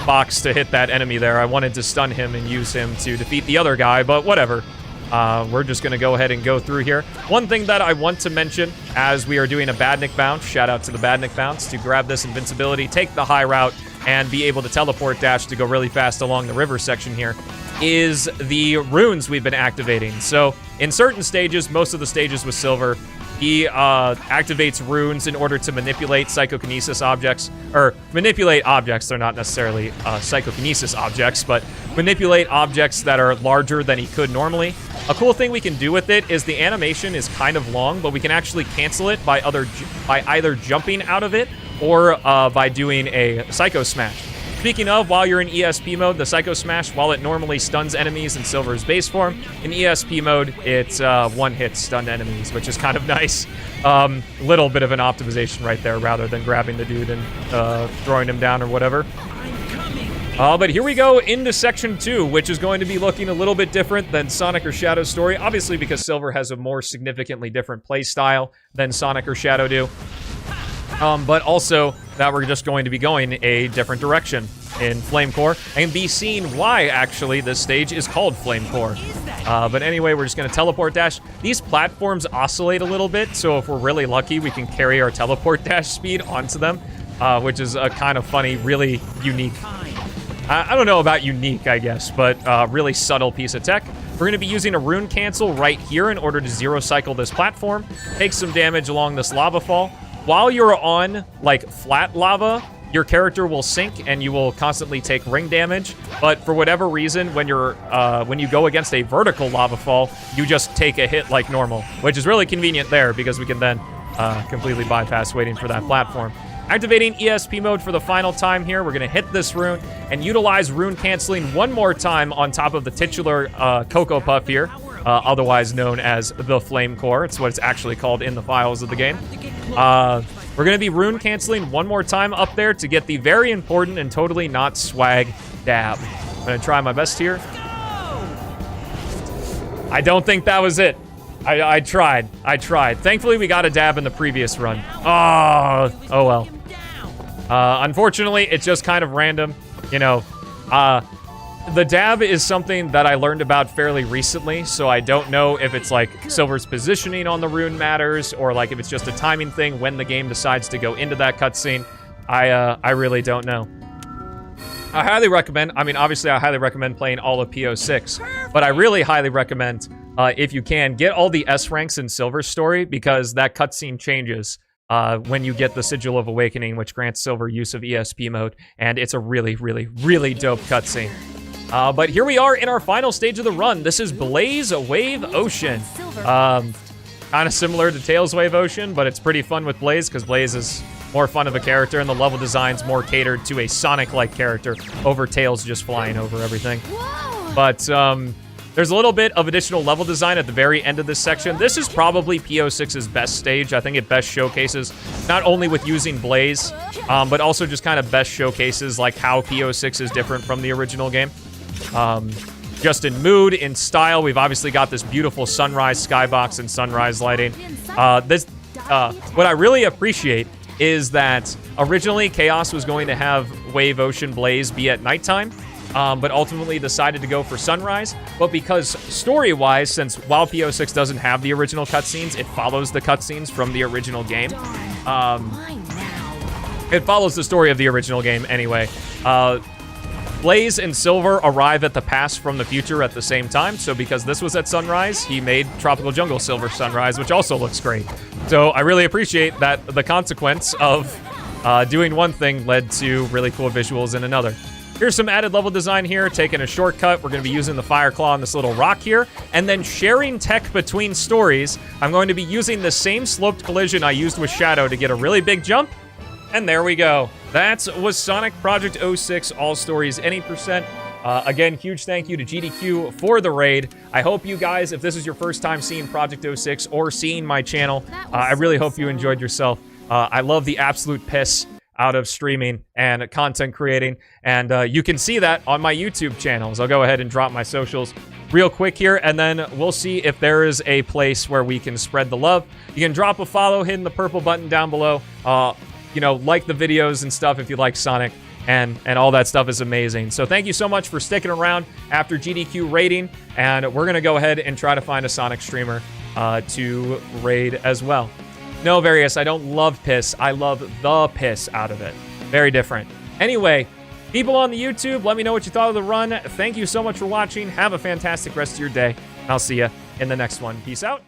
box to hit that enemy there. I wanted to stun him and use him to defeat the other guy, but whatever. We're just going to go ahead and go through here. One thing that I want to mention as we are doing a Badnik bounce, shout out to the Badnik bounce, to grab this invincibility, take the high route, and be able to teleport dash to go really fast along the river section here is the runes we've been activating. So in certain stages, most of the stages with Silver, he activates runes in order to manipulate psychokinesis objects, or manipulate objects. They're not necessarily psychokinesis objects, but manipulate objects that are larger than he could normally. A cool thing we can do with it is the animation is kind of long, but we can actually cancel it by either jumping out of it or by doing a Psycho Smash. Speaking of, while you're in ESP mode, the Psycho Smash, while it normally stuns enemies in Silver's base form, in ESP mode, it's one-hit stun enemies, which is kind of nice. Little bit of an optimization right there, rather than grabbing the dude and throwing him down or whatever. But here we go into Section 2, which is going to be looking a little bit different than Sonic or Shadow's story, obviously because Silver has a more significantly different play style than Sonic or Shadow do. But also that we're just going to be going a different direction in Flame Core, and be seeing why, actually, this stage is called Flame Core. But anyway, we're just going to teleport dash. These platforms oscillate a little bit, so if we're really lucky, we can carry our teleport dash speed onto them, which is a kind of funny, really unique... I don't know about unique, I guess, but really subtle piece of tech. We're going to be using a rune cancel right here in order to zero cycle this platform, take some damage along this lava fall. While you're on, like, flat lava, your character will sink and you will constantly take ring damage. But for whatever reason, when you go against a vertical lava fall, you just take a hit like normal, which is really convenient there because we can then completely bypass waiting for that platform. Activating ESP mode for the final time here. We're going to hit this rune and utilize rune canceling one more time on top of the titular Cocoa Puff here, otherwise known as the Flame Core. It's what it's actually called in the files of the game. We're going to be rune canceling one more time up there to get the very important and totally not swag dab. I'm going to try my best here. I don't think that was it. I tried. Thankfully, we got a dab in the previous run. Oh well. Unfortunately, it's just kind of random. You know, the dab is something that I learned about fairly recently, so I don't know if it's like Silver's positioning on the rune matters, or like if it's just a timing thing when the game decides to go into that cutscene. I really don't know. I highly recommend, obviously I highly recommend playing all of PO6, but I really highly recommend, if you can, get all the S ranks in Silver's story, because that cutscene changes when you get the Sigil of Awakening, which grants Silver use of ESP mode, and it's a really, really, really dope cutscene. But here we are in our final stage of the run. This is Blaze Wave Ocean. Kind of similar to Tails Wave Ocean, but it's pretty fun with Blaze, because Blaze is more fun of a character, and the level design's more catered to a Sonic-like character over Tails just flying over everything. Whoa. But there's a little bit of additional level design at the very end of this section. This is probably PO6's best stage. I think it best showcases, not only with using Blaze, but also just kind of best showcases like how PO6 is different from the original game. Just in mood, in style, we've obviously got this beautiful sunrise skybox and sunrise lighting. What I really appreciate is that originally Chaos was going to have Wave Ocean Blaze be at nighttime, but ultimately decided to go for sunrise. But because story-wise, since while PO6 doesn't have the original cutscenes, it follows the cutscenes from the original game. It follows the story of the original game anyway. Blaze and Silver arrive at the past from the future at the same time, so because this was at sunrise, he made Tropical Jungle Silver sunrise, which also looks great. So I really appreciate that the consequence of doing one thing led to really cool visuals in another. Here's some added level design here, taking a shortcut. We're going to be using the Fire Claw on this little rock here, and then sharing tech between stories. I'm going to be using the same sloped collision I used with Shadow to get a really big jump, and there we go. That was Sonic Project 06 All Stories Any Percent. Again, huge thank you to GDQ for the raid. I hope you guys, if this is your first time seeing Project 06 or seeing my channel, I really hope you enjoyed yourself. I love the absolute piss out of streaming and content creating, and you can see that on my YouTube channels. I'll go ahead and drop my socials real quick here, and then we'll see if there is a place where we can spread the love. You can drop a follow, hitting the purple button down below. You know, like the videos and stuff if you like Sonic, and all that stuff is amazing. So thank you so much for sticking around after GDQ raiding, and we're gonna go ahead and try to find a Sonic streamer to raid as well. No, Various, I don't love piss. I love the piss out of it. Very different. Anyway, People on the YouTube, let me know what you thought of the run. Thank you so much for watching. Have a fantastic rest of your day. I'll see you in the next one. Peace out.